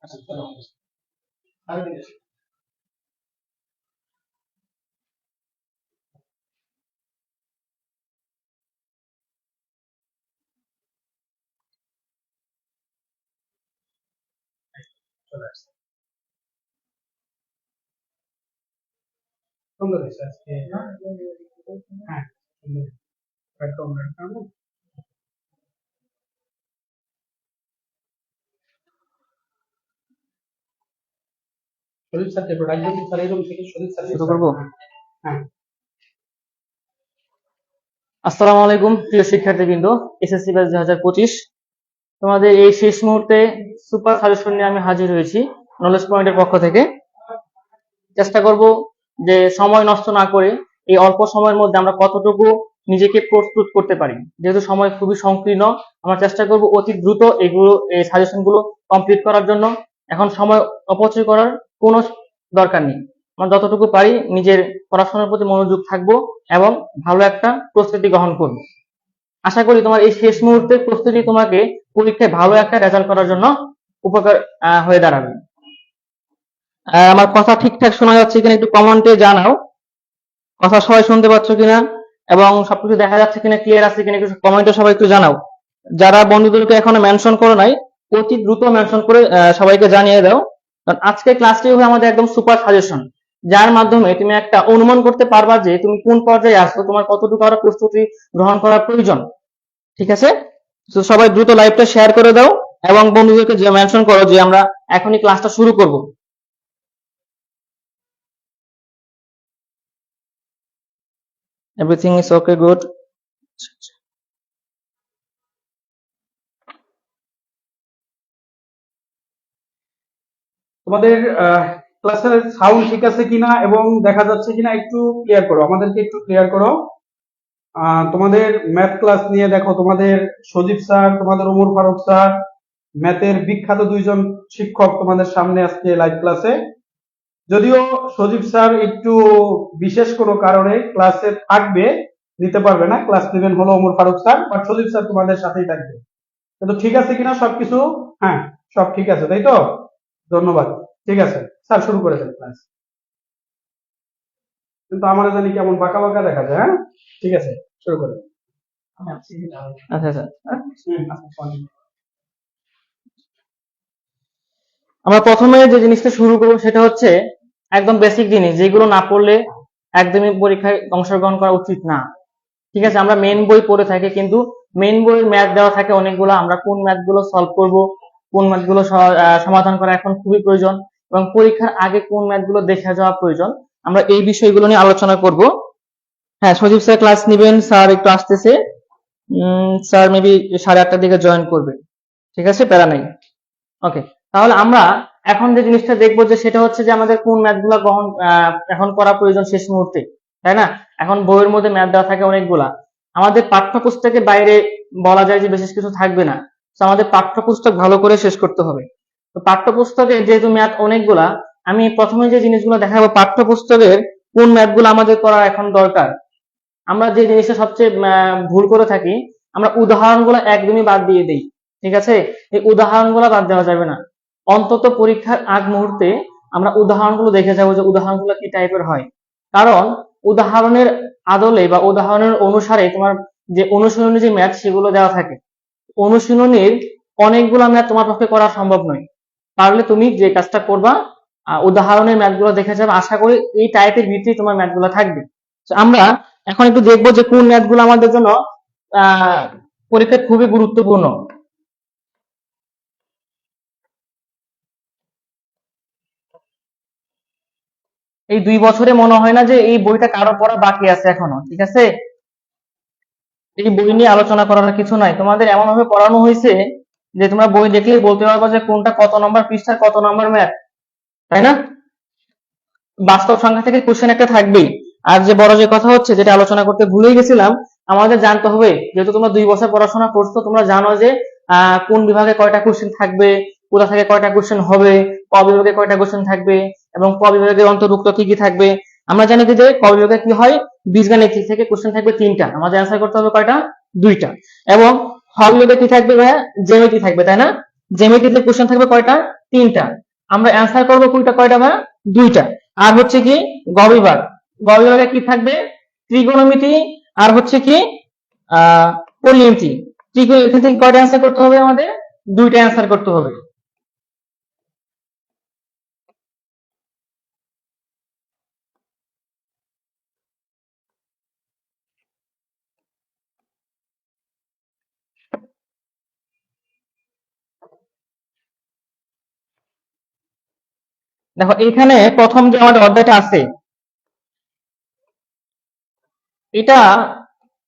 আচ্ছা চলো আরো দিন চলে আসছে সুন্দর হয়েছে আজকে হ্যাঁ সুন্দর একদম একদম শরীর স্যারকে প্রোডাক্ট দিন স্যার এরকম থেকে শরীর স্যার শুরু করবো। হ্যাঁ আসসালামু আলাইকুম প্রিয় শিক্ষার্থীবৃন্দ, এসএসসি ব্যাচ 2025 তোমাদের এই শেষ মুহূর্তে সুপার সাজেশন নিয়ে আমি হাজির হয়েছি নলেজ পয়েন্টের পক্ষ থেকে। চেষ্টা করব যে সময় নষ্ট না করে এই অল্প সময়ের মধ্যে আমরা কতটুকু নিজেকে প্রস্তুত করতে পারি। যেহেতু সময় খুবই সংকীর্ণ, আমরা চেষ্টা করব অতি দ্রুত এই সাজেশনগুলো কমপ্লিট করার জন্য। এখন সময় অপচয় করার কোনো দরকার নেই। আমরা যতটুকু পারি নিজের পড়াশোনার প্রতি মনোযোগ থাকবো এবং ভালো একটা প্রস্তুতি গ্রহণ করব। আশা করি তোমার এই শেষ মুহূর্তের প্রস্তুতি তোমাকে পরীক্ষায় ভালো একটা রেজাল্ট করার জন্য উপকার হয়ে দাঁড়াবে। আমার কথা ঠিকঠাক শোনা যাচ্ছে কিনা একটু কমেন্টে জানাও। কথা সবাই শুনতে পাচ্ছ কিনা এবং সবকিছু দেখা যাচ্ছে কিনা, ক্লিয়ার আছে কিনা, কিছু কমেন্টে সবাই একটু জানাও। যারা বন্ধুদেরকে এখনো মেনশন করো নাই, অতি দ্রুত মেনশন করে সবাইকে জানিয়ে দাও। কারণ আজকে ক্লাসটি হবে আমাদের একদম সুপার সাজেশন, যার মাধ্যমে তুমি একটা অনুমান করতে পারবা যে তুমি কোন পর্যায়ে আসছো, তোমার কতটুকু আরো প্রস্তুতি গ্রহণ করার প্রয়োজন। ঠিক আছে, তো সবাই দ্রুত লাইভটা শেয়ার করে দাও এবং বন্ধুদেরকে মেনশন করো যে আমরা এখনই ক্লাসটা শুরু করব। Everything is okay, good. তোমাদের ক্লাসের সাউন্ড ঠিক আছে কিনা এবং দেখা যাচ্ছে কিনা একটু ক্লিয়ার করো, আমাদেরকে একটু ক্লিয়ার করো। তোমাদের ম্যাথ ক্লাস নিয়ে দেখো তোমাদের সজীব স্যার, তোমাদের ওমর ফারুক স্যার, ম্যাথের বিখ্যাত দুইজন শিক্ষক তোমাদের সামনে আজকে লাইভ ক্লাসে। যদিও সজীব স্যার একটু বিশেষ কোনো কারণে ক্লাসে থাকবে, নিতে পারবে না, ক্লাস নেবেন হলো Omar Faruk sir, but Sajib sir তোমাদের সাথেই থাকবে। কিন্তু ঠিক আছে কিনা সবকিছু? হ্যাঁ সব ঠিক আছে তাই তো, ধন্যবাদ। ঠিক আছে স্যার শুরু করে দেন ক্লাস। কিন্তু আমার জানি কেমন বাঁকা বাঁকা দেখা যায়। হ্যাঁ ঠিক আছে শুরু করে দেন। আচ্ছা আচ্ছা, আচ্ছা আমরা প্রথমে যে জিনিসটা শুরু করবো সেটা হচ্ছে একদম বেসিক জিনিস, যেগুলো না পড়লে একদমই পরীক্ষায় অংশগ্রহণ করা উচিত না। ঠিক আছে, আমরা মেন বই পড়ে থাকি, কিন্তু মেন বইয়ের ম্যাথ দেওয়া থাকে অনেকগুলো, আমরা কোন ম্যাথ গুলো সলভ করবো, কোন ম্যাথ গুলো সমাধান করা এখন খুবই প্রয়োজন, এবং পরীক্ষার আগে কোন ম্যাথ গুলো দেখে যাওয়া প্রয়োজন, আমরা এই বিষয়গুলো নিয়ে আলোচনা করব। হ্যাঁ, সজীব স্যার ক্লাস নিবেন, স্যার একটু আসতেছে, স্যার মেবি 8:30টার দিকে জয়েন করবে। ঠিক আছে, প্যারা নাই। ওকে, তাহলে আমরা এখন যে জিনিসটা দেখবো যে সেটা হচ্ছে যে আমাদের কোন ম্যাথ গুলা গ্রহণ এখন করা প্রয়োজন শেষ মুহূর্তে, তাই না? এখন বইয়ের মধ্যে ম্যাথ দেওয়া থাকে অনেকগুলা, আমাদের পাঠ্যপুস্তকের বাইরে বলা যায় যে বিশেষ কিছু থাকবে না। তো আমাদের পাঠ্যপুস্তক ভালো করে শেষ করতে হবে। তো পাঠ্যপুস্তকে যেহেতু ম্যাথ অনেকগুলা, আমি প্রথমে যে জিনিসগুলো দেখাবো পাঠ্যপুস্তকের কোন ম্যাথ গুলো আমাদের করা এখন দরকার। আমরা যে জিনিসটা সবচেয়ে ভুল করে থাকি, আমরা উদাহরণগুলো একদমই বাদ দিয়ে দিই। ঠিক আছে, এই উদাহরণগুলো বাদ দেওয়া যাবে না। অন্তত পরীক্ষার আগ মুহূর্তে আমরা উদাহরণগুলো দেখে যাবো যে উদাহরণগুলো কি টাইপের হয়। কারণ উদাহরণের আদলে বা উদাহরণের অনুসারে তোমার যে অনুশীলনী যে ম্যাথ সেগুলো দেওয়া থাকে, অনুশীলনীর অনেকগুলো ম্যাথ তোমার পক্ষে করা সম্ভব নয়। পারলে তুমি যে কাজটা করবা, উদাহরণের ম্যাথ গুলো দেখে যাবে, আশা করি এই টাইপের ভিত্তি তোমার ম্যাথ গুলো থাকবে। আমরা এখন একটু দেখবো যে কোন ম্যাথ গুলো আমাদের জন্য পরীক্ষায় খুবই গুরুত্বপূর্ণ। এই 2 বছরে মনে হয় না যে এই বইটা কারো পড়া বাকি আছে এখনো। ঠিক আছে, এই বই নিয়ে আলোচনা করার কিছু নাই, তোমাদের এমন ভাবে পড়ানো হয়েছে যে তোমরা বই দেখলেই বলতে পারবে যে কোনটা কত নম্বর পৃষ্ঠার কত নম্বর ম্যাথ, তাই না? বাস্তব সংখ্যা থেকে কোশ্চেন একটা থাকবেই। আর যে বড় যে কথা হচ্ছে, যেটা আলোচনা করতে ভুলেই গেছিলাম, আমাদের জানতে হবে, যেহেতু তোমরা 2 বছর পড়াশোনা করছো, তোমরা জানো যে কোন বিভাগে কয়টা কোশ্চেন থাকবে, কোথা থেকে কয়টা কোশ্চেন হবে, ক বিভাগে কয়টা কোশ্চেন থাকবে, এবং ক বিভাগের অন্তর্ভুক্ত কি কি থাকবে। আমরা জানি যে ক বিভাগে কি হয়, বীজগণিত থেকে কোশ্চেন থাকবে 3টা, আমাদের অ্যান্সার করতে হবে কয়টা, 2টা। এবং খ বিভাগে কি থাকবে ভাইয়া, জ্যামিতি থাকবে, তাই না? জ্যামিতিতে কোশ্চেন থাকবে কয়টা, 3টা। আমরা অ্যান্সার করবো কয়টা ভাইয়া, 2টা। আর হচ্ছে কি গ বিভাগ, গ বিভাগে কি থাকবে, ত্রিকোণমিতি আর হচ্ছে কি পরিমিতি। এখান থেকে কয়টা অ্যান্সার করতে হবে, আমাদের 2টা অ্যান্সার করতে হবে। দেখো এইখানে প্রথম যে আমাদের অধ্যায়টা আছে, এটা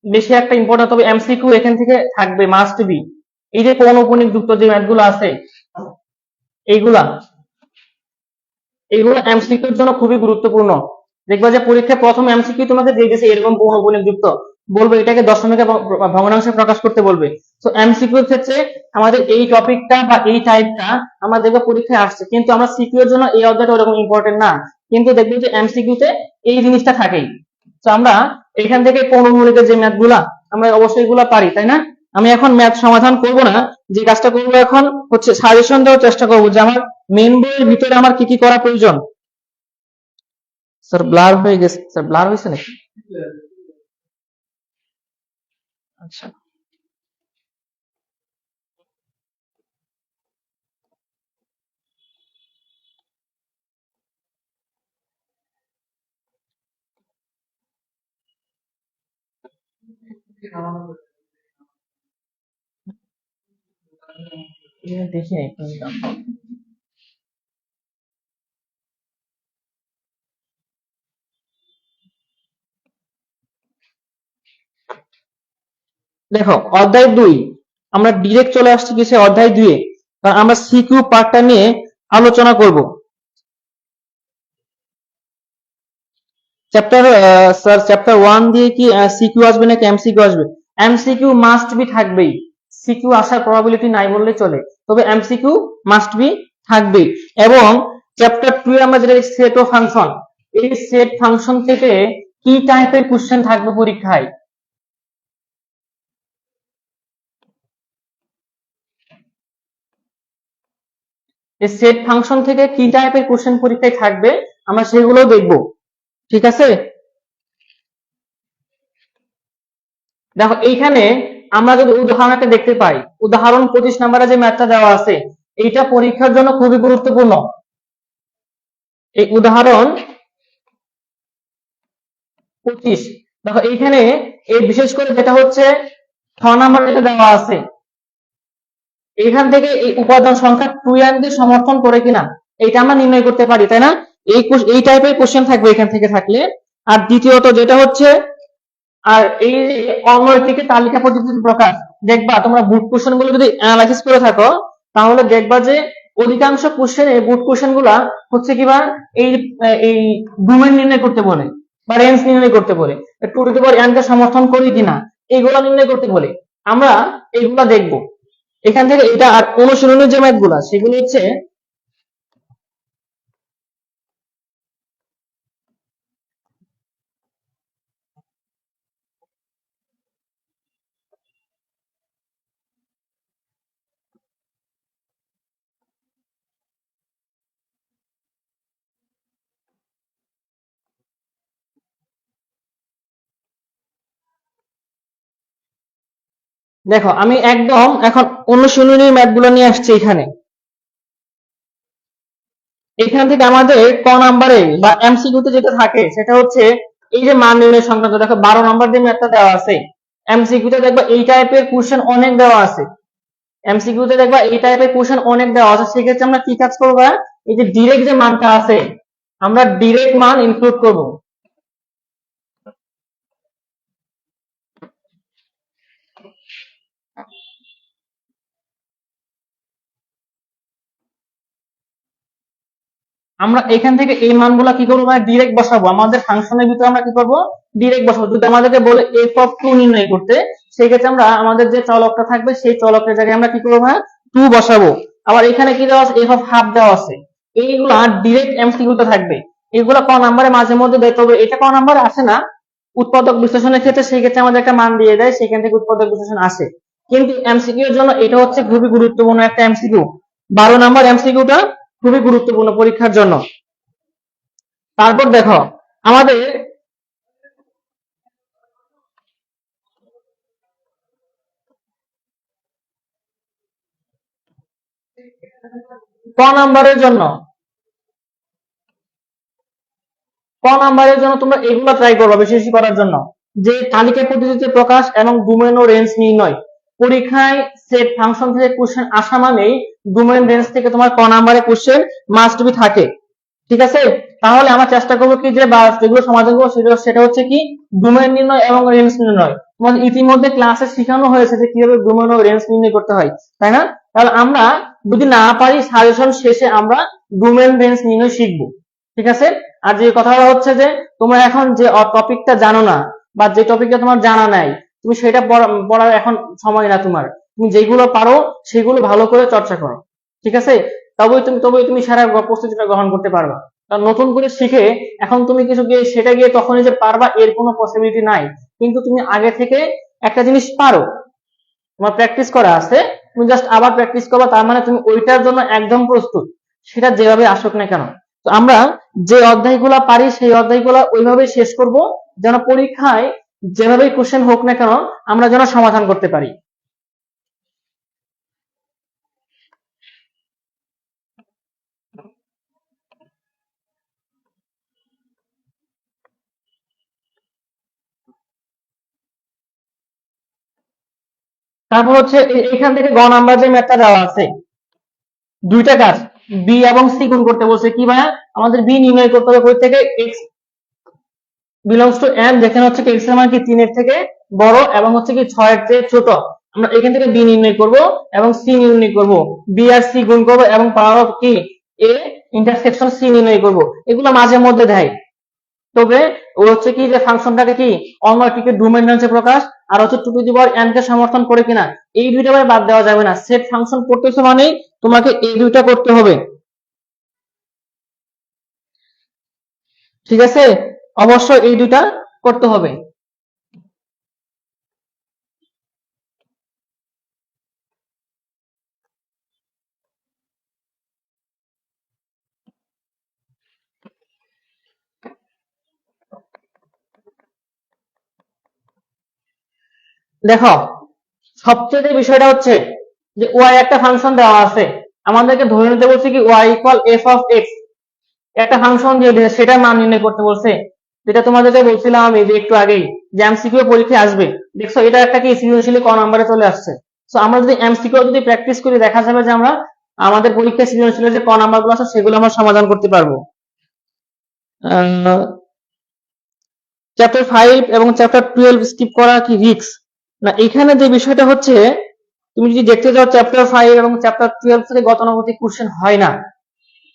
বেশি একটা ইম্পর্টেন্ট, তবে এমসিকিউ এখান থেকে থাকবে, মাস্ট বি। এই যে পৌনঃপুনিক যুক্ত যে ম্যাথগুলো আছে, এইগুলা এইগুলো এমসিকিউর জন্য খুবই গুরুত্বপূর্ণ। দেখবা যে পরীক্ষায় প্রথম এমসিকিউ তোমাকে দিয়ে দিয়েছে এরকম পৌনঃপুনিক যুক্ত, বলবে এটাকে দশমিকে ভগ্নাংশে প্রকাশ করতে বলবে। তো এমসিকিউর ক্ষেত্রে আমাদের এই টপিকটা বা এই টাইপটা আমরা দেখবো পরীক্ষায় আসছে, কিন্তু আমরা সিকিউ এর জন্য এই অধ্যায়টা ওরকম ইম্পর্টেন্ট না, কিন্তু দেখবো যে এমসিকিউতে এই জিনিসটা থাকেই। তো আমরা এখান থেকে পৌনঃপুনিকের যে ম্যাথ গুলা আমরা অবশ্যই এগুলা পারি, তাই না? আমি এখন ম্যাথ সমাধান করব না, যে কাজটা করবো এখন হচ্ছে সাজেশন দেওয়ার চেষ্টা করবো যে আমার মেইন বইয়ের ভিতরে আমার কি কি করা প্রয়োজন। স্যার ব্লার হয়ে গেছে, স্যার ব্লার হয়েছে নাকি? আচ্ছা, দেখি নাই কোনটা। দেখো অধ্যায় 2 আমরা ডিরেক্ট চলে আসছি কিসে, অধ্যায় 2 এ। কারণ আমরা সিকিউ পার্টটা নিয়ে আলোচনা করব। চ্যাপ্টার স্যার চ্যাপ্টার 1 দিয়ে কি সিকিউ আসবে নাকি এমসিকিউ আসবে? এমসিকিউ মাস্ট বি থাকবেই, সিকিউ আসার প্রবাবিলিটি নাই বললে চলে, তবে এমসিকিউ মাস্ট বি থাকবেই। এবং চ্যাপ্টার 2 এ আমরা যেটা সেট ও ফাংশন, এই সেট ফাংশন থেকে কি টাইপের কোশ্চেন থাকবে পরীক্ষায়, এই সেট ফাংশন থেকে কি টাইপের কোশ্চেন পরীক্ষায় থাকবে আমরা সেগুলো দেখব, ঠিক আছে? দেখো এইখানে আমরা যদি উদাহরণ একটা দেখতে পাই, উদাহরণ 25 নম্বরে যে ম্যাথটা দেওয়া আছে, এইটা পরীক্ষার জন্য খুবই গুরুত্বপূর্ণ। এই উদাহরণ 25, দেখো এইখানে এই বিশেষ করে যেটা হচ্ছে 6 নম্বর যেটা দেওয়া আছে, এখান থেকে এই উপাদান সংখ্যা 2n দিয়ে সমর্থন করে কিনা এটা আমরা নির্ণয় করতে পারি, তাই না? এই টাইপের কোশ্চেন থাকবে এখান থেকে থাকলে। আর দ্বিতীয়ত যেটা হচ্ছে, আর এই যে অনৈতিক তালিকা পদ্ধতির প্রকাশ, দেখবা তোমরা বুট কোশ্চেন গুলো যদি অ্যানালাইসিস করে থাকো, তাহলে দেখবা যে অধিকাংশ কোশ্চেনে বুট কোশ্চেন গুলা হচ্ছে কিবা এই এই ডোমেইন নির্ণয় করতে বলে বা রেঞ্জ নির্ণয় করতে বলে, 2n কে সমর্থন করি কিনা এইগুলা নির্ণয় করতে বলে। আমরা এইগুলা দেখবো এখান থেকে। এটা আর অনুশীলনের যে ম্যাথ গুলা সেগুলো হচ্ছে, দেখো আমি একদম এখন অনুশীলনী ম্যাথ গুলো নিয়ে আসছি এখানে। এখান থেকে আমাদের ক নাম্বারে বা এমসিকিউ তে যেটা থাকে সেটা হচ্ছে এই যে মান নির্ণয় সংক্রান্ত। দেখো 12 নাম্বার যে ম্যাথটা দেওয়া আছে, এমসিকিউ তে দেখবা এই টাইপের কোশ্চেন অনেক দেওয়া আছে, এমসিকিউ তে দেখবা এই টাইপের কোশ্চেন অনেক দেওয়া আছে। সেক্ষেত্রে আমরা কি কাজ করবো, এই যে ডিরেক্ট যে মানটা আছে আমরা ডিরেক্ট মান ইনক্লুড করব। আমরা এখান থেকে এই মানগুলা কি করবো, মানে ডিরেক্ট বসাবো আমাদের ফাংশনের ভিতরে। আমরা কি করব, ডিরেক্ট বসাবো। যদি আমাদেরকে বলে এফ অফ 2 নির্ণয় করতে, সেই ক্ষেত্রে আমরা আমাদের যে চলকটা থাকবে সেই চলকের জায়গায় আমরা কি করবো, 2 বসাবো। আবার এখানে কি দেওয়া আছে, এফ অফ হাফ দেওয়া আছে, এইগুলা ডিরেক্ট এমসিকিউতে থাকবে, এগুলা ক নাম্বারে মাঝে মধ্যে দেয়, তবে এটা ক নাম্বারে আসে না। উৎপাদক বিশ্লেষণের ক্ষেত্রে সেই ক্ষেত্রে আমাদের একটা মান দিয়ে দেয়, সেখান থেকে উৎপাদক বিশ্লেষণ আসে। কিন্তু এমসিকিউ এর জন্য এটা হচ্ছে খুবই গুরুত্বপূর্ণ একটা এমসিকিউ। 12 নাম্বার এমসিকিউটা খুবই গুরুত্বপূর্ণ পরীক্ষার জন্য। তারপর দেখো আমাদের ক নাম্বারের জন্য তোমরা এগুলো ট্রাই করবে বেশি বেশি করার জন্য, যে তালিকা পদ্ধতিতে প্রকাশ এবং ডোমেন ও রেঞ্জ নির্ণয়। পরীক্ষায় সেট ফাংশন থেকে কোশ্চেন আসা মানেই ডোমেন রেঞ্জ থেকে তোমার ক নাম্বারে কোশ্চেন মাস্ট বি থাকে। ঠিক আছে, তাহলে আমরা চেষ্টা করবো কি যে বা যেগুলো সমাধান করবো সেটা হচ্ছে কি ডোমেন নির্ণয় এবং রেঞ্জ নির্ণয়। তোমাদের ইতিমধ্যে ক্লাসে শেখানো হয়েছে যে কিভাবে ডোমেন ও রেঞ্জ নির্ণয় করতে হয়, তাই না? তাহলে আমরা যদি না পারি সাজেশন শেষে আমরা ডোমেন রেঞ্জ নির্ণয় শিখবো। ঠিক আছে, আর যে কথাটা হচ্ছে যে তোমরা এখন যে টপিকটা জানো না বা যে টপিকটা তোমার জানা নাই, তুমি সেটা পড়ার এখন সময় না তোমার। তুমি যেগুলো পারো সেগুলো ভালো করে চর্চা করো। ঠিক আছে, তবেই তুমি সারা প্রস্তুতিটা গ্রহণ করতে পারবা। কারণ নতুন করে শিখে এখন তুমি কিছু গিয়ে সেটা গিয়ে তখনই যে পারবা এর কোনো পসিবিলিটি নাই। কিন্তু তুমি আগে থেকে একটা জিনিস পারো, তোমার প্র্যাকটিস করা আছে, তুমি জাস্ট আবার প্র্যাকটিস করবা, তার মানে তুমি ওইটার জন্য একদম প্রস্তুত, সেটা যেভাবে আসুক না কেন। তো আমরা যে অধ্যায়গুলো পারি সেই অধ্যায়গুলো ওইভাবে শেষ করব, যেন পরীক্ষায় যেভাবেই কোশ্চেন হোক না কেন আমরা যেন সমাধান করতে পারি। তারপর হচ্ছে এখান থেকে গ নাম্বার যে ম্যাথটা দেওয়া আছে, দুইটা কাজ, বি এবং সি গুণ করতে বলছে। কি ভাইয়া, আমাদের বি নির্ণয় করতে হবে কই থেকে, এক্স বিলংস টু এন, যেখানে হচ্ছে কি এক্স এর মান কি 3 এর থেকে বড় এবং হচ্ছে কি 6 এর চেয়ে ছোট। আমরা এখান থেকে বি নির্ণয় করব এবং সি নির্ণয় করব, বি আর সি গুণ করব এবং পাওয়ার অফ কি এ ইন্টারসেকশন সি নির্ণয় করব। এগুলো মাঝে মধ্যে দেয়, তবে ও হচ্ছে কি যে ফাংশনটাকে কি অন্যটিকে ডোমেন রেঞ্জে প্রকাশ আর হচ্ছে two to the power n কে সমর্থন করে কিনা, এই দুইটা বাদ দেওয়া যাবে না। সেট ফাংশন করতেছো মানেই তোমাকে এই দুইটা করতে হবে। ঠিক আছে, অবশ্যই এই দুইটা করতে হবে। দেখো সবচেয়ে যে বিষয়টা হচ্ছে যে ওয়াই একটা ফাংশন দেওয়া আছে, আমাদেরকে ধরে নিতে বলছে কি y equal f of x, একটা ফাংশন দিয়ে দিয়েছে, সেটা মান নির্ণয় করতে বলছে। যেটা তোমাদেরকে বলছিলাম আমি যে একটু আগেই যে এমসিকিউ পরীক্ষায় আসবে, দেখছো এটা একটা কি সৃজনশীল ক নাম্বারে চলে আসছে। তো আমরা যদি এমসিকিউ যদি প্র্যাকটিস করি দেখা যাবে যে আমরা আমাদের পরীক্ষায় সৃজনশীলের যে ক নাম্বার গুলো আছে সেগুলো আমরা সমাধান করতে পারবো। চ্যাপ্টার 5 এবং চ্যাপ্টার 12 স্কিপ করা কি রিস্ক না? এখানে যে বিষয়টা হচ্ছে, তুমি যদি দেখতে যাও চ্যাপ্টার 5 এবং চ্যাপ্টার 12 থেকে গতানুগতিক কোশ্চেন হয় না,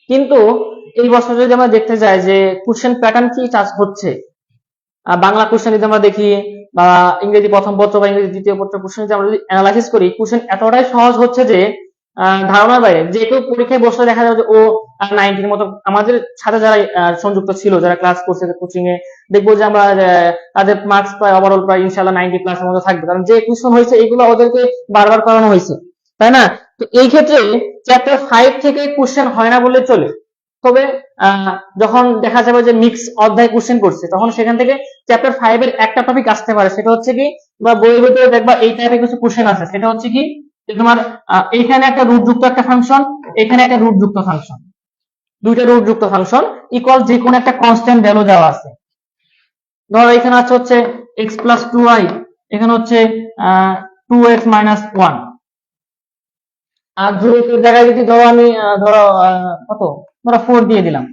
কিন্তু এই বছর যদি আমরা দেখতে যাই যে কোশ্চেন প্যাটার্ন কি চাষ হচ্ছে, বাংলা কোশ্চেন যদি আমরা দেখি বা ইংরেজি প্রথম পত্র বা ইংরেজি দ্বিতীয় পত্র কোশ্চেন যদি আমরা যদি অ্যানালাইসিস করি, কোশ্চেন এতটাই সহজ হচ্ছে যে ধারণার বাইরে। যে কেউ পরীক্ষায় বসলে দেখা যাবে যে ও 90 মতো, আমাদের সাথে যারা সংযুক্ত ছিল যারা ক্লাস করছে কোচিং এ, দেখবো যে আমরা তাদের মার্কস প্রায় ওভারঅল প্রায় ইনশাআল্লাহ 90 প্লাসের মতো থাকবে, কারণ যে কোশ্চেন হয়েছে এগুলো ওদেরকে বারবার করানো হয়েছে, তাই না? তো এই ক্ষেত্রে চ্যাপ্টার 5 থেকে কোশ্চেন হয় না বললে চলে, তবে যখন দেখা যাবে যে মিক্স অধ্যায় কোশ্চেন করছে তখন সেখান থেকে চ্যাপ্টার 5 এর একটা টপিক আসতে পারে, সেটা হচ্ছে কি বা বইয়ের ভিতরে দেখবা এই টাইপের কিছু কোশ্চেন আছে, সেটা হচ্ছে কি যে তোমার এইখানে একটা রুটযুক্ত একটা ফাংশন, এখানে একটা রুটযুক্ত ফাংশন, দুইটা রুটযুক্ত ফাংশন ইকুয়াল যে কোনো একটা কনস্ট্যান্ট ভ্যালু দেওয়া আছে। ধরো এখানে আছে হচ্ছে x প্লাস 2y, এখানে হচ্ছে 2x মাইনাস 1, আর ধ্রুবকের জায়গায় যদি ধরো আমি ধরো কত ধরো 4 দিয়ে দিলাম,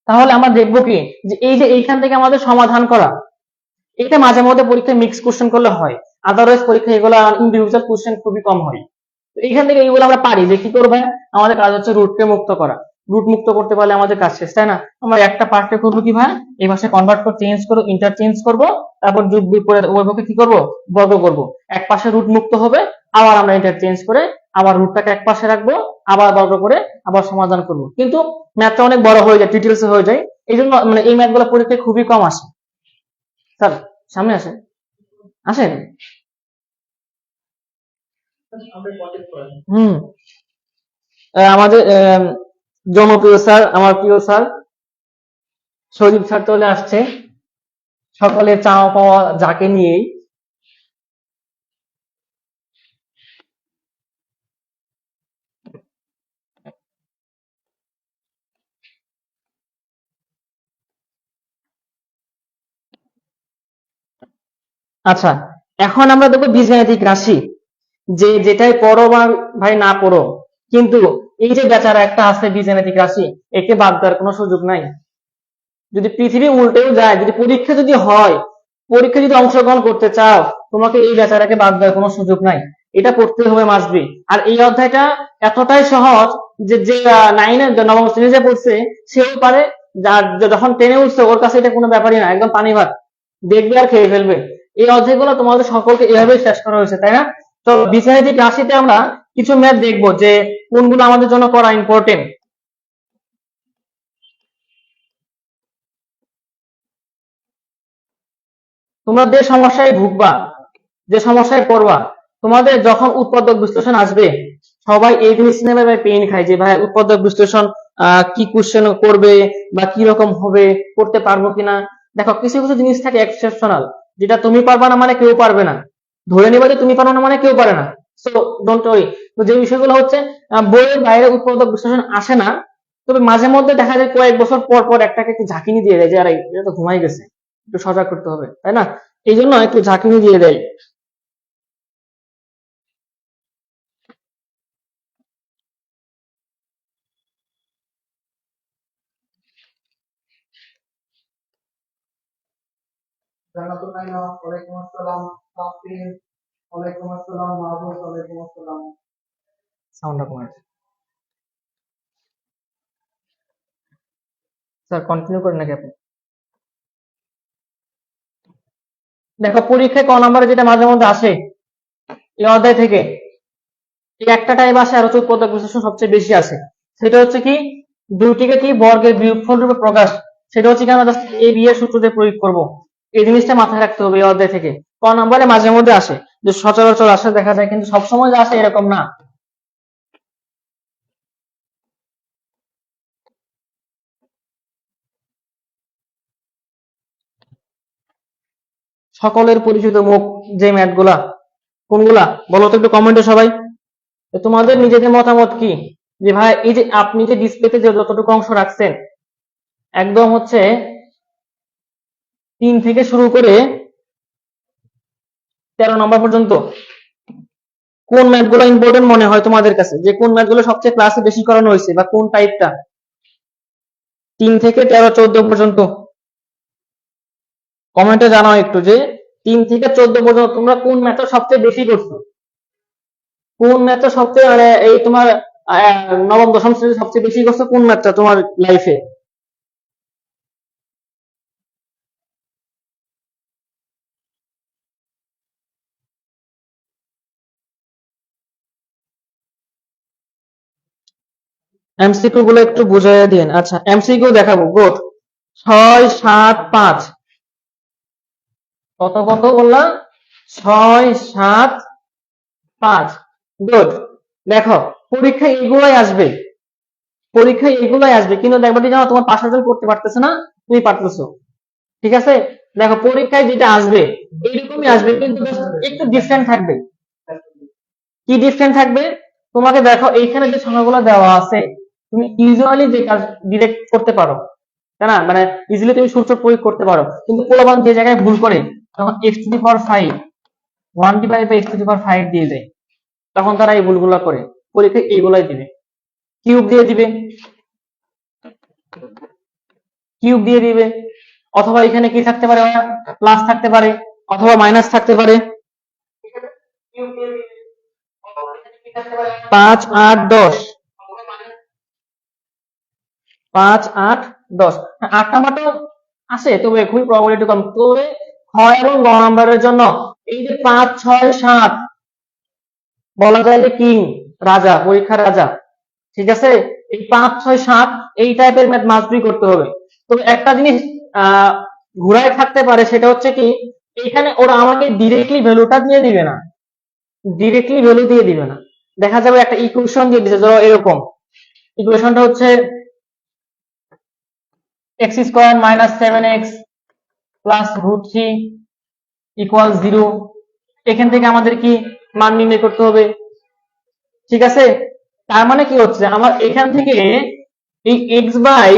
তাহলে আমরা দেখবো কি যে এই যে এইখান থেকে আমাদের সমাধান করা, এটা মাঝে মধ্যে পরীক্ষায় মিক্স কোশ্চেন করলে হয়, আদারওয়াইজ পরীক্ষায় এগুলো ইন্ডিভিজুয়াল কোশ্চেন খুবই কম হয়। তো এইখান থেকে এইগুলো আমরা পারি যে কি করবো, আমাদের কাজ হচ্ছে রুটকে মুক্ত করা, রুট মুক্ত করতে পারলে আমাদের কাজ শেষ, তাই না? আমরা একটা পার্টে করবো কি ভাই, এই পাশে কনভার্ট করে চেঞ্জ করবো, ইন্টারচেঞ্জ করবো, তারপর যোগ বিয়োগ করে উভয় পক্ষে কি করবো, বর্গ করবো, এক পাশে রুট মুক্ত হবে, আবার আমরা ইন্টারচেঞ্জ করে আবার রুটটাকে এক পাশে রাখবো, আবার বর্গ করে আবার সমাধান করব। কিন্তু ম্যাথটা অনেক বড় হয়ে যায়, ডিটেলস হয়ে যায়, এই জন্য মানে এই ম্যাথগুলো পরীক্ষায় খুবই কম আসে। স্যার সামনে আসেন, আসেন। হুম আমাদের জনপ্রিয় স্যার, আমার প্রিয় স্যার সজীব স্যার চলে আসছে, সকলের চাওয়া পাওয়া যাকে নিয়েই। আচ্ছা, এখন আমরা দেখবো বীজগাণিতিক রাশি, যে যেটাই পড়ো বা ভাই না পড়ো, কিন্তু এই যে বেচারা একটা আছে বীজগাণিতিক রাশি, একে বাদ দেওয়ার কোনো সুযোগ নাই। যদি পৃথিবী উল্টেও যায়, যদি পরীক্ষা যদি হয়, পরীক্ষা যদি অংশগ্রহণ করতে চাও, তোমাকে এই বেচারাকে বাদ দেওয়ার কোনো সুযোগ নাই, এটা পড়তে হবে মাসবি। আর এই অধ্যায়টা এতটাই সহজ যে যে নাইনে নবম শ্রেণীতে পড়ছে সেও পারে, যার যখন টেনে উঠছে ওর কাছে এটা কোনো ব্যাপারই না, একদম পানি ভাত, দেখবে আর খেয়ে ফেলবে। এই অধ্যায়গুলো তোমাদের সকলকে এভাবেই শেষ করা হয়েছে, তাই না? তো বীজগাণিতিক রাশিতে আমরা কিছু ম্যাথ দেখবো যে কোনগুলো আমাদের জন্য করা ইম্পর্টেন্ট। তোমরা যে সমস্যায় ভুগবা, যে সমস্যায় পড়বা, তোমাদের যখন উৎপাদক বিশ্লেষণ আসবে, সবাই এই জিনিস নিয়ে ভাই পেইন খায় যে ভাই উৎপাদক বিশ্লেষণ কি কোশ্চেন করবে বা কি রকম হবে, করতে পারবো কিনা। দেখো কিছু কিছু জিনিস থাকে এক্সেপশনাল, যেটা তুমি পারবা না মানে কেউ পারবে না, ধরে নেবা যে তুমি পারো না মানে কেউ পারে না। So don't worry. তো যে বিষয়গুলো হচ্ছে বইয়ের বাইরে উৎপাদক বিশ্লেষণ আসে না, তবে মাঝে মধ্যে দেখা যায় কয়েক বছর পর পর একটাকে একটু ঝাঁকিনি দিয়ে দেয় যে আরে এটা তো ঘুমাই গেছে, একটু সজাগ করতে হবে, তাই না? এই জন্য একটু ঝাঁকিনি দিয়ে দেয়। জান্নাতুল নাইমা, ওয়ালাইকুম আসসালাম। তাসফিন, ওয়ালাইকুম আসসালাম। মাহবুব, ওয়ালাইকুম আসসালাম। সাউন্ডটা কমে গেছে। স্যার কন্টিনিউ করেন নাকি আপনি? দেখো পরীক্ষায় ক নাম্বারে যেটা মাঝে মধ্যে আসে এই অধ্যায় থেকে, এই একটা টাইপ আসে আর হচ্ছে উৎপাদক বিশ্লেষণ সবচেয়ে বেশি আসে। সেটা হচ্ছে কি, দুইটিকে কি বর্গের বিয়োগফল রূপে প্রকাশ, সেটা হচ্ছে কি আমরা জাস্ট এ বি এর সূত্র দিয়ে প্রয়োগ করব। এই জিনিসটা মাথায় রাখতে হবে এই অধ্যায় থেকে। ক নাম্বারে মাঝে মধ্যে আসে, যে সচরাচর আসে দেখা যায়, কিন্তু সবসময় যে আসে এরকম না। সকলের পরিচিত মুখ যে ম্যাথ গুলা, কোনগুলা বলো তো একটু কমেন্টে সবাই। তো তোমাদের নিজেদের মতামত কি, যে ভাই এই যে আপনি যে ডিসপ্লেতে যে যতটুকু অংশ রাখছেন, একদম হচ্ছে 3 থেকে শুরু করে 13 নম্বর পর্যন্ত, কোন ম্যাথ গুলো ইম্পর্টেন্ট মনে হয় তোমাদের কাছে, যে কোন ম্যাথ গুলো সবচেয়ে ক্লাসে বেশি করানো হয়েছে বা কোন টাইপটা? 3 থেকে 13 14 পর্যন্ত কমেন্টে জানাও একটু, যে 3 থেকে 14 পর্যন্ত তোমরা কোন ম্যাথটা সবচেয়ে বেশি করছো, কোন ম্যাথটা সবচেয়ে মানে এই তোমার নবম দশম শ্রেণী সবচেয়ে বেশি করছো কোন ম্যাথটা তোমার লাইফে। এমসিকিউ গুলো একটু বুঝাইয়া দিন। আচ্ছা এমসিকিউ দেখাবো, গুড। 6 7 5, কত কত বললাম? 6 7 5, গুড। দেখো পরীক্ষায় এগুলাই আসবে, পরীক্ষায় এগুলাই আসবে, কিন্তু দেখবা যে জানো তোমার পাশের জন করতে পারতেছে না, তুমি পারতেছো, ঠিক আছে? দেখো পরীক্ষায় যেটা আসবে এরকমই আসবে, কিন্তু just একটু ডিফারেন্ট থাকবে। কি ডিফারেন্ট থাকবে? তোমাকে দেখো এইখানে যে সংখ্যাগুলো দেওয়া আছে, তুমি ইউজুয়ালি যে কাজ ডিরেক্ট করতে পারো, তাই না? মানে ইজিলি তুমি সূত্র প্রয়োগ করতে পারো, কিন্তু পোলাপান যে জায়গায় ভুল করে, তখন x to the power 5 1 divide by x to the power 5 দিয়ে দেয়, তখন তারা এই ভুলগুলো করে, পরীক্ষায় এইগুলাই দিবে। কিউব দিয়ে দিবে, কিউব দিয়ে দিবে, অথবা এখানে কি থাকতে পারে, প্লাস থাকতে পারে অথবা মাইনাস থাকতে পারে। 5 8 10, 5 8 10, 8 নাম্বারটা আসে তবে খুবই প্রবাবিলিটি কম। তবে হয় এবং গ নাম্বারের জন্য এই যে 5 6 7 বলা যায় যে কিং, রাজা, পরীক্ষার রাজা। ঠিক আছে, এই 5 6 7 এই টাইপের ম্যাথ মাস্ট বি করতে হবে। তবে একটা জিনিস আহ ঘুরায় থাকতে পারে, সেটা হচ্ছে কি, এখানে ওরা আমাকে ডিরেক্টলি ভ্যালুটা দিয়ে দিবে না, ডিরেক্টলি ভ্যালু দিয়ে দিবে না। দেখা যাবে একটা ইকুয়েশন দিয়ে দিছে, ধরো এরকম ইকুয়েশনটা হচ্ছে x square minus 7x plus root 3 equal 0। এখান থেকে আমাদের কি মান নির্ণয় করতে হবে। ঠিক আছে, তার মানে কি হচ্ছে, আমার এখান থেকে এই x by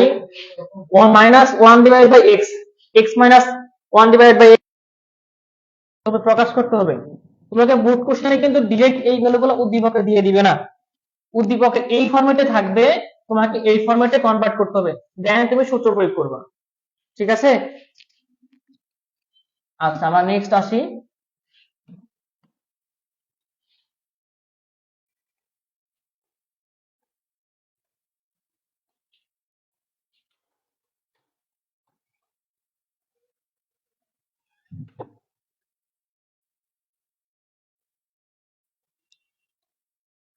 minus one divide by x, x minus one divide by প্রকাশ করতে হবে। তোমাকে বোর্ড কোশ্চেনে কিন্তু ডিরেক্ট এই ভ্যালুগুলো উদ্দীপকে দিয়ে দিবে না, উদ্দীপকে এই ফরম্যাটে থাকবে, তোমাকে এই ফরম্যাটে কনভার্ট করতে হবে, দেন তুমি সূত্র প্রয়োগ করবা। ঠিক আছে, আচ্ছা আমরা নেক্সট আসি।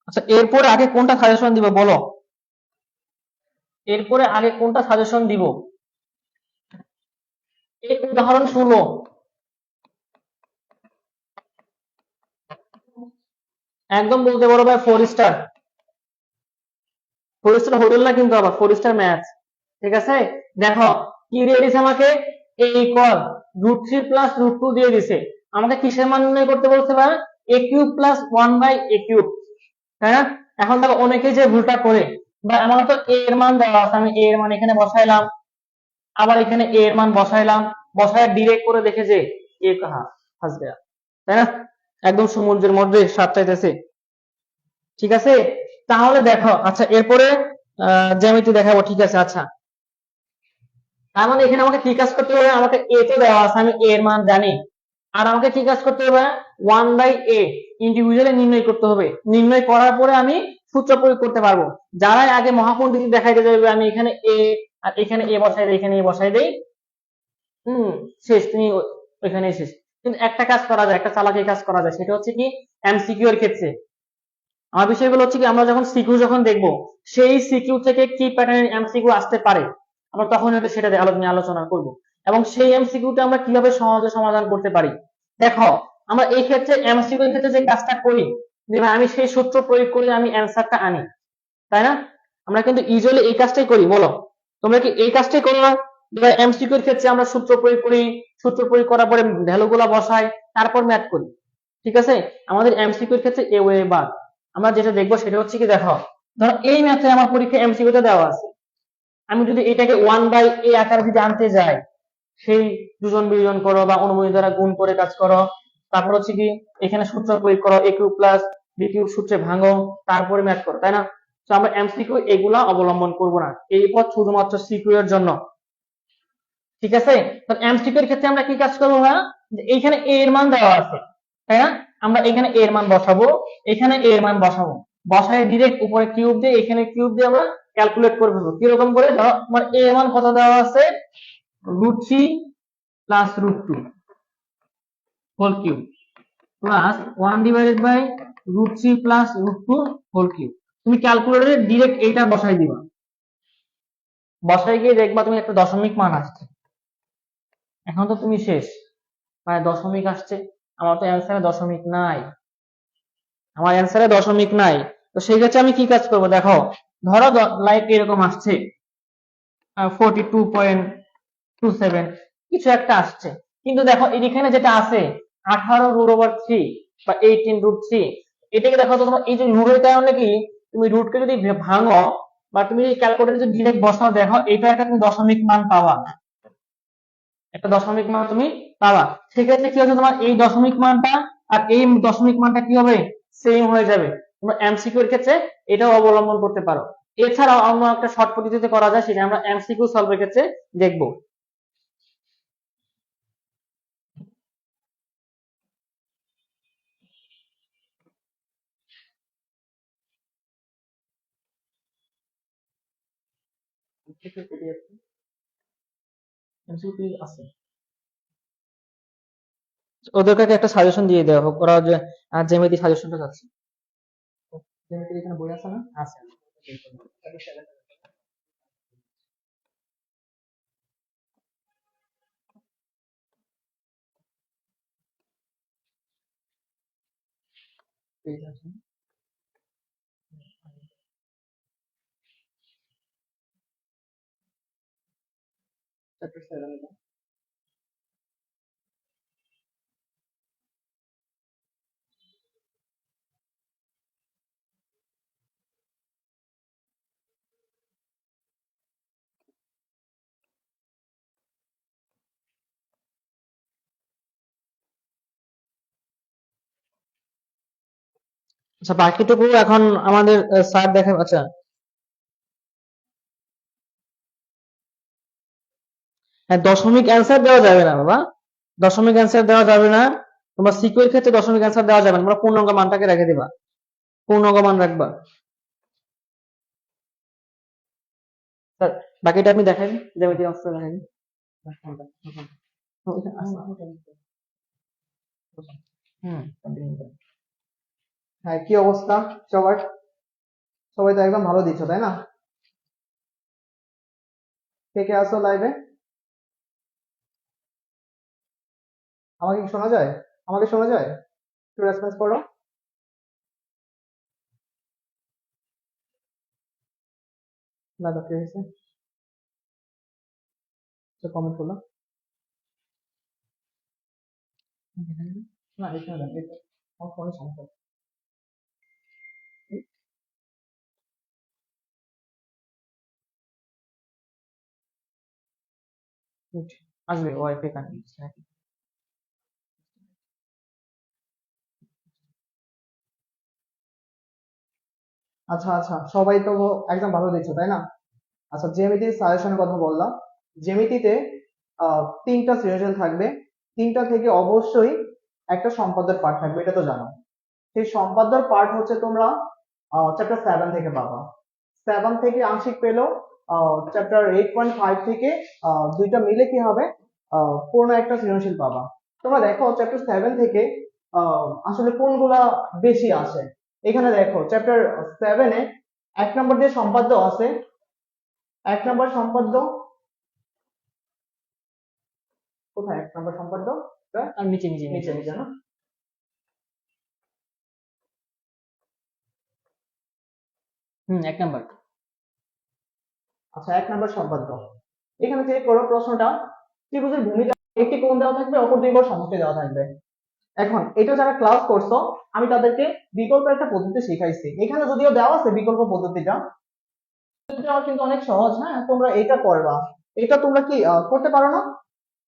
আচ্ছা এরপরে আগে কোনটা সাজেশন দিব বলো, এরপরে আগে কোনটা সাজেশন দিব। এই উদাহরণ 16, একদম বলতে পারো ভাই 4 স্টার, 4 স্টার হোটেল না কিন্তু, আবার 4 স্টার ম্যাথ। ঠিক আছে, দেখো কি দিয়ে দিছে আমাকে, a equal root 3 plus root 2 দিয়ে দিছে। আমাকে কিসের মান নির্ণয় করতে বলছে ভাই, a cube plus 1 by a cube, তাই না। এখন দেখো অনেকে যে ভুলটা করে, বা আমার তো a এর মান দেওয়া আছে, আমি a এর মান এখানে বসাইলাম, আবার এখানে a এর মান বসাইলাম, বসায় ডিরেক্ট করে দেখে যে a কাহা ফাঁস গয়া, তাই না, একদম সমুদ্রের মধ্যে সাত চাইতেছে। ঠিক আছে, তাহলে দেখো আচ্ছা এরপরে জ্যামিতি দেখাবো। ঠিক আছে, আচ্ছা তার মানে এখানে আমাকে কি কাজ করতে হবে, আমাকে a তে দেওয়া আছে, আমি a এর মান জানি, আর আমাকে কি কাজ করতে হবে, 1/a ইন্ডিভিজুয়ালি নির্ণয় করতে হবে। নির্ণয় করার পরে আমি সূত্র প্রয়োগ করতে পারবো। যারাই আগে মহাপণ্ডিত দেখাইতে যাবে, আমি এখানে a আর এখানে a বসাই দেই, এখানে a বসাই দেই, শেষ, তুমি ওইখানে শেষ। কিন্তু একটা কাজ করা যায়, একটা চালাকি কাজ করা যায়, সেটা হচ্ছে কি, এমসিকিউ এর ক্ষেত্রে আমার বিষয়গুলো হচ্ছে কি, আমরা যখন সিকিউ যখন দেখবো, সেই সিকিউ থেকে কি প্যাটার্নের এমসিকিউ আসতে পারে, আমরা তখন হয়তো সেটা নিয়ে আলোচনা করব, এবং সেই এমসিকিউটা আমরা কিভাবে সহজে সমাধান করতে পারি। দেখো আমরা এই ক্ষেত্রে এমসিকিউ এর ক্ষেত্রে যে কাজটা করি, যে ভাই আমি সেই সূত্র প্রয়োগ করে আমি অ্যান্সারটা আনি, তাই না, আমরা কিন্তু ইউজুয়ালি এই কাজটাই করি। বলো তোমরা কি এই কাজটাই করো না, এমসিকিউ এর ক্ষেত্রে আমরা সূত্র প্রয়োগ করি, সূত্র প্রয়োগ করার পরে ভ্যালু গুলা বসাই, তারপর ম্যাথ করি। ঠিক আছে, আমাদের এমসিকিউ এর ক্ষেত্রে এ ওয়ে বাদ। আমরা যেটা দেখবো সেটা হচ্ছে কি, দেখো ধরো এই ম্যাথে আমার পরীক্ষা এমসিকিউ তে দেওয়া আছে, আমি যদি এটাকে 1/a আকারে যদি আনতে যাই, সেই দুজন বিয়োজন করো বা অনুমতি দ্বারা গুণ করে কাজ করো, তারপর হচ্ছে কি এখানে সূত্র প্রয়োগ করো, a cube plus b cube সূত্রে ভাঙো, তারপরে ম্যাথ করো, তাই না। তো আমরা এমসিকিউ এগুলা অবলম্বন করব না, এই পথ শুধুমাত্র সিকিউ এর জন্য। ঠিক আছে, তো এমসিকিউ এর ক্ষেত্রে আমরা কি কাজ করবো ভাইয়া, যে এইখানে a এর মান দেওয়া আছে, তাই না, আমরা এখানে a এর মান বসাবো, এখানে a এর মান বসাবো, বসায় ডিরেক্ট উপরে কিউব দিয়ে এখানে কিউব দিয়ে আমরা ক্যালকুলেট করে ফেলবো। কিরকম করে, ধরো তোমার a এর মান কত দেওয়া আছে, root 3 plus root 2 whole cube plus 1 divided by root 3 plus root 2 whole cube. তুমি ক্যালকুলেটরে ডিরেক্ট এইটা বসাই দিবা, বসাই গিয়ে দেখবা তুমি একটা দশমিক মান আসছে। এখন তো তুমি শেষ, মানে দশমিক আসছে, আমার তো অ্যান্সারে দশমিক নাই, আমার অ্যান্সারে দশমিক নাই। তো সেই ক্ষেত্রে আমি কি কাজ করব, দেখো ধরো লাইক এরকম আসছে 42.27 কিছু একটা আসছে, কিন্তু দেখো এখানে যেটা আছে 18√3 বা 18√3, এটাকে দেখো তো তোমার এই যে রুটের কারণে কি, তুমি রুটকে যদি ভাঙো বা তুমি ক্যালকুলেটরে যদি ডিরেক্ট বসাও, দেখো এটা একটা তুমি দশমিক মান পাওয়া, একটা দশমিক মান তুমি পাবা। সেক্ষেত্রে কি হচ্ছে, তোমার এই দশমিক মানটা আর এই দশমিক মানটা কি হবে, সেম হয়ে যাবে। তোমরা এমসিকিউ এর ক্ষেত্রে এটাও অবলম্বন করতে পারো। এছাড়াও অন্য একটা শর্ট পদ্ধতিতে করা যায়, সেটা আমরা এমসিকিউ সলভের ক্ষেত্রে দেখবো। এমসিকিউ আছে, ওদেরকে একটা সাজেশন দিয়ে দেওয়া হোক, ওরা যে জ্যামিতি সাজেশনটা যাচ্ছে। জ্যামিতির এখানে বই আছে না? আছে। পেজ আছে। চ্যাপ্টার 7 এটা। আচ্ছা, বাকিটুকু এখন আমাদের স্যার দেখে। আচ্ছা, হ্যাঁ, দশমিক অ্যান্সার দেওয়া যাবে না বাবা, দশমিক অ্যান্সার দেওয়া যাবে না। তোমার সিকিউর ক্ষেত্রে দশমিক অ্যান্সার দেওয়া যাবে না, তোমরা পূর্ণাঙ্গ মানটাকে রেখে দিবা, পূর্ণাঙ্গ মান রাখবা। স্যার, বাকিটা আপনি দেখাই, জ্যামিতি অংশ দেখাই। হ্যাঁ, কি অবস্থা সবার? সবাই তো একদম ভালো দিচ্ছ, তাই না? কে কে আসো লাইভে? আমাকে কি শোনা যায়? আমাকে শোনা যায়? একটু রেসপন্স করো। না তো, কি হয়েছে? কমেন্ট করলো না, এখানে দেন, এটা আমার ফোনে সমস্যা। আসবে ওয়াইফাই কানেক্ট। আচ্ছা আচ্ছা, সবাই তো একদম ভালো দিচ্ছ, তাই না? আচ্ছা, জ্যামিতির সাজেশনের কথা বললাম। জ্যামিতিতে তিনটা সৃজনশীল থাকবে। তিনটা থেকে অবশ্যই একটা সম্পাদ্যের পার্ট থাকবে, এটা তো জানো। সেই সম্পাদ্যের পার্ট হচ্ছে তোমরা চ্যাপ্টার 7 থেকে পাবা। 7 থেকে আংশিক পেলেও চ্যাপ্টার 8.5 থেকে দুইটা মিলে কি হবে, পূর্ণ একটা সৃজনশীল পাবা। তোমরা দেখো চ্যাপ্টার 7 থেকে আসলে কোনগুলা বেশি আসে। এখানে দেখো চ্যাপ্টার 7-এ 1 নম্বর যে সম্পাদ্য আছে, 1 নম্বর সম্পাদ্য কোথায়? 1 নম্বর সম্পাদ্য আর নিচে নিচে নিচে নিচে না? এক নাম্বার। আচ্ছা, 1 নম্বর সম্পাদ্য। এখানে চেক করো প্রশ্নটা। ত্রিভুজের ভূমিতে একটি কোণ দেওয়া থাকবে, অপর দুই কোণ সমষ্টি দেওয়া থাকবে। এখন এটা যারা ক্লাস করছো, আমি তাদেরকে বিকল্প একটা পদ্ধতি শিখাইছি। এখানে যদিও দেওয়া আছে বিকল্প পদ্ধতিটা, এটা কিন্তু অনেক সহজ। হ্যাঁ, তোমরা এটা করবা। এটা তোমরা কি করতে পারো না?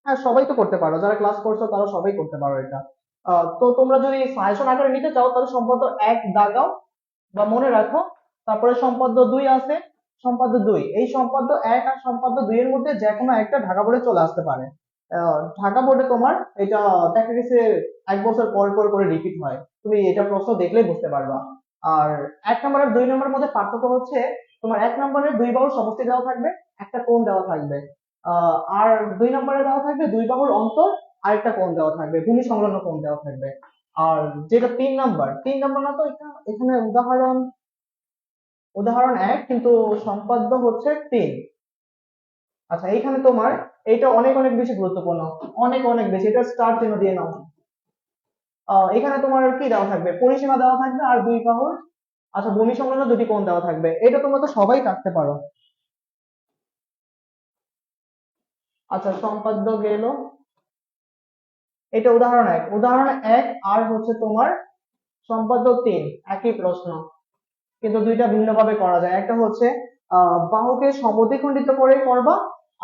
হ্যাঁ, সবাই তো করতে পারো, যারা ক্লাস করছো তারা সবাই করতে পারো এটা। তো তোমরা যদি সাজেশন আকারে নিতে চাও তাহলে সম্পাদ্য 1 দাগাও বা মনে রাখো। তারপরে সম্পাদ্য 2 আছে, সম্পাদ্য 2, এই সম্পাদ্য 1 আর সম্পাদ্য 2 এর মধ্যে যে কোনো একটা ঢাকা বোর্ডে চলে আসতে পারে। ঢাকা বোর্ডে তোমার এটা দেখা গেছে 1 বছর পর পর করে রিপিট হয়, তুমি এটা প্রশ্ন দেখলেই বুঝতে পারবা। আর 1 নম্বর আর 2 নম্বরের মধ্যে পার্থক্য হচ্ছে, তোমার 1 নম্বরে 2 বাহুর সমষ্টি দেওয়া থাকবে, একটা কোণ দেওয়া থাকবে। আর 2 নম্বরে দেওয়া থাকবে 2 বাহুর অন্তর, আরেকটা কোণ দেওয়া থাকবে, ভূমি সংলগ্ন কোণ দেওয়া থাকবে। আর যেটা 3 নম্বর না তো, এখানে উদাহরণ উদাহরণ 1 কিন্তু সম্পাদ্য হচ্ছে 3। আচ্ছা, এইখানে তোমার এটা অনেক অনেক বেশি গুরুত্বপূর্ণ, অনেক অনেক বেশি, এটা স্টার চিহ্ন দিয়ে নাও। এখানে তোমার কি দেওয়া থাকবে, পরিসীমা দেওয়া থাকবে আর 2 বাহুর, আচ্ছা, ভূমি সংলগ্ন দুটি কোণ দেওয়া থাকবে। এটা তোমরা তো সবাই কাটতে পারো। আচ্ছা, সম্পাদ্য গেল। এটা উদাহরণ 1, উদাহরণ 1 আর হচ্ছে তোমার সম্পাদ্য 3 একই প্রশ্ন, কিন্তু দুইটা ভিন্ন ভাবে করা যায়। একটা হচ্ছে বাহুকে সমদ্বিখণ্ডিত করে করবা,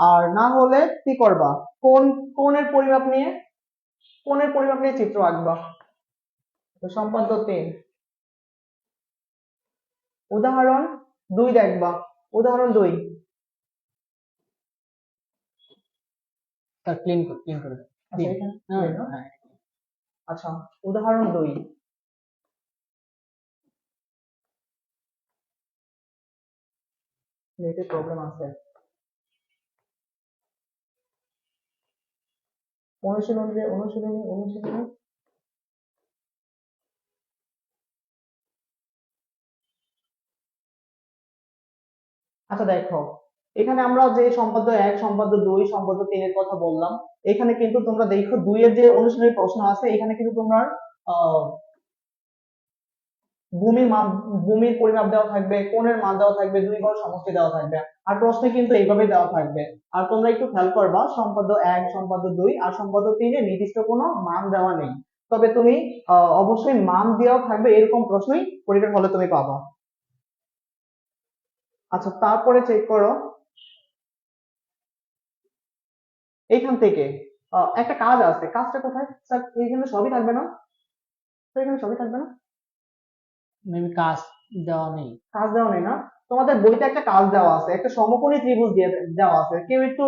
আর না হলে কি করবা, কোন কোণের পরিমাপ নিয়ে চিত্র আঁকবা। তো সম্পাদ্য 3, উদাহরণ 2 দেখবা। উদাহরণ 2, স্যার ক্লিন করে দাও। আচ্ছা এখানে হ্যাঁ, না? হ্যাঁ। আচ্ছা, উদাহরণ 2, নেটের প্রবলেম আছে। অনুশীলনী অনুশীলনী অনুশীলনী আচ্ছা দেখো, এখানে আমরা যে সম্পাদ্য 1, সম্পাদ্য 2, সম্পাদ্য 3 এর কথা বললাম, এখানে কিন্তু তোমরা দেখো 2 এর যে অনুশীলনী প্রশ্ন আছে এখানে কিন্তু তোমার আহ ভূমির মাপ, ভূমির পরিমাপ দেওয়া থাকবে, কোণের মান দেওয়া থাকবে, দুই ঘর সমষ্টি দেওয়া থাকবে। আর প্রশ্নে কিন্তু এইভাবে দেওয়া থাকবে। আর তোমরা একটু খেয়াল করবা, সম্পাদ্য 1, সম্পাদ্য 2 আর সম্পাদ্য 3 এ নির্দিষ্ট কোনো মান দেওয়া নেই। তবে তুমি অবশ্যই মান দেওয়া থাকবে এরকম প্রশ্নই পরীক্ষার হলে তুমি পাবা। আচ্ছা তারপরে চেক করো এইখান থেকে একটা কাজ আছে, কাজটা কোথায় স্যার? এইখানে সবই থাকবে না স্যার? এখানে সবই থাকবে না? মেবি কাজ দেওয়া নেই। কাজ দেওয়া নেই না? তোমাদের বইতে একটা কাজ দেওয়া আছে, একটা সমকোণী ত্রিভুজ দিয়ে দেওয়া আছে। কেউ একটু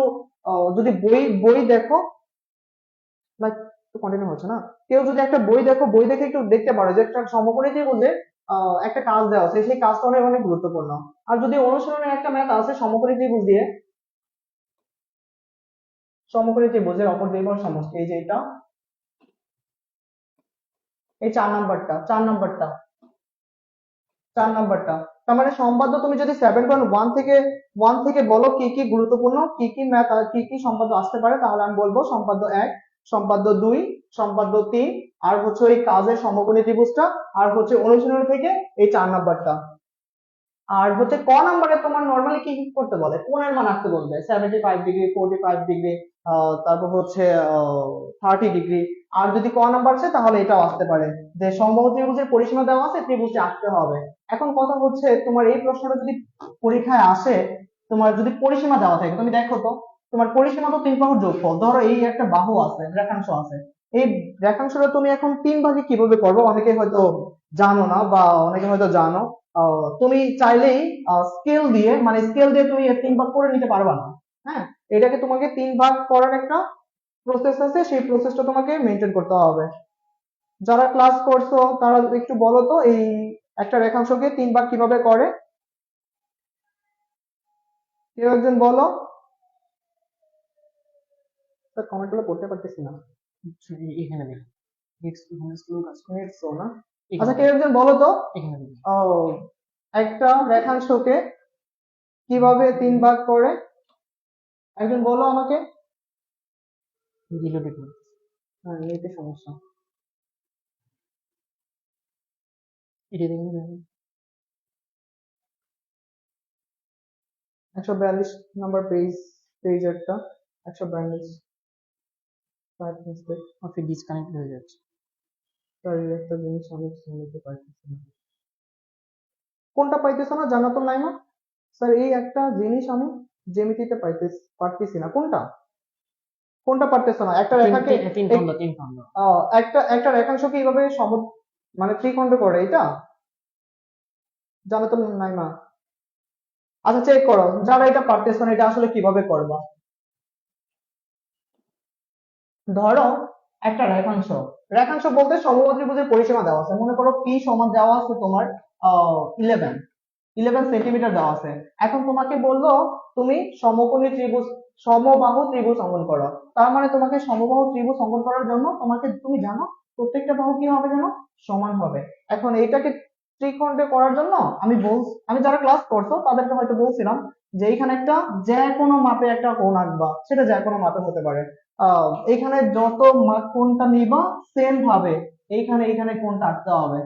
যদি বই বই দেখো, না একটু কন্টিনিউ হচ্ছে না, কেউ যদি একটা বই দেখো, বই দেখে একটু দেখতে পারো যে একটা সমকোণী ত্রিভুজে একটা কাজ দেওয়া আছে, সেই কাজটা অনেক অনেক গুরুত্বপূর্ণ। আর যদি অনুশীলনের একটা ম্যাথ আছে সমকোণী ত্রিভুজ দিয়ে, সমকোণী ত্রিভুজের অপর দুই বাহুর সমষ্টি, এই যে এটা, এই 4 নাম্বারটা 4 নাম্বারটা। তার মানে সম্পাদ্য তুমি যদি 7.1 থেকে বলো কি কি গুরুত্বপূর্ণ, কি কি ম্যাথ আর কি কি সম্পাদ্য আসতে পারে, তাহলে আমি বলবো সম্পাদ্য 1, সম্পাদ্য 2, সম্পাদ্য 3, আর হচ্ছে ওই কাজের সমকোণী ত্রিভুজটা, আর হচ্ছে অনুশীলন থেকে এই 4 নাম্বারটা। আর হচ্ছে ক নাম্বারে তোমার নরমালি কি কি করতে বলে, কোণের মান আঁকতে বলবে, 75 ডিগ্রি, 45 ডিগ্রি, তারপর হচ্ছে 30 ডিগ্রি। আর যদি ক নাম্বার আছে তাহলে এটাও আসতে পারে যে সমবাহু ত্রিভুজের পরিসীমা দেওয়া আছে, ত্রিভুজটি আঁকতে হবে। এখন কথা হচ্ছে তোমার এই প্রশ্নটা যদি পরীক্ষায় আসে, তোমার যদি পরিসীমা দেওয়া থাকে, তুমি দেখো তো তোমার পরিসীমা তো 3 বাহুর যোগফল। ধরো এই একটা বাহু আছে, রেখাংশ আছে, এই রেখাংশটা তুমি এখন 3 ভাগে কিভাবে করবে অনেকে হয়তো জানো না, বা অনেকে হয়তো জানো। তুমি চাইলেই স্কেল দিয়ে তুমি 3 ভাগ করে নিতে পারবা না। হ্যাঁ, এটাকে তোমাকে 3 ভাগ করার একটা প্রসেস আছে, সেই প্রসেসটা তোমাকে মেনটেন করতে হবে। যারা ক্লাস করছো তারা একটু বলো তো এই একটা রেখাংশকে 3 ভাগ কিভাবে করে, কেউ একজন বলো। স্যার কমেন্ট গুলো পড়তে পারতেছি না। এখানে দেখি, এখানে স্লো কাজ করে। নেট স্লো না? আচ্ছা কেউ একজন বলো তো এখানে দেখি। একটা রেখাংশকে কিভাবে 3 ভাগ করে, একজন বলো আমাকে। ডিলিট করুন। হ্যাঁ, নেটে সমস্যা। এটা দেখুন। 142 নাম্বার পেজ একটা, 142 অফিস ডিসকানেক্ট হয়ে যাচ্ছে। তার একটা জিনিস আমি চিনতে পারতেছি না। কোনটা পাইতেছ না জানা তো নাই না স্যার? এই একটা জিনিস আমি জ্যামিতিতে পারতেছি না। কোনটা কোনটা পারতেছ না? একটা রেখাকে তিন খন্ড। একটা একটা রেখাংশকে এইভাবে মানে ত্রিখণ্ড করে, এটা জানা তো নাই না? আচ্ছা চেক করো, যারা এটা পারতেছ না এটা আসলে কিভাবে করবা। ধরো একটা রেখাংশ, রেখাংশ বলতে সমবাহু ত্রিভুজের পরিসীমা দেওয়া আছে। মনে করো পি সমান দেওয়া আছে তোমার 11 সেন্টিমিটার দেওয়া আছে। এখন তোমাকে বললো তুমি সমকোণী ত্রিভুজ, সমবাহু ত্রিভুজ অঙ্কন করো। তার মানে তোমাকে সমবাহু ত্রিভুজ অঙ্কন করার জন্য তুমি জানো প্রত্যেকটা বাহু কি হবে যেন, সমান হবে। এখন এইটাকে ত্রিখণ্ডে করার জন্য আমি যারা ক্লাস করছো তাদেরকে হয়তো বলছিলাম যে এইখানে একটা যে কোনো মাপে একটা কোণ আঁকবা, সেটা যে কোনো মাপে হতে পারে। এইখানে যত কোণটা নিবা সেম ভাবে এইখানে এইখানে কোণটা আঁকতে হবে।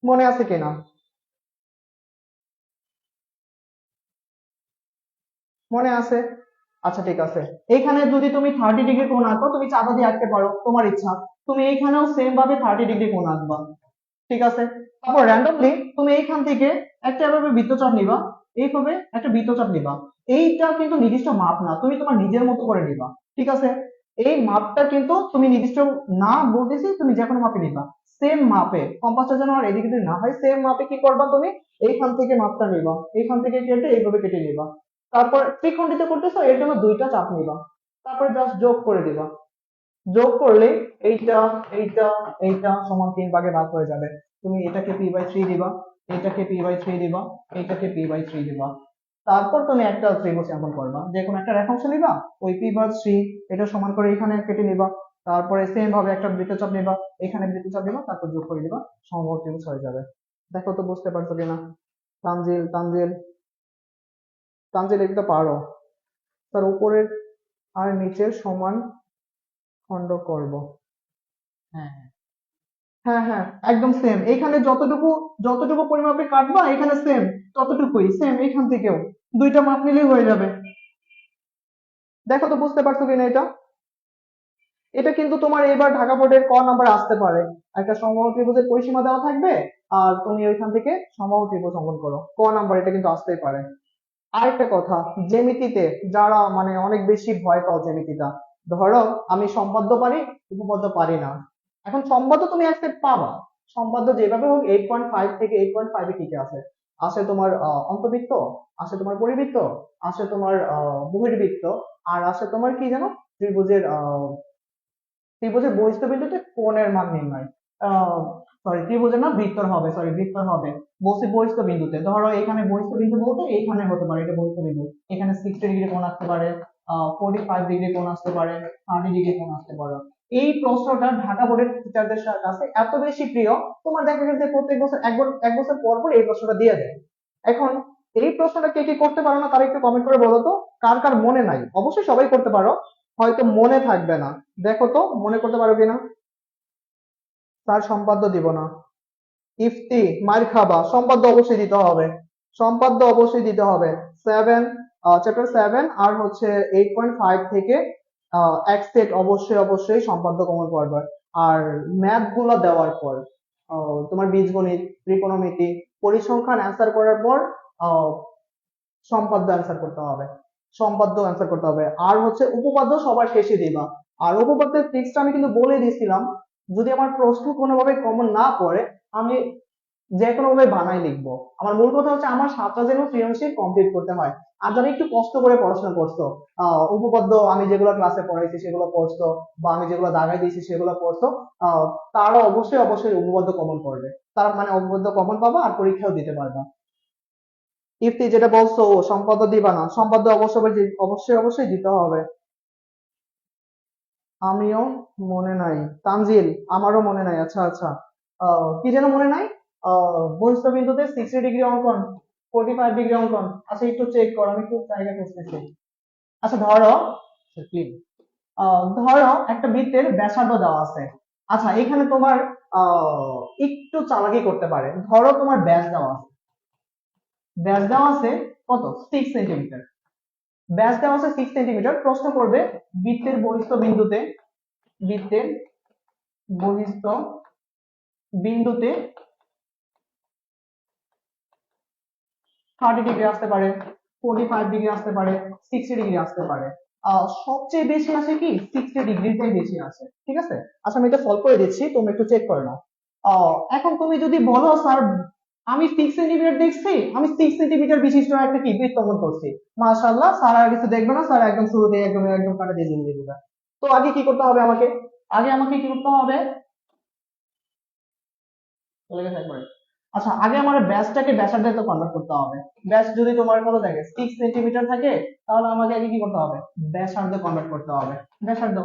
মনে আছে কিনা? মনে আছে? আচ্ছা ঠিক আছে। এইখানে যদি তুমি 30 ডিগ্রি কোণ আঁকো, তুমি চাঁদা দিয়ে আঁকতে পারো, তোমার ইচ্ছা। তুমি এইখানেও সেম ভাবে 30 ডিগ্রি কোণ আঁকবা, ঠিক আছে। তারপর র্যান্ডমলি তুমি এইখান থেকে একটা এভাবে বৃত্তচাপ নিবা, এইভাবে একটা বৃত্তচাপ নিবা। এইটা কিন্তু নির্দিষ্ট মাপ না, তুমি তোমার নিজের মতো করে নিবা, ঠিক আছে। এই মাপটা কিন্তু তুমি নির্দিষ্ট না বলতেছি, তুমি যে কোনো মাপে নিবা, সেম মাপে। কম্পাসটা যেন আর এদিকে না হয়, সেম মাপে কি করবা তুমি, এইখান থেকে মাপটা নিবা, এইখান থেকে কেটে এইভাবে কেটে নিবা। তারপর ত্রিখণ্ডিত করতেছো, এর জন্য 2টা চাপ নিবা, তারপরে জাস্ট যোগ করে দিবা। যোগ করলে এইটা এইটা এইটা সমান 3 ভাগে ভাগ হয়ে যাবে। তুমি এটাকে p/3 দিবা, এটাকে p/3 দিবা, এটাকে p/3 দিবা। তারপর তুমি একটা ত্রিভুজ অঙ্কন করবা, যে কোনো একটা রেখাংশ নিবা, ওই p/3 এটা সমান করে এখানে কেটে নিবা। তারপরে সেম ভাবে একটা বৃত্তচাপ নিবা, এখানে বৃত্তচাপ দিবা, তারপর যোগ করে দিবা, সমবাহু ত্রিভুজ হয়ে যাবে। দেখো তো বুঝতে পারছো কিনা? তানজিল, তানজিল। তানজিল লিখতে পারো, তার উপরের আর নিচের সমান খণ্ড করব। হ্যাঁ হ্যাঁ হ্যাঁ হ্যাঁ, একদম সেম। এখানে যতটুকু যতটুকু পরিমাপে কাটবা এখানে সেম ততটুকুই সেম, এখান থেকেও দুইটা মাপ নিলেই হয়ে যাবে। দেখো তো বুঝতে পারছো কিনা এটা। এটা কিন্তু তোমার এবার ঢাকা বোর্ডের ক নাম্বার আসতে পারে। একটা সমবাহু ত্রিভুজের পরিসীমা দেওয়া থাকবে, আর তুমি ওইখান থেকে সমবাহু ত্রিভুজ অঙ্কন করো, ক নাম্বার এটা কিন্তু আসতেই পারে। আরেকটা কথা, জ্যামিতিতে যারা মানে অনেক বেশি ভয় পাও জ্যামিতিটা, ধরো আমি সম্পাদ্য পারি, উপপাদ্য পারি না। এখন সম্পাদ্য তুমি একটা পাবা, সম্পাদ্য যেভাবে হোক 8.5 থেকে 8.5 এ টিকে আছে। আসে তোমার অন্তবৃত্ত, আসে তোমার পরিবৃত্ত, আসে তোমার বহির্বৃত্ত, আর আসে তোমার কি জানো, ত্রিভুজের ত্রিভুজের বহিস্থ বিন্দুতে কোণের মান নির্ণয়। সরি, ত্রিভুজের না, বৃত্তর হবে, সরি বৃত্তর হবে। বলছি বহিস্থ বিন্দুতে, ধরো এখানে বহিস্থ বিন্দু বলতে এইখানে হতে পারে, এটা বহিস্থ বিন্দু, এখানে 60 ডিগ্রি কোণ আসতে পারে, 45 ডিগ্রি কোণ আসতে পারে, 30 ডিগ্রি কোণ আসতে পারে। এই প্রশ্নটা ঢাকা বোর্ডের টিচারদের কাছে এত বেশি প্রিয়, তোমার দেখা গেছে প্রত্যেক বছর এক বছর পর পর এই প্রশ্নটা দিয়ে দেয়। এখন এই প্রশ্নটা কে কে করতে পারো না তারা একটু কমেন্ট করে বলো তো, কার কার মনে নাই। অবশ্যই সবাই করতে পারো, হয়তো মনে থাকবে না। দেখো তো মনে করতে পারো কিনা। তার সম্পাদ্য দিব না, ইফতি মার খাবা, সম্পাদ্য অবশ্যই দিতে হবে, সম্পাদ্য অবশ্যই দিতে হবে। 7, চ্যাপ্টার 7 আর হচ্ছে 8.5 থেকে এক সেট অবশ্যই অবশ্যই সম্পাদ্য কমন পড়বে। আর ম্যাথ গুলো দেওয়ার পর তোমার বীজগণিত, ত্রিকোণমিতি, পরিসংখ্যান অ্যান্সার করার পর আহ, সম্পাদ্য অ্যান্সার করতে হবে, সম্পাদ্য অ্যান্সার করতে হবে। আর হচ্ছে উপপাদ্য সবার শেষে দিবা। আর উপপাদ্যের ট্রিক্সটা আমি কিন্তু বলে দিয়েছিলাম, যদি আমার প্রশ্ন কোনোভাবে কমন না পড়ে আমি যে কোনো ভাবে বানাই লিখবো। আমার মূল কথা হচ্ছে আমার 7টা যেন সৃজনশীল কমপ্লিট করতে হয়। আর যারা একটু কষ্ট করে পড়াশোনা করছো, উপপাদ্য আমি যেগুলো ক্লাসে পড়াইছি সেগুলো পড়ছো, বা আমি যেগুলো দাগাই দিয়েছি সেগুলো পড়ছো, আহ তারা অবশ্যই অবশ্যই উপপাদ্য কমন পড়বে। তারা মানে উপপাদ্য কমন পাবা আর পরীক্ষাও দিতে পারবা। ইফতি যেটা বলছো সম্পাদ্য দিবা না, সম্পাদ্য অবশ্যই অবশ্যই অবশ্যই দিতে হবে। আমিও মনে নাই, তানজিল আমারও মনে নাই। আচ্ছা আচ্ছা, কি যেন মনে নাই, বহিস্থ বিন্দুতে 60 ডিগ্রি অঙ্কন, 45 ডিগ্রি অঙ্কন। আচ্ছা একটু চেক করো, আমি একটু জায়গা খুঁজতেছি। আচ্ছা ধরো, ধরো একটা বৃত্তের ব্যাসার্ধ দেওয়া আছে। আচ্ছা এখানে তোমার একটু চালাকি করতে পারে, ধরো তোমার ব্যাস দেওয়া আছে, ব্যাস দেওয়া আছে কত, 6 সেন্টিমিটার। ব্যাস দেওয়া আছে 6 সেন্টিমিটার। প্রশ্ন করবে বৃত্তের বহিস্থ বিন্দুতে, বৃত্তের বহিস্থ বিন্দুতে 30 ডিগ্রি আসতে পারে, 45 ডিগ্রি আসতে পারে, 60 ডিগ্রি আসতে পারে। সবচেয়ে বেশি আসে কি 60 ডিগ্রিটাই বেশি আসে, ঠিক আছে। আচ্ছা আমি এটা সলভ করে দিচ্ছি, তুমি একটু চেক করে নাও। এখন তুমি যদি বলো স্যার আমি 6 সেন্টিমিটার দেখছি, আমি 6 সেন্টিমিটার বিশিষ্ট একটা কি বৃত্ত অঙ্কন করছি, মাশাআল্লাহ, স্যার আর কিছু দেখবে না, স্যার একদম শুরুতে একদম একদম কাটা দিয়ে দিয়ে দিবে। তো আগে কি করতে হবে আমাকে, আগে আমাকে কি করতে হবে, চলে গেছে একবারে। আচ্ছা আগে আমার ব্যাসটাকে ব্যাসার্ধে তো কনভার্ট করতে হবে। ব্যাস যদি তোমার কত থাকে 6 সেন্টিমিটার থাকে, তাহলে আমাকে আগে কি করতে হবে, ব্যাসার্ধে কনভার্ট করতে হবে। ব্যাসার্ধ,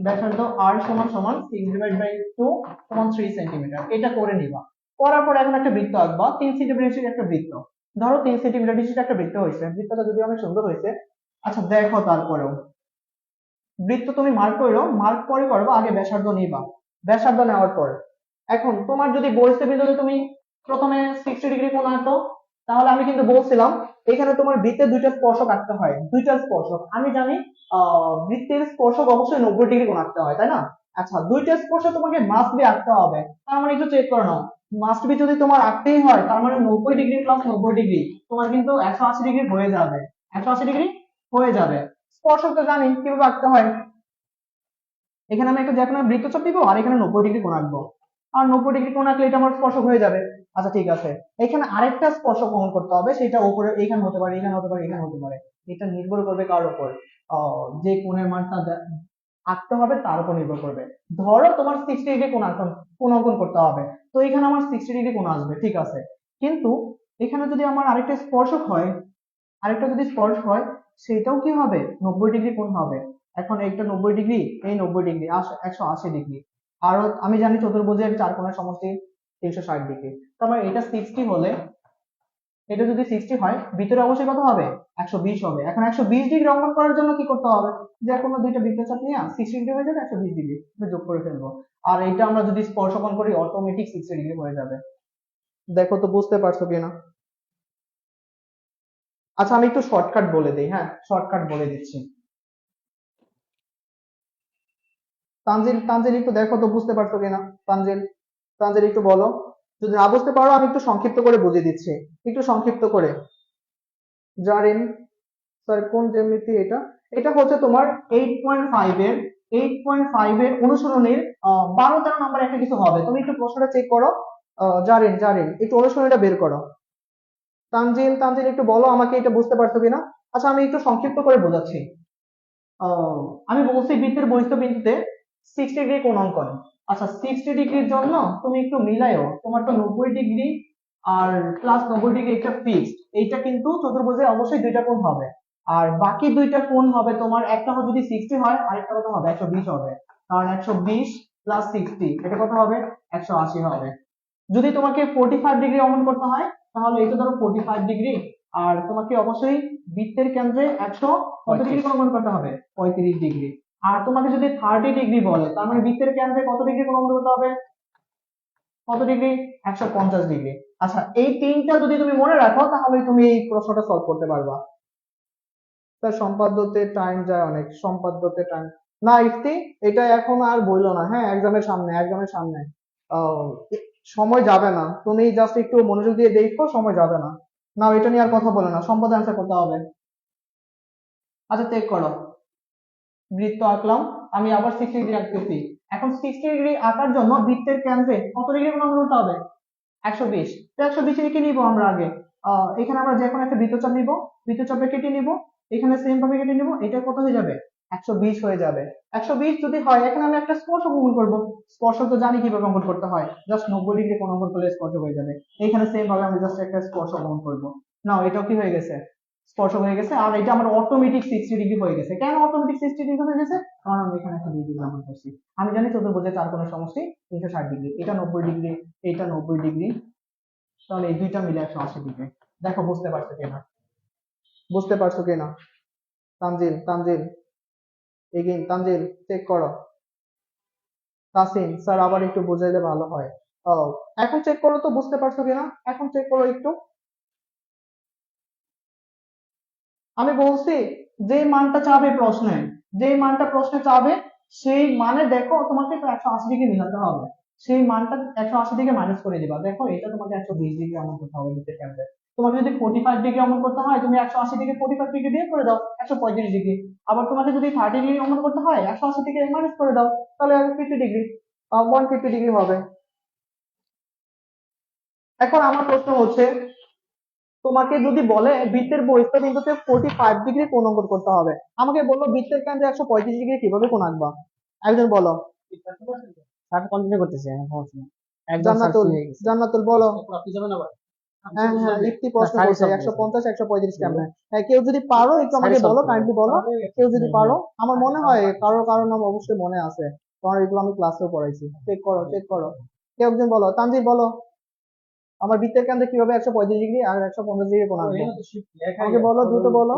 ব্যাসার্ধ আর সমান সমান 6/2 সমান 3 সেন্টিমিটার, এটা করে নিবা। করার পর এখন একটা বৃত্ত আঁকবা, 3 সেন্টিমিটার বিশিষ্ট একটা বৃত্ত। ধরো 3 সেন্টিমিটার বিশিষ্ট একটা বৃত্ত হয়েছে, বৃত্তটা যদি অনেক সুন্দর হয়েছে। আচ্ছা দেখো তারপরেও বৃত্ত তুমি মার্ক করো, মার্ক পরে করবো, আগে ব্যাসার্ধ নিবা। ব্যাসার্ধ নেওয়ার পর এখন তোমার যদি বহিস্থ বিন্দুতে তুমি প্রথমে 60 ডিগ্রি কোণ আঁকো, তাহলে আমি কিন্তু বলছিলাম এখানে তোমার বৃত্তে দুইটা স্পর্শক আঁকতে হয়, দুইটা স্পর্শক আমি জানি। বৃত্তের স্পর্শক অবশ্যই 90 ডিগ্রি কোণ আঁকতে হয়, তাই না। আচ্ছা দুইটা স্পর্শক তোমাকে মাস্ট বি আঁকতে হবে, তার মানে একটু চেক করে নাও। মাস্ট বি যদি তোমার আঁকতেই হয়, তার মানে 90 ডিগ্রি প্লাস 90 ডিগ্রি তোমার কিন্তু 180 ডিগ্রি হয়ে যাবে, 180 ডিগ্রি হয়ে যাবে। স্পর্শক তো জানি কিভাবে আঁকতে হয়। এখানে আমি একটা যে কোনো বৃত্তচাপ দিব, আর এখানে 90 ডিগ্রি কোণ আঁকবো, আর 90 ডিগ্রি কোণ আঁকলে এটা আমার স্পর্শক হয়ে যাবে। আচ্ছা ঠিক আছে, এখানে আরেকটা স্পর্শক অঙ্কন করতে হবে, সেটা উপরে এখানে হতে পারে, এখানে হতে পারে, এখানে হতে পারে। এটা নির্ভর করবে কার উপর, যে কোণের মানটা আঁকতে হবে তার উপর নির্ভর করবে। ধরো তোমার 60 ডিগ্রি কোণ অঙ্কন করতে হবে, তো এখানে আমার 60 ডিগ্রি কোণ আসবে, ঠিক আছে। কিন্তু এখানে যদি আমার আরেকটা স্পর্শক হয়, আরেকটা যদি স্পর্শ হয়, সেটাও কি হবে, 90 ডিগ্রি কোণ হবে। এখন এইটা 90 ডিগ্রি, এই 90 ডিগ্রি 180 ডিগ্রি। আরো আমি জানি চতুর্ভুজের চার কোণের সমষ্টি 360 ডিগ্রি। তার মানে এটা 60 হলে এটা যদি 60 হয় ভিতরে অবশ্যই কত হবে 120 হবে। এখন 120 ডিগ্রি অঙ্কন করার জন্য কি করতে হবে, যে কোনো দুইটা বৃত্তচাপ নিয়ে 60 ডিগ্রি হয়ে যাবে, 120 ডিগ্রি যোগ করে ফেলবো। আর এটা আমরা যদি স্পর্শকোণ করি অটোমেটিক 60 ডিগ্রি হয়ে যাবে। দেখো তো বুঝতে পারছো কিনা। আচ্ছা আমি একটু শর্টকাট বলে দিই, হ্যাঁ শর্টকাট বলে দিচ্ছি। তানজিল তানজিল একটু দেখো তো বুঝতে পারছো কিনা। তানজিল তানজিল একটু বলো, যদি না বুঝতে পারো আমি একটু সংক্ষিপ্ত করে বুঝিয়ে দিচ্ছি, একটু সংক্ষিপ্ত করে। জারিন স্যার কোন জ্যামিতি এটা, এটা হচ্ছে তোমার 8.5 এর 8.5 এর অনুসরণের 12-13 নম্বর একটা কিছু হবে, তুমি একটু প্রশ্নটা চেক করো। জারিন জারিন একটু অনুসরণটা বের করো। তানজিল তানজিল একটু বলো আমাকে এটা বুঝতে পারছো কিনা। আচ্ছা আমি একটু সংক্ষিপ্ত করে বোঝাচ্ছি। আমি বলছি বৃত্তের বহিস্থ বিন্দুতে 60 ডিগ্রি কোণ অঙ্কন। আচ্ছা 60 ডিগ্রির জন্য তুমি একটু মিলাইও, তোমার তো 90 ডিগ্রি আর প্লাস 90 ডিগ্রি এটা ফিক্সড, এইটা কিন্তু চতুর্ভুজে অবশ্যই দুইটা কোণ হবে। আর বাকি দুইটা কোণ হবে তোমার, একটা হবে যদি 60 হয় আরেকটা কত হবে 120 হবে। কারণ 120 প্লাস 60 এটা কত হবে 180 হবে। যদি তোমাকে 45 ডিগ্রি অঙ্কন করতে হয় তাহলে এটা ধরো 45 ডিগ্রি, আর তোমাকে অবশ্যই বৃত্তের কেন্দ্রে 100 কত ডিগ্রি কোণ অঙ্কন করতে হবে 35 ডিগ্রি। আর তোমাকে যদি 30 ডিগ্রি বলে তার মানে বৃত্তের কেন্দ্রে কত ডিগ্রি কোণ অঙ্কন করতে হবে, কত ডিগ্রি 150 ডিগ্রি। আচ্ছা এই তিনটা যদি তুমি মনে রাখো তাহলে তুমি এই প্রশ্নটা সলভ করতে পারবা। তার সম্পাদ্যতে টাইম যায় অনেক, সম্পাদ্যতে টাইম না ইফতি, এটা এখন আর বইলো না, হ্যাঁ এক্সামের সামনে এক্সামের সামনে। আহ, সময় যাবে না, তুমি জাস্ট একটু মনোযোগ দিয়ে দেখো, সময় যাবে না। না এটা নিয়ে আর কথা বলে না, সম্পাদে অ্যান্সার করতে হবে। আচ্ছা চেক করো, বৃত্ত আঁকলাম, আমি আবার 60 ডিগ্রি আঁকতেছি। এখন 60 ডিগ্রি আঁকার জন্য বৃত্তের কেন্দ্রে কত ডিগ্রি কোণ অঙ্কন করতে হবে 120। তো 120 লিখে নিব আমরা আগে। এখানে আমরা যে কোনো একটা বৃত্তচাপ নিব, বৃত্তচাপে কেটে নিব, এখানে সেম ভাবে কেটে নিব, এটা কত হয়ে যাবে 120 হয়ে যাবে। 120 যদি হয় এখানে আমি একটা স্পর্শক অঙ্কন করব, স্পর্শক তো জানি কিভাবে অঙ্কন করতে হয়, জাস্ট 90 ডিগ্রি কোণ অঙ্কন করলে স্পর্শক হয়ে যাবে। এখানে সেম ভাবে আমি জাস্ট একটা স্পর্শক অঙ্কন করব। নাও এটাও কি হয়ে গেছে স্পর্শক হয়ে গেছে, আর এটা আমার অটোমেটিক 60 ডিগ্রি হয়ে গেছে। কেন অটোমেটিক 60 ডিগ্রি হয়ে গেছে, কারণ আমি এখানে একটা ডিগ্রি অঙ্কন করছি। আমি জানি চতুর্ভুজের চার কোণের সমষ্টি 360 ডিগ্রি, এটা 90 ডিগ্রি, এটা 90 ডিগ্রি, তাহলে এই দুইটা মিলে 180 ডিগ্রি। দেখো বুঝতে পারছো কিনা, বুঝতে পারছো কিনা। তানজিল তানজিল এগেইন তানজিল চেক করো। তাসিন স্যার আবার একটু বুঝাইলে ভালো হয়। ও এখন চেক করো তো বুঝতে পারছো কিনা, এখন চেক করো একটু। আমি বলছি যে মানটা চাবে প্রশ্নে, যে মানটা প্রশ্নে চাবে সেই মানে দেখো তোমাকে তো 180 ডিগ্রি মিলাতে হবে। সেই মানটা 180 ডিগ্রি মাইনাস করে দিবা, দেখো এটা তোমাকে 120 ডিগ্রি অমন করতে হবে নিচের কেন্দ্রে। তোমাকে যদি 45 ডিগ্রি অমন করতে হয় তুমি 180 ডিগ্রি 45 ডিগ্রি দিয়ে করে দাও 135 ডিগ্রি। আবার তোমাকে যদি 30 ডিগ্রি অমন করতে হয় 180 ডিগ্রি মাইনাস করে দাও, তাহলে 50 ডিগ্রি 150 ডিগ্রি হবে। এখন আমার প্রশ্ন হচ্ছে, তোমাকে যদি বলে বৃত্তের বহিঃস্থ বিন্দুতে 45 ডিগ্রি কোণ অঙ্কন করতে হবে, আমাকে বললো বৃত্তের কেন্দ্রে 135 ডিগ্রি কিভাবে কোণ আঁকবা, একজন বলো। স্যার কন্টিনিউ করতেছি, সমস্যা নেই, একদম স্যার জান্নাতুল ফ্রি হয়ে গেছে। জান্নাতুল বলো। হ্যাঁ হ্যাঁ ইফতি প্রশ্ন সারি করছে সব 150 135 কেমনে। হ্যাঁ কেউ যদি পারো একটু সারি আমাকে সব বলো, করবো। কাইন্ডলি বলো, কেউ যদি পারো। আমার মনে হয় কারো কারো নাম অবশ্যই মনে আছে, কারণ এগুলো আমি ক্লাসেও পড়াইছি। চেক করো চেক করো, কেউ একজন বলো। তানজিব বলো, আমার বৃত্তের কেন্দ্রে কিভাবে 135 ডিগ্রি আর 150 ডিগ্রি কোণ আঁকবো, আমাকে বলো দ্রুত বলো।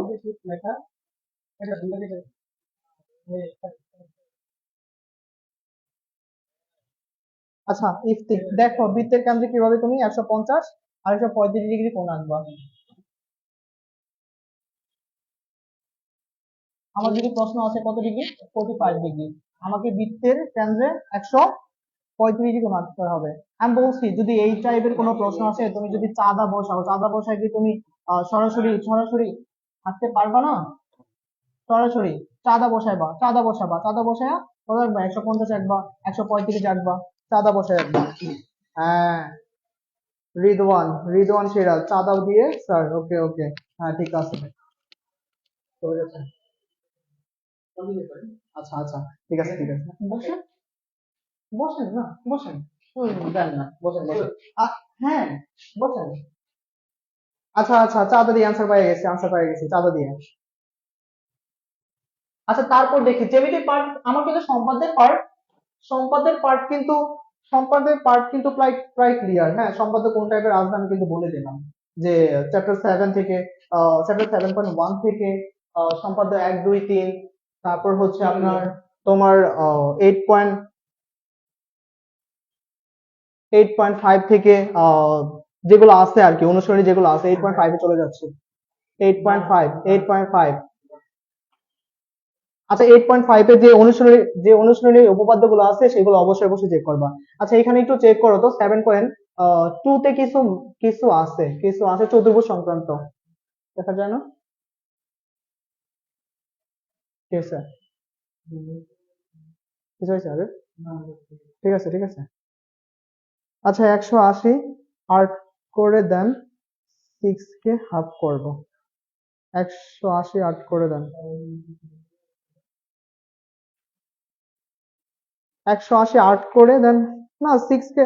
আচ্ছা ইফতি দেখো বৃত্তের কেন্দ্রে কিভাবে তুমি 150 আর 135 ডিগ্রি কোণ আঁকবা। আমার যদি প্রশ্ন আছে কত ডিগ্রি 45 ডিগ্রি, আমাকে বৃত্তের কেন্দ্রে 135 ডিগ্রি কোণ আঁকতে হবে। আমি বলছি যদি এই টাইপের কোনো প্রশ্ন আছে তুমি যদি চাঁদা বসাও, চাঁদা বসায় কি তুমি সরাসরি সরাসরি আঁকতে পারবা না, সরাসরি চাঁদা বসাইবা, চাঁদা বসাবা, চাঁদা বসায়া কত আঁকবা 150 আঁকবা 135 আঁকবা, চাঁদা বসায় আঁকবা। হ্যাঁ রিদওয়ান রিদওয়ান সিরাজ চাঁদাও দিয়ে স্যার, ওকে ওকে হ্যাঁ ঠিক আছে। চলে যাচ্ছে। আচ্ছা আচ্ছা ঠিক আছে ঠিক আছে, বসেন বসেন না বসেন, দেন না বসেন বসেন। হ্যাঁ বসেন। আচ্ছা আচ্ছা চাঁদা দিয়ে আনসার পেয়ে গেছি, আনসার পেয়ে গেছি চাঁদা দিয়ে। আচ্ছা তারপর দেখি জ্যামিতিক পার্ট, আমার কিন্তু সম্পাদ্যের পার্ট, সম্পাদ্যের পার্ট কিন্তু সম্পাদ্যের পার্ট কিন্তু প্রায় প্রায় ক্লিয়ার। হ্যাঁ সম্পাদ্য কোন টাইপের আসবে আমি কিন্তু বলে দিলাম। যে চ্যাপ্টার 7 থেকে চ্যাপ্টার 7.1 থেকে সম্পাদ্য 1 2 3, তারপর হচ্ছে আপনার তোমার 8.5 থেকে যেগুলো আছে আর কি, অনুসরণী যেগুলো আছে 8.5 এ চলে যাচ্ছে। 8.5 আচ্ছা, 8.5 এর যে অনুসরণী উপপাদ্যগুলো আছে সেগুলো অবশ্যই অবশ্যই চেক করবা। আচ্ছা, এখানে একটু চেক করো তো 7.2 তে কিছু কিছু আছে চতুর্ভুজ সংক্রান্ত, দেখা যায় না? ঠিক আছে, কিছু হয়েছে আরে? ঠিক আছে ঠিক আছে। আচ্ছা, 180 আট করে দেন, 6 কে হাফ করব। 180 আট করে দেন, 180 আট করে দেন, না 6 কে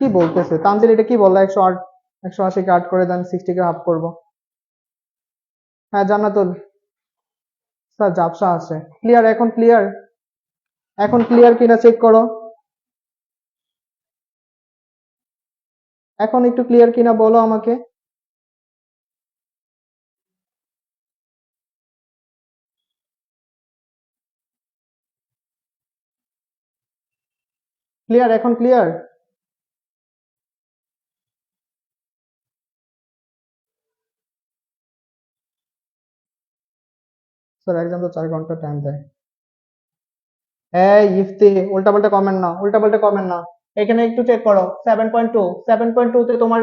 কি বলতেছে তানজিল, এটা কি বললো? 180 কে আট করে দেন, 60 কে হাফ করব। হ্যাঁ জান্নাতুল স্যার, ঝাপসা আছে। ক্লিয়ার? এখন ক্লিয়ার? এখন ক্লিয়ার কিনা চেক করো, এখন একটু ক্লিয়ার কিনা বলো আমাকে। ক্লিয়ার? এখন ক্লিয়ার? স্যার এক্সাম তো 4 ঘন্টা টাইম দেয়। এই ইফতি, উল্টাপাল্টা কমেন্ট না, উল্টাপাল্টা কমেন্ট না। এখানে একটু চেক করো 7.2 তে তোমার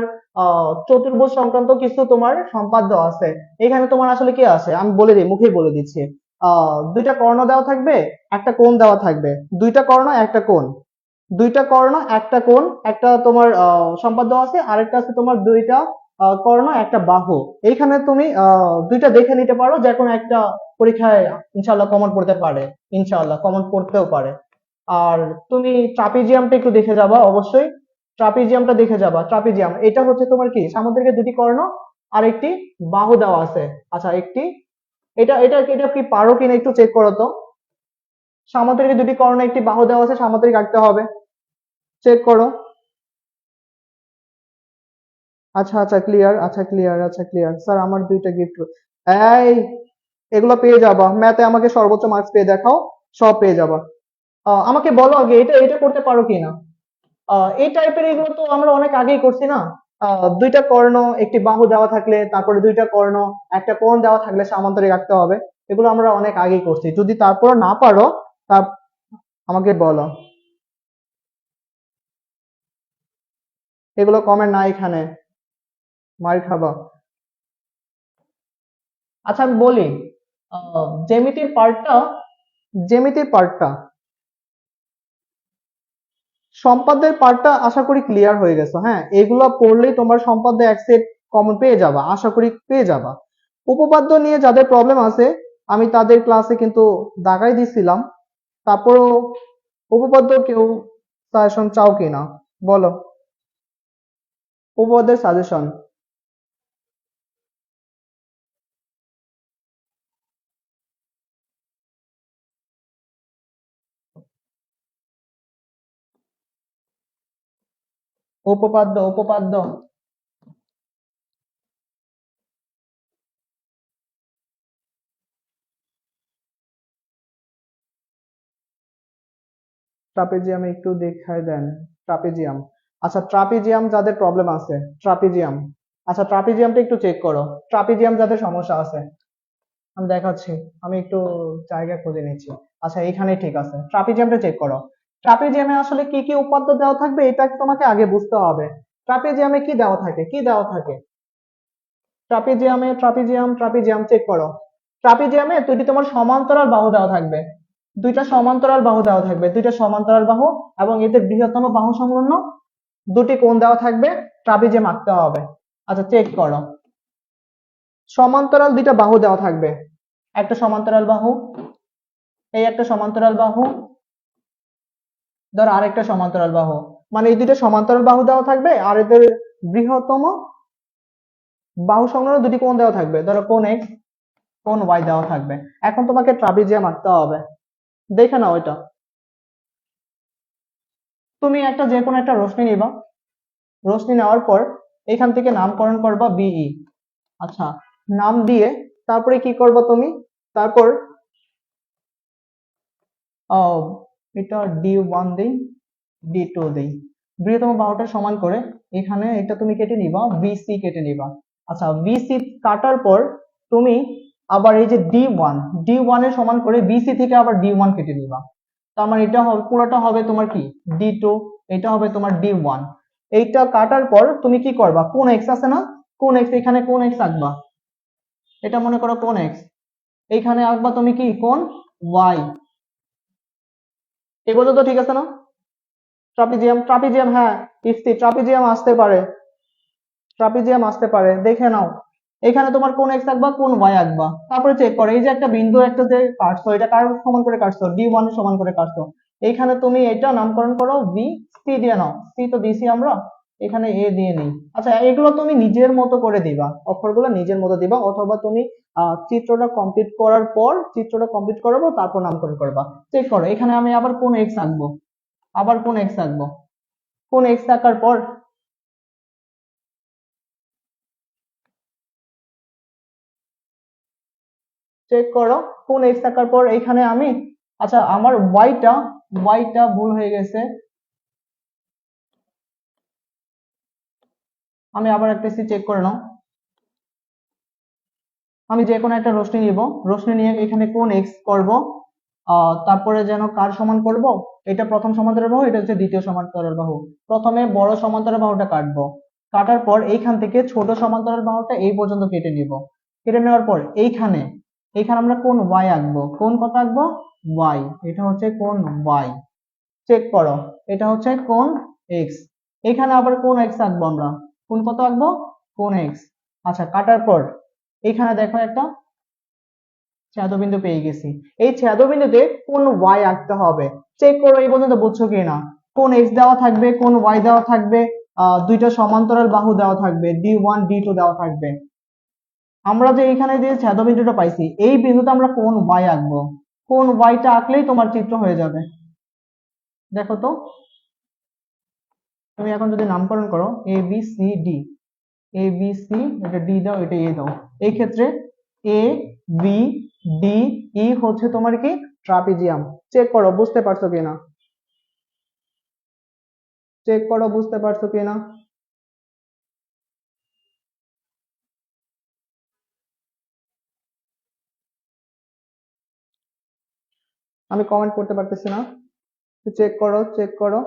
চতুর্ভুজ সংক্রান্ত কিছু তোমার সম্পাদ্য আছে। এখানে তোমার আসলে কি আছে আমি বলে দিই, মুখেই বলে দিচ্ছি। দুইটা কর্ণ দেওয়া থাকবে, একটা কোণ দেওয়া থাকবে। দুইটা কর্ণ একটা কোণ, দুইটা কর্ণ একটা কোণ, একটা তোমার সম্পাদ্য আছে, আরেকটা আছে তোমার দুইটা কর্ণ একটা বাহু। এইখানে তুমি দুইটা দেখে নিতে পারো, যে কোনো একটা পরীক্ষায় ইনশাল্লাহ কমন পড়তে পারে, ইনশাল্লাহ কমন পড়তেও পারে। আর তুমি ট্রাপিজিয়ামটা একটু দেখে যাবা অবশ্যই, ট্রাপিজিয়ামটা দেখে যাবা। ট্রাপিজিয়াম এটা হচ্ছে তোমার কি, সামুদ্রিকের দুটি কর্ণ আর একটি বাহু দেওয়া আছে। আচ্ছা, এটা এটা এটা কি পারো কিনা একটু চেক করো তো। সামুদ্রিকের দুটি কর্ণ একটি বাহু দেওয়া আছে, সামুদ্রিক আঁকতে হবে, চেক করো। আচ্ছা আচ্ছা ক্লিয়ার, আচ্ছা ক্লিয়ার, আচ্ছা ক্লিয়ার। স্যার আমার দুইটা গিফট, এই এগুলো পেয়ে যাবা। ম্যাথে আমাকে সর্বোচ্চ মার্কস পেয়ে দেখাও, সব পেয়ে যাবা। আমাকে বলো আগে এটা এটা করতে পারো কিনা। এই টাইপের এগুলো তো আমরা অনেক আগেই করছি না? দুইটা কর্ণ একটি বাহু দেওয়া থাকলে, তারপরে দুইটা কর্ণ একটা কোণ দেওয়া থাকলে সামান্তরিক রাখতে হবে। এগুলো আমরা অনেক আগেই করছি, যদি তারপরও না পারো তা আমাকে বলো। এগুলো কমেন্ট না এখানে, মার খাবা। আচ্ছা আমি বলি, জ্যামিতির পার্টটা, জ্যামিতির পার্টটা সম্পাদ্যের পার্টটা আশা করি ক্লিয়ার হয়ে গেছে। হ্যাঁ, এগুলো পড়লেই তোমার সম্পাদ্য এক সেট কমন পেয়ে যাবা, আশা করি পেয়ে যাবা। উপপাদ্য নিয়ে যাদের প্রবলেম আছে আমি তাদের ক্লাসে কিন্তু দাগাই দিছিলাম, তারপরও উপপাদ্য কেউ সাজেশন চাও কিনা বলো, উপপাদ্যের সাজেশন। উপপাদ্য উপপাদ্য ট্রাপিজিয়াম একটু দেখায় দেন। ট্রাপিজিয়াম, আচ্ছা ট্রাপিজিয়াম যাদের প্রবলেম আছে, ট্রাপিজিয়াম, আচ্ছা ট্রাপিজিয়ামটা একটু চেক করো। ট্রাপিজিয়াম যাদের সমস্যা আছে আমি দেখাচ্ছি, আমি একটু জায়গা খুঁজে নিচ্ছি। আচ্ছা এখানে ঠিক আছে, ট্রাপিজিয়ামটা চেক করো। ট্রাপিজিয়ামে আসলে কি কি উপাত্ত দেওয়া থাকবে এটা তোমাকে আগে বুঝতে হবে। ট্রাপিজিয়ামে কি দেওয়া থাকে, কি দেওয়া থাকে? ট্রাপিজিয়াম চেক করো। ট্রাপিজিয়ামে দুইটি তোমার সমান্তরাল বাহু দেওয়া থাকবে, দুইটা সমান্তরাল বাহু দেওয়া থাকবে, দুইটা সমান্তরাল বাহু, এবং এদের বৃহত্তম বাহু সংলগ্ন দুটি কোণ দেওয়া থাকবে, ট্রাপিজিয়াম আঁকতে হবে। আচ্ছা চেক করো, সমান্তরাল দুইটা বাহু দেওয়া থাকবে, একটা সমান্তরাল বাহু, এই একটা সমান্তরাল বাহু, ধর আরেকটা সমান্তরাল বাহু, মানে এই দুইটা সমান্তরাল বাহু দেওয়া থাকবে, আর এদের বৃহত্তম বাহু সংলগ্ন দুটি কোণ দেওয়া থাকবে, ধরো কোণ এক্স, কোণ ওয়াই দেওয়া থাকবে। এখন তোমাকে ট্রাপিজিয়াম আঁকতে হবে, দেখে নাও এটা। তুমি একটা যে কোনো একটা রশ্মি নিবা, রশ্মি নেওয়ার পর এখান থেকে নামকরণ করবা বিই। আচ্ছা, নাম দিয়ে তারপরে কি করবা তুমি, তারপর আহ, এটা D1 দেই, D2 দেই, বৃহত্তম বাহুটা সমান করে এখানে এটা তুমি কেটে নিবা, বিসি কেটে নিবা। আচ্ছা, বিসি কাটার পর তুমি আবার এই যে ডি ওয়ান এর সমান করে বিসি থেকে আবার D1 কেটে নিবা। তার মানে এটা হবে, পুরোটা হবে তোমার কি D2, এটা হবে তোমার D1। এইটা কাটার পর তুমি কি করবা, কোন এক্স আছে না, কোন এক্স, এখানে কোন এক্স আঁকবা, এটা মনে করো কোন এক্স, এইখানে আঁকবা তুমি কি কোন ওয়াই। এই পর্যন্ত ঠিক আছে না? ট্রাপিজিয়াম হ্যাঁ, ইফতি ট্রাপিজিয়াম আসতে পারে, ট্রাপিজিয়াম আসতে পারে, দেখে নাও। এখানে তোমার কোন এক্স আঁকবা, কোন ওয়াই আঁকবা, তারপরে চেক করো এই যে একটা বিন্দু একটা যে কাটছো, এটা কার সমান করে কাটছো, D1 এর সমান করে কাটছো। এইখানে তুমি এটা নামকরণ করো বি, সি দিয়ে নাও, সি তো দিছি আমরা, এখানে এ দিয়ে নেই। আচ্ছা, এগুলো তুমি নিজের মতো করে দিবা, অক্ষরগুলো নিজের মতো দিবা, অথবা তুমি চিত্রটা কমপ্লিট করার পর তারপর নামকরণ করবা। চেক করো এখানে আমি আবার কোন এক্স আঁকবো, আবার কোন এক্স আঁকবো, কোন এক্স আঁকার পর চেক করো কোন এক্স আঁকার পর এখানে আমি, আচ্ছা আমার ওয়াইটা ভুল হয়ে গেছে, আমি আবার একটা চেক করে নাও। আমি যে কোনো একটা রশ্মি নিব, রশ্মি নিয়ে এখানে কোন এক্স করব, তারপরে যেন কার সমান করব, এটা প্রথম সমান্তরাল বাহু, এটা হচ্ছে দ্বিতীয় সমান্তরাল বাহু। প্রথমে বড় সমান্তরাল বাহুটা কাটবো, কাটার পর এইখান থেকে ছোট সমান্তরাল বাহুটা এই পর্যন্ত কেটে নিব। কেটে নেওয়ার পর এইখানে এইখানে আমরা কোন ওয়াই আঁকবো, কোন কত আঁকবো ওয়াই, এটা হচ্ছে কোন ওয়াই। চেক করো এটা হচ্ছে কোন এক্স। এখানে আবার কোন এক্স আঁকবো আমরা, কোন কত আঁকবো কোন এক্স। আচ্ছা, কাটার পর এখানে দেখো একটা ছেদবিন্দু পেয়ে গেছি, এই ছেদবিন্দুতে কোন ওয়াই আঁকতে হবে। চেক করো এই পর্যন্ত বুঝছো কিনা, কোন এক্স দেওয়া থাকবে, কোন ওয়াই দেওয়া থাকবে, দুইটা সমান্তরাল বাহু দেওয়া থাকবে, D1 D2 দেওয়া থাকবে। আমরা যে এখানে যে ছেদবিন্দুটা পাইছি এই বিন্দুতে আমরা কোন ওয়াই আঁকবো, কোন ওয়াইটা আঁকলেই তোমার চিত্র হয়ে যাবে। দেখো তো, তুমি এখন যদি নামকরণ করো ABCD, ABC, এটা ডি দাও, এটা এ দাও, এই ক্ষেত্রে ABDE হচ্ছে তোমার কি ট্রাপিজিয়াম। চেক করো বুঝতে পারছো কিনা, চেক করো বুঝতে পারছো কিনা। আমি কমেন্ট করতে পারতেছি না, চেক করো চেক করো।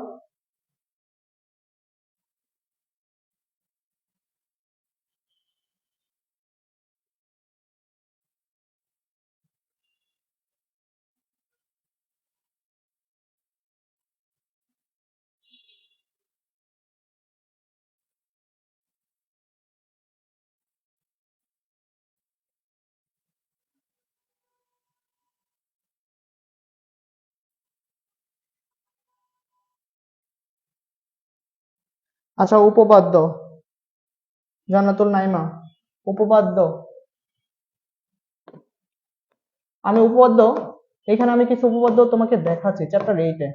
আচ্ছা, উপপাদ্য, জান্নাতুল নাইমা, উপপাদ্য, আমি উপপাদ্য, এখানে আমি কিছু উপপাদ্য তোমাকে দেখাচ্ছি চ্যাপ্টার 8-এ।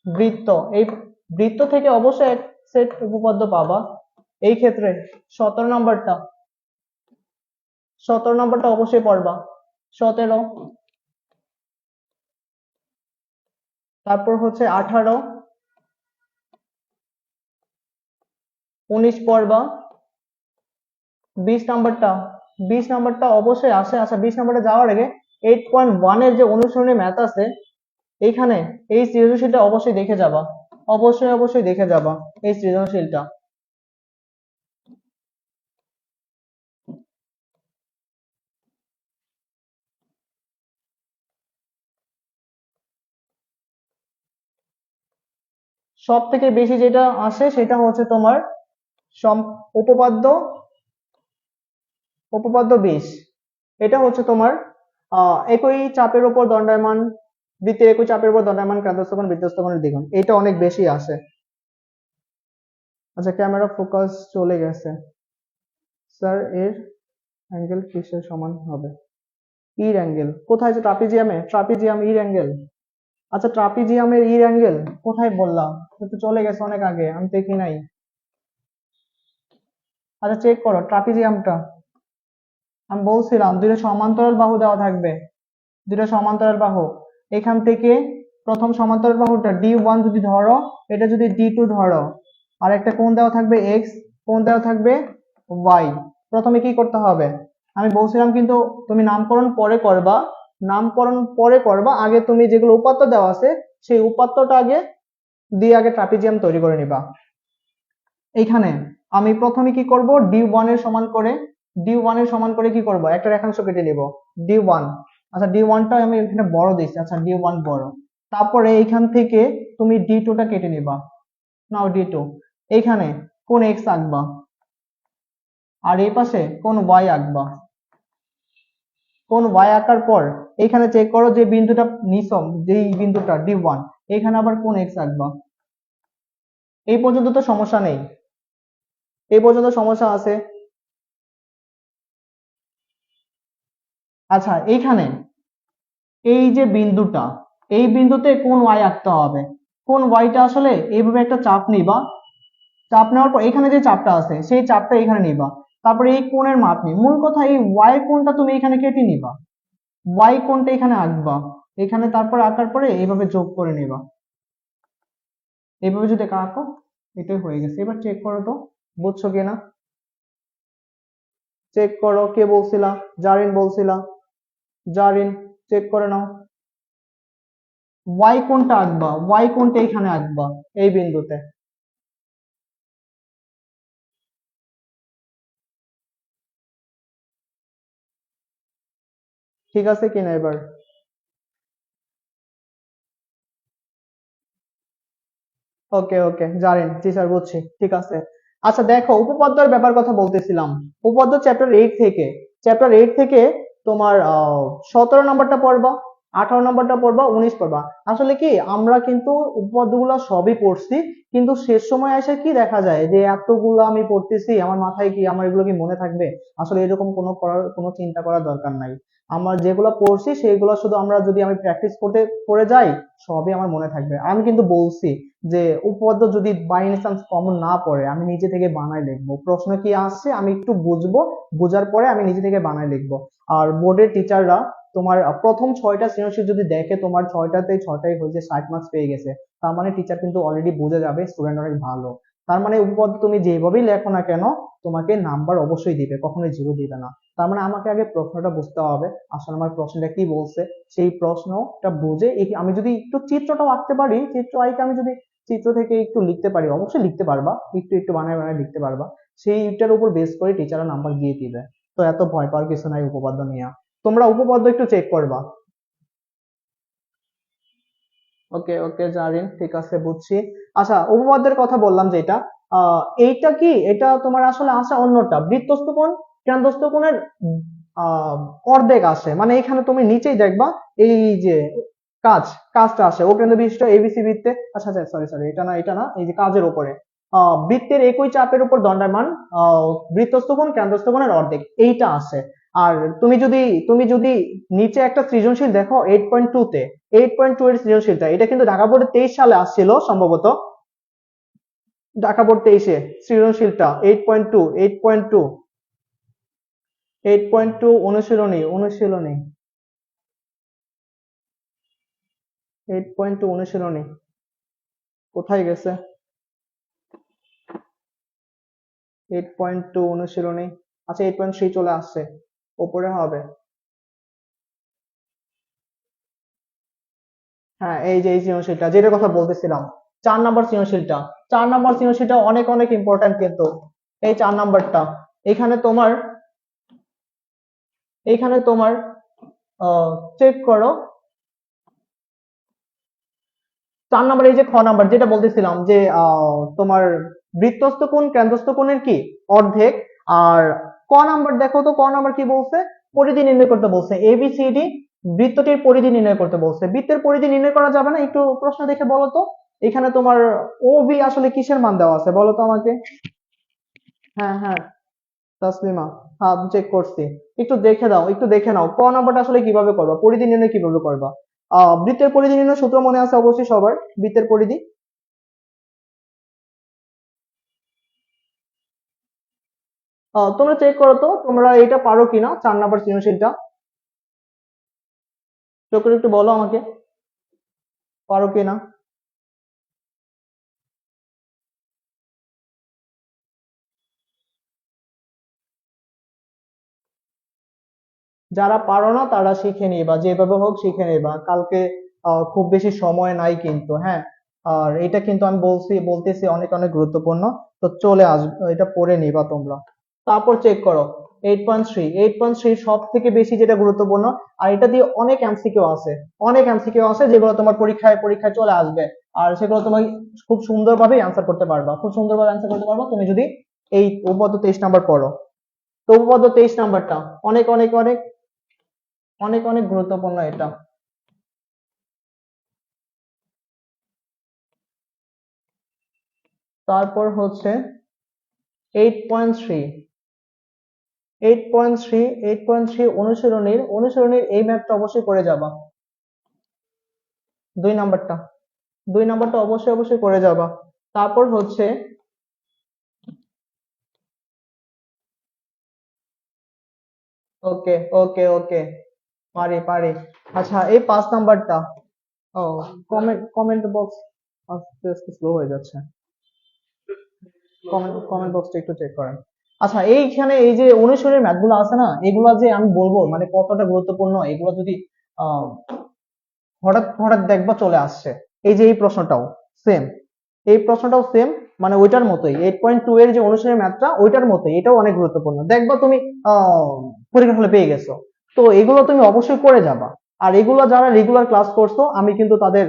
বৃত্ত, এই বৃত্ত থেকে অবশ্যই এক সেট উপপাদ্য পাবা। এই ক্ষেত্রে 17 নম্বরটা, 17 নম্বরটা অবশ্যই পড়বা, 17, তারপর হচ্ছে 18, 19 পড়বা, 20 নম্বরটা, 20 নম্বরটা অবশ্যই আসে। আচ্ছা, 20 নম্বরটা যাওয়ার আগে 8.1 এর যে অনুসরণী ম্যাথ আছে এইখানে, এই সৃজনশীলটা অবশ্যই দেখে যাবা, অবশ্যই অবশ্যই দেখে যাবা এই সৃজনশীলটা। সব থেকে বেশি যেটা আসে সেটা হচ্ছে তোমার উপপাদ্য, উপপাদ্য 20, এটা হচ্ছে তোমার একই চাপের উপর দণ্ডায়মান বৃত্তের একই চাপের উপর দণ্ডায়মান কেন্দ্রস্থ বৃত্তস্থ দ্বিগুণ, এটা অনেক বেশি আসে। আচ্ছা, ক্যামেরা ফোকাস চলে গেছে স্যার, এর অ্যাঙ্গেল কিসের সমান হবে? ইর অ্যাঙ্গেল কোথায় আছে? ট্রাপিজিয়ামে, ট্রাপিজিয়াম ইর অ্যাঙ্গেল। আচ্ছা ট্রাপিজিয়ামের ইর অ্যাঙ্গেল কোথায় বললাম? তো চলে গেছে অনেক আগে, আমি দেখি নাই। আচ্ছা চেক করো ট্রাপিজিয়ামটা। আমি বলছিলাম দুইটা সমান্তরাল বাহু দেওয়া থাকবে, দুইটা সমান্তরাল বাহু। এখান থেকে প্রথম সমান্তরাল বাহুটা D1 যদি ধরো, এটা যদি D2 ধরো, আর একটা কোণ দেওয়া থাকবে x, কোণ দেওয়া থাকবে y। প্রথমে কি করতে হবে? আমি বলছিলাম কিন্তু তুমি নামকরণ পরে করবা, নামকরণ পরে করবা, আগে তুমি যেগুলো উপাত্ত দেওয়া আছে সেই উপাত্তটা আগে দিয়ে আগে ট্রাপিজিয়াম তৈরি করে নিবা। এইখানে আমি প্রথমে কি করব, D1 এর সমান করে, D1 এর সমান করে কি করব, একটা রেখাংশ কেটে নিব D1। আচ্ছা D1 টা আমি এখানে বড় দিচ্ছি, আচ্ছা D1 বড়। তারপরে এইখান থেকে তুমি D2 টা কেটে নিবা, নাও D2। এইখানে কোন x আঁকবা, আর এই পাশে কোন y আঁকবা। কোন y আঁকার পর এইখানে চেক করো যে বিন্দুটা নিছো, যেই বিন্দুটা D1, এখানে আবার কোন x আঁকবা। এই পর্যন্ত তো সমস্যা নেই, এই পর্যন্ত সমস্যা আছে? আচ্ছা এইখানে এই যে বিন্দুটা, এই বিন্দুতে কোন y আঁকতে হবে। কোন yটা আসলে এইভাবে একটা চাপ নিবা, চাপ নেওয়ার পর এখানে যে চাপটা আছে সেই চাপটা এখানে নিবা, তারপরে এই কোণের মাপ নি, মূল কথা এই y কোণটা তুমি এখানে কেটে নিবা, y কোণটা এখানে আঁকবা এখানে, তারপর আঁকার পরে এইভাবে যোগ করে নিবা। এইভাবে যদি আঁকো এটাই হয়ে গেছে। এবার চেক করো তো বুঝছো কিনা, চেক করো। কে বলছিলা? জারিন বলছিলা, জারিন চেক করে নাও। y কোণটা আঁকবা, y কোণটা এখানে আঁকবা এই বিন্দুতে। ঠিক আছে কিনা এবার? ওকে ওকে জানেন জি স্যার, বুঝছি, ঠিক আছে। আচ্ছা দেখো উপপাদ্যের ব্যাপার কথা বলতেছিলাম, উপপাদ্য চ্যাপ্টার 8 থেকে তোমার 17 নম্বরটা পড়বা, 18 নম্বরটা পড়বা, 19 পড়বা। আসলে কি আমরা কিন্তু উপপাদ্যগুলো সবই পড়ছি, কিন্তু শেষ সময় এসে কি দেখা যায় যে এতগুলো আমি পড়তেছি, আমার মাথায় কি আমার এগুলো কি মনে থাকবে? আসলে এরকম কোনো চিন্তা করার দরকার নাই। আমার যেগুলো পড়ছি সেগুলো শুধু আমরা যদি আমি প্র্যাকটিস করতে করে যাই, সবই আমার মনে থাকবে। আমি কিন্তু বলছি যে উপপাদ্য যদি বাই এনি চান্স কমন না পড়ে আমি নিজে থেকে বানায় লিখবো, প্রশ্ন কি আসছে আমি একটু বুঝবো, বোঝার পরে আমি নিজে থেকে বানায় লিখবো। আর বোর্ডের টিচাররা তোমার প্রথম 6টা সৃজনশীল যদি দেখে তোমার 6টাতে 6টাই হয়েছে 60 মার্কস পেয়ে গেছে, তার মানে টিচার কিন্তু অলরেডি বুঝে যাবে স্টুডেন্ট অনেক ভালো। তার মানে উপপাদ্য তুমি যেভাবেই লেখো না কেন তোমাকে নাম্বার অবশ্যই দিবে, কখনোই জিরো দিবে না। তার মানে আমাকে আগে প্রশ্নটা বুঝতে হবে, আসলে আমার প্রশ্নটা কি বলছে, সেই প্রশ্নটা বুঝে আমি যদি একটু চিত্রটাও আঁকতে পারি, চিত্র আঁকে আমি যদি চিত্র থেকে একটু লিখতে পারি, অবশ্যই লিখতে পারবা, একটু একটু বানায় বানায় লিখতে পারবা, সেইটার উপর বেস করে টিচাররা নাম্বার দিয়ে দিবে। তো এত ভয় পাওয়ার কিছু নাই উপপাদ্য নিয়ে। তোমরা উপপাদ্য একটু চেক করবা। ওকে ওকে জারিন, ঠিক আছে বুঝছি। আচ্ছা উপপাদ্যের কথা বললাম যেটা, এইটা কি, এটা তোমার আসলে আসে অন্যটা, বৃত্তস্থ কোণ কেন্দ্রস্থ কোণের আহ অর্ধেক আসে, মানে এখানে তুমি নিচেই দেখবা এই যে কাজ, কাজটা আসে ও কেন্দ্র বিশিষ্ট এবিসি বৃত্তে। আচ্ছা আচ্ছা সরি সরি, এটা না এটা না, এই যে কাজের উপরে বৃত্তের একই চাপের উপর দণ্ডায়মান বৃত্তস্থ কোণ কেন্দ্রস্থ কোণের অর্ধেক, এইটা আসে। আর তুমি যদি নিচে একটা সৃজনশীল দেখো 8.2 তে, 8.2 এর সৃজনশীলটা, এটা কিন্তু ঢাকা বোর্ডে 23 সালে আসছিল সম্ভবত, ঢাকা বোর্ড 23-এ সৃজনশীলটা 8.2, 8.2, 8.2 অনুশীলনী, অনুশীলনী 8.2 অনুশীলনী কোথায় গেছে? 8.2 অনুশীলনী, আচ্ছা 8.3 চলে আসছে, উপরে হবে। হ্যাঁ এই যে এই সৃজনশীলটা যেটার কথা বলতেছিলাম, 4 নম্বর সৃজনশীলটা, 4 নম্বর সৃজনশীলটা অনেক অনেক ইম্পর্টেন্ট কিন্তু। এই 4 নম্বরটা এখানে তোমার, এইখানে তোমার চেক করো 4 নম্বর, এই যে খ নাম্বার যেটা বলতেছিলাম যে তোমার বৃত্তস্থ কোণ কেন্দ্রস্থ কোণের কি অর্ধেক। আর ক নাম্বার দেখো তো, ক নাম্বার কি বলছে, পরিধি নির্ণয় করতে বলছে, এবিসিডি বৃত্তটির পরিধি নির্ণয় করতে বলছে। বৃত্তের পরিধি নির্ণয় করা যাবে না? একটু প্রশ্ন দেখে বলো তো, এখানে তোমার ও বি আসলে কিসের মান দেওয়া আছে বলো তো আমাকে। হ্যাঁ হ্যাঁ তাসলিমা, হ্যাঁ চেক করছি। একটু দেখে দাও, একটু দেখে নাও ক নাম্বারটা আসলে কিভাবে করবা, পরিধি নির্ণয় কিভাবে করবা। বৃত্তের পরিধি নির্ণয় সূত্র মনে আছে অবশ্যই সবার, বৃত্তের পরিধি। তোমরা চেক করো তো তোমরা এটা পারো কিনা, 4 নাম্বার সৃজনশীলটা চেক করে একটু বলো আমাকে, পারো কিনা। যারা পারো না তারা শিখে নিবা, যেভাবে হোক শিখে নিবা কালকে। খুব বেশি সময় নাই কিন্তু, হ্যাঁ। আর এটা কিন্তু আমি বলতেছি অনেক অনেক গুরুত্বপূর্ণ। তো চলে আসবে, এটা পড়ে নিবা তোমরা। তারপর চেক করো 8.3, 8.3 সব থেকে বেশি যেটা গুরুত্বপূর্ণ। আর এটা দিয়ে অনেক এমসিকিউ আছে, অনেক এমসিকিউ আছে যেগুলো তোমার পরীক্ষায় পরীক্ষায় চলে আসবে। আর সেগুলো তুমি খুব সুন্দরভাবে অ্যান্সার করতে পারবা, খুব সুন্দরভাবে অ্যান্সার করতে পারবা তুমি যদি এই উপপাদ্য 23 নাম্বার পড়ো। তো উপপাদ্য 23 নাম্বারটা অনেক অনেক অনেক অনেক অনেক গুরুত্বপূর্ণ এটা। তারপর হচ্ছে 8.3, 8.3, 8.3 অনুশীলনীর এই ম্যাথটা অবশ্যই করে যাবা। 2 নাম্বারটা, 2 নাম্বারটা অবশ্যই অবশ্যই করে যাবা। তারপর হচ্ছে ওকে ওকে ওকে, পারি পারি। আচ্ছা এই 5 নাম্বারটা, ও কমেন্ট কমেন্ট বক্স আস্তে আস্তে স্লো হয়ে যাচ্ছে, কমেন্ট কমেন্ট বক্সটা একটু চেক করেন। আচ্ছা এইখানে এই যে অনুশীলনের ম্যাথগুলো আছে না, এগুলা যে আমি বলবো মানে কতটা গুরুত্বপূর্ণ, এগুলো যদি আহ হঠাৎ হঠাৎ দেখবা চলে আসছে। এই যে এই প্রশ্নটাও সেম, এই প্রশ্নটাও সেম, মানে ওইটার মতোই 8.2 এর যে অনুশীলনের ম্যাথটা ওইটার মতোই, এটাও অনেক গুরুত্বপূর্ণ। দেখবা তুমি পরীক্ষার হলে পেয়ে গেছো। তো এগুলো তুমি অবশ্যই করে যাবা। আর এগুলো যারা রেগুলার ক্লাস করছো আমি কিন্তু তাদের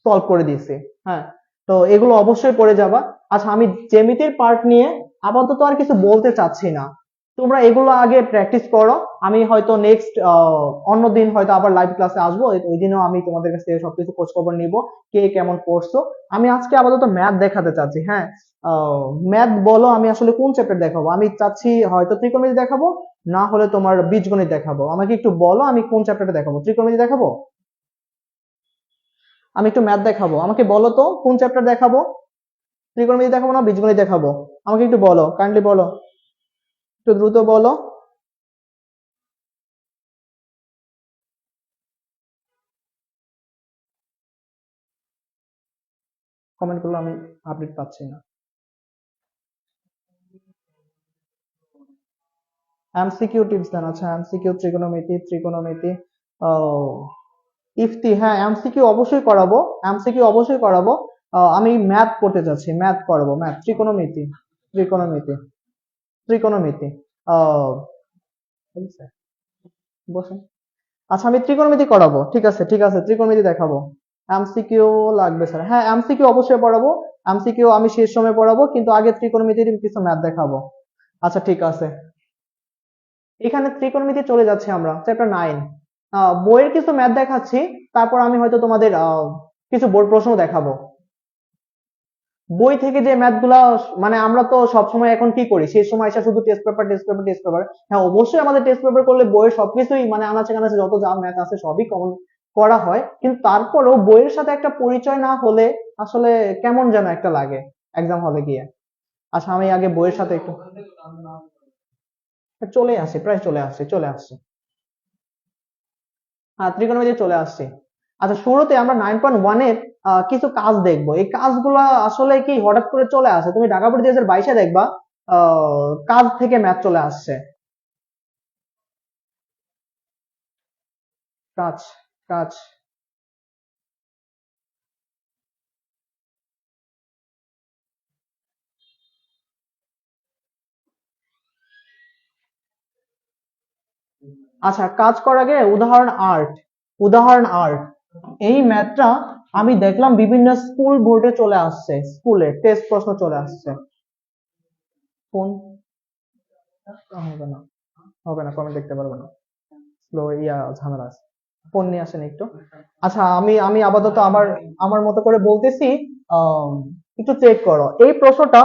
সলভ করে দিয়েছি, হ্যাঁ। তো এগুলো অবশ্যই পড়ে যাবা। আচ্ছা আমি জ্যামিতির পার্ট নিয়ে আপাতত আর কিছু বলতে চাচ্ছি না, তোমরা এগুলো আগে প্র্যাকটিস করো। আমি হয়তো নেক্সট অন্য দিন হয়তো আবার লাইভ ক্লাসে আসবো, ওই দিনও আমি তোমাদের কাছ থেকে সবকিছু খোঁজ খবর নিবো কে কেমন পড়ছো। আমি আজকে আপাতত ম্যাথ দেখাতে চাচ্ছি, হ্যাঁ। ম্যাথ বলো আমি আসলে কোন চ্যাপ্টার দেখাবো, আমি চাচ্ছি হয়তো ত্রিকোণমিতি দেখাবো, না হলে তোমার বীজগণিত দেখাবো। আমাকে একটু বলো আমি কোন চ্যাপ্টারটা দেখাবো, ত্রিকোণমিতি দেখাবো, আমি একটু ম্যাথ দেখাবো, আমাকে বলো তো কোন চ্যাপ্টার দেখাবো, ত্রিকোণমিতি দেখাবো না বীজগণিত দেখাবো, আমাকে একটু বলো, কাইন্ডলি বলো, একটু দ্রুত বলো। কমেন্ট গুলো আমি আপডেট পাচ্ছি না। এমসিকিউ টিপস দেন, আচ্ছা এমসিকিউ ত্রিকোণমিতি ইফতি, হ্যাঁ এমসিকিউ অবশ্যই করাবো, এমসিকিউ অবশ্যই করাবো। আমি ম্যাথ করতে চাচ্ছি, ম্যাথ করাবো, ম্যাথ ত্রিকোণমিতি, ত্রিকোণমিতি ত্রিকোণমিতি আহ বসুন। আচ্ছা আমি ত্রিকোণমিতি করাবো, ঠিক আছে ঠিক আছে, ত্রিকোণমিতি দেখাবো। এমসিকিউ লাগবে স্যার, হ্যাঁ এমসিকিউ অবশ্যই পড়াবো, এমসিকিউ আমি শেষ সময় পড়াবো, কিন্তু আগে ত্রিকোণমিতির কিছু ম্যাথ দেখাবো। আচ্ছা ঠিক আছে, এখানে ত্রিকোণমিতি চলে যাচ্ছে আমরা চ্যাপ্টার 9। বইয়ের কিছু ম্যাথ দেখাচ্ছি, তারপর আমি হয়তো তোমাদের কিছু বোর্ড প্রশ্ন দেখাবো। বই থেকে যে ম্যাথ গুলা, মানে আমরা তো সবসময় এখন কি করি, সেই সময় এসে শুধু test paper test paper test paper. হ্যাঁ অবশ্যই আমাদের টেস্ট পেপার করলে বইয়ের সবকিছুই মানে আনাচে কানাচে যত যা ম্যাথ আছে সবই কমন করা হয়, কিন্তু তারপরেও বইয়ের সাথে একটা পরিচয় না হলে আসলে কেমন যেন একটা লাগে এক্সাম হলে গিয়ে। আচ্ছা আমি আগে বইয়ের সাথে একটু চলে আসি, প্রায় চলে আসছি চলে আসছি। হ্যাঁ ত্রিকোণমিতি চলে আসছে। আচ্ছা শুরুতে আমরা 9.1 এর কিছু কাজ দেখবো, এই কাজগুলো আসলে কি হঠাৎ করে চলে আসে, তুমি ঢাকা বোর্ড 2022-এ দেখবা কাজ থেকে ম্যাথ চলে আসছে। কাজ, কাজ, আচ্ছা কাজ করার আগে উদাহরণ আর্ট এই ম্যাথটা আমি দেখলাম বিভিন্ন স্কুল বোর্ডে চলে আসছে, স্কুলে টেস্ট প্রশ্ন চলে আসছে। কোন হবে না, হবে না, কমেন্ট দেখতে পারবে না, স্লো ঝামেলা আছে, ফোন নিয়ে আসেন একটু। আচ্ছা আমি আমি আপাতত আমার আমার মতো করে বলতেছি, আম, একটু চেক করো এই প্রশ্নটা।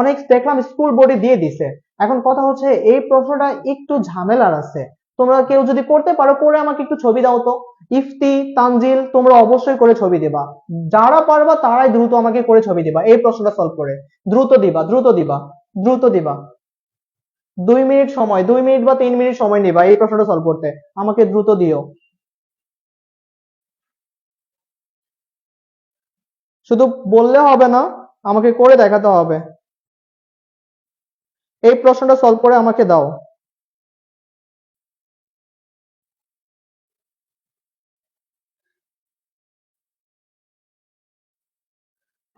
অনেক দেখলাম স্কুল বোর্ডে দিয়ে দিছে। এখন কথা হচ্ছে এই প্রশ্নটা একটু ঝামেলার আছে। তোমরা কেউ যদি করতে পারো করে আমাকে একটু ছবি দাও তো। ইফতি, তানজিল, তোমরা অবশ্যই করে ছবি দিবা। যারা পারবা তারাই দ্রুত আমাকে করে ছবি দিবা এই প্রশ্নটা সলভ করে। দ্রুত দিবা, দ্রুত দিবা, দ্রুত দিবা। 2 মিনিট সময়, 2 মিনিট বা 3 মিনিট সময় নিবা এই প্রশ্নটা সলভ করতে। আমাকে দ্রুত দিও। শুধু বললে হবে না, আমাকে করে দেখাতে হবে। এই প্রশ্নটা সলভ করে আমাকে দাও।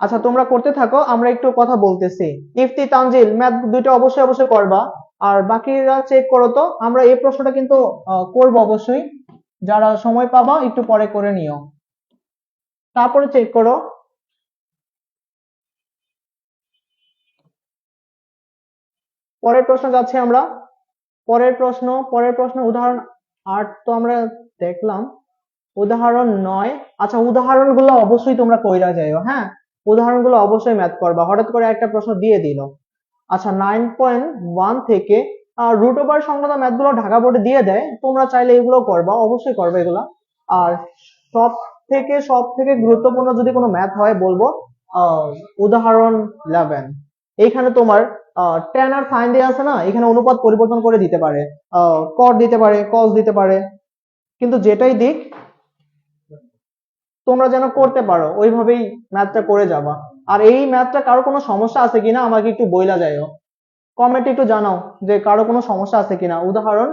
আচ্ছা তোমরা করতে থাকো, আমরা একটু কথা বলতেছি। ইফতি, তানজিল, ম্যাথ দুইটা অবশ্যই অবশ্যই করবা। আর বাকিরা চেক করো তো। আমরা এই প্রশ্নটা কিন্তু করবো অবশ্যই। যারা সময় পাবা একটু পরে করে নিও, তারপরে চেক করো। পরের প্রশ্ন যাচ্ছি আমরা। পরের প্রশ্ন উদাহরণ 8 তো আমরা দেখলাম। উদাহরণ 9। আচ্ছা উদাহরণগুলো অবশ্যই তোমরা কইরা যাও, হ্যাঁ। উদাহরণগুলো অবশ্যই ম্যাথ করবা, হঠাৎ করে একটা প্রশ্ন দিয়ে দিল। আচ্ছা 9.1 থেকে রুট ওভার সংক্রান্ত ম্যাথগুলো ঢাকা বোর্ডে দিয়ে দেয়, তোমরা চাইলে এগুলো করবা, অবশ্যই করবে এগুলা। আর সব থেকে গুরুত্বপূর্ণ যদি কোনো ম্যাথ হয় বলবো আহ, উদাহরণ 11। এইখানে তোমার tan আর sin দেয়া আছে না, এখানে অনুপাত পরিবর্তন করে দিতে পারে, cot দিতে পারে, cos দিতে পারে। কিন্তু যেটাই দিক তোমরা যেন করতে পারো ওইভাবেই ম্যাথটা করে যাবা। আর এই ম্যাথটা কারো কোনো সমস্যা আছে কিনা আমাকে একটু বইলা যাইও, কমেন্টে একটু জানাও যে কারো কোনো সমস্যা আছে কিনা উদাহরণ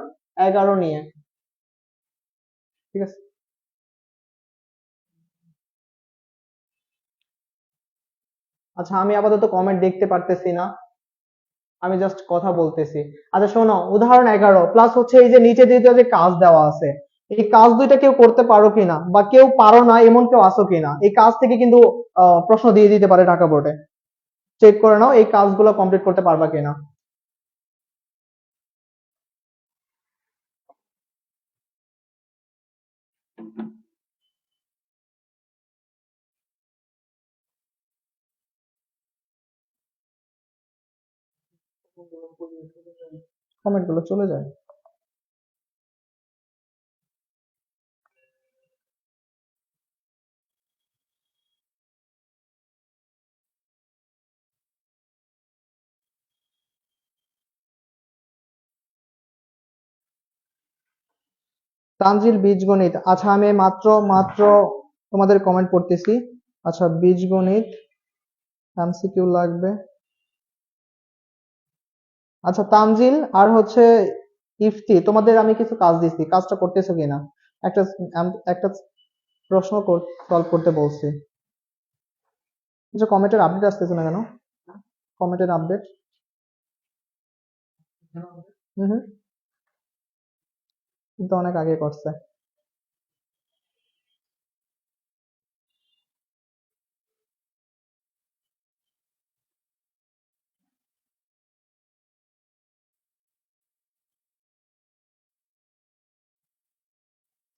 11 নিয়ে। ঠিক আছে। আচ্ছা আমি আপাতত কমেন্ট দেখতে পারতেছি না, আমি জাস্ট কথা বলতেছি। আচ্ছা শোনো, উদাহরণ 11 প্লাস হচ্ছে এই যে নিচে যে কাজ দেওয়া আছে, এই কাজ দুইটা কেউ করতে পারো কিনা বা কেউ পারো না এমন কেউ আসো কিনা, এই কাজ থেকে কিন্তু প্রশ্ন দিয়ে দিতে পারে ঢাকা বোর্ডে। চেক করে নাও এই কাজগুলো কমপ্লিট করতে পারবা কিনা। কমেন্ট গুলো চলে যায়। তানজিল বীজগণিত, আচ্ছা আমি মাত্র মাত্র তোমাদের কমেন্ট পড়তেছি। আচ্ছা বীজগণিত এমসিকিউ লাগবে। আচ্ছা তানজিল আর হচ্ছে ইফতি, তোমাদের আমি কিছু কাজ দিচ্ছি, কাজটা করতেছো কিনা। একটা একটা প্রশ্ন সলভ করতে বলছি। আচ্ছা কমেন্টের আপডেট আসতেছে না কেন? কমেন্টের আপডেট। হুম হুম, কিন্তু অনেক আগে করছে।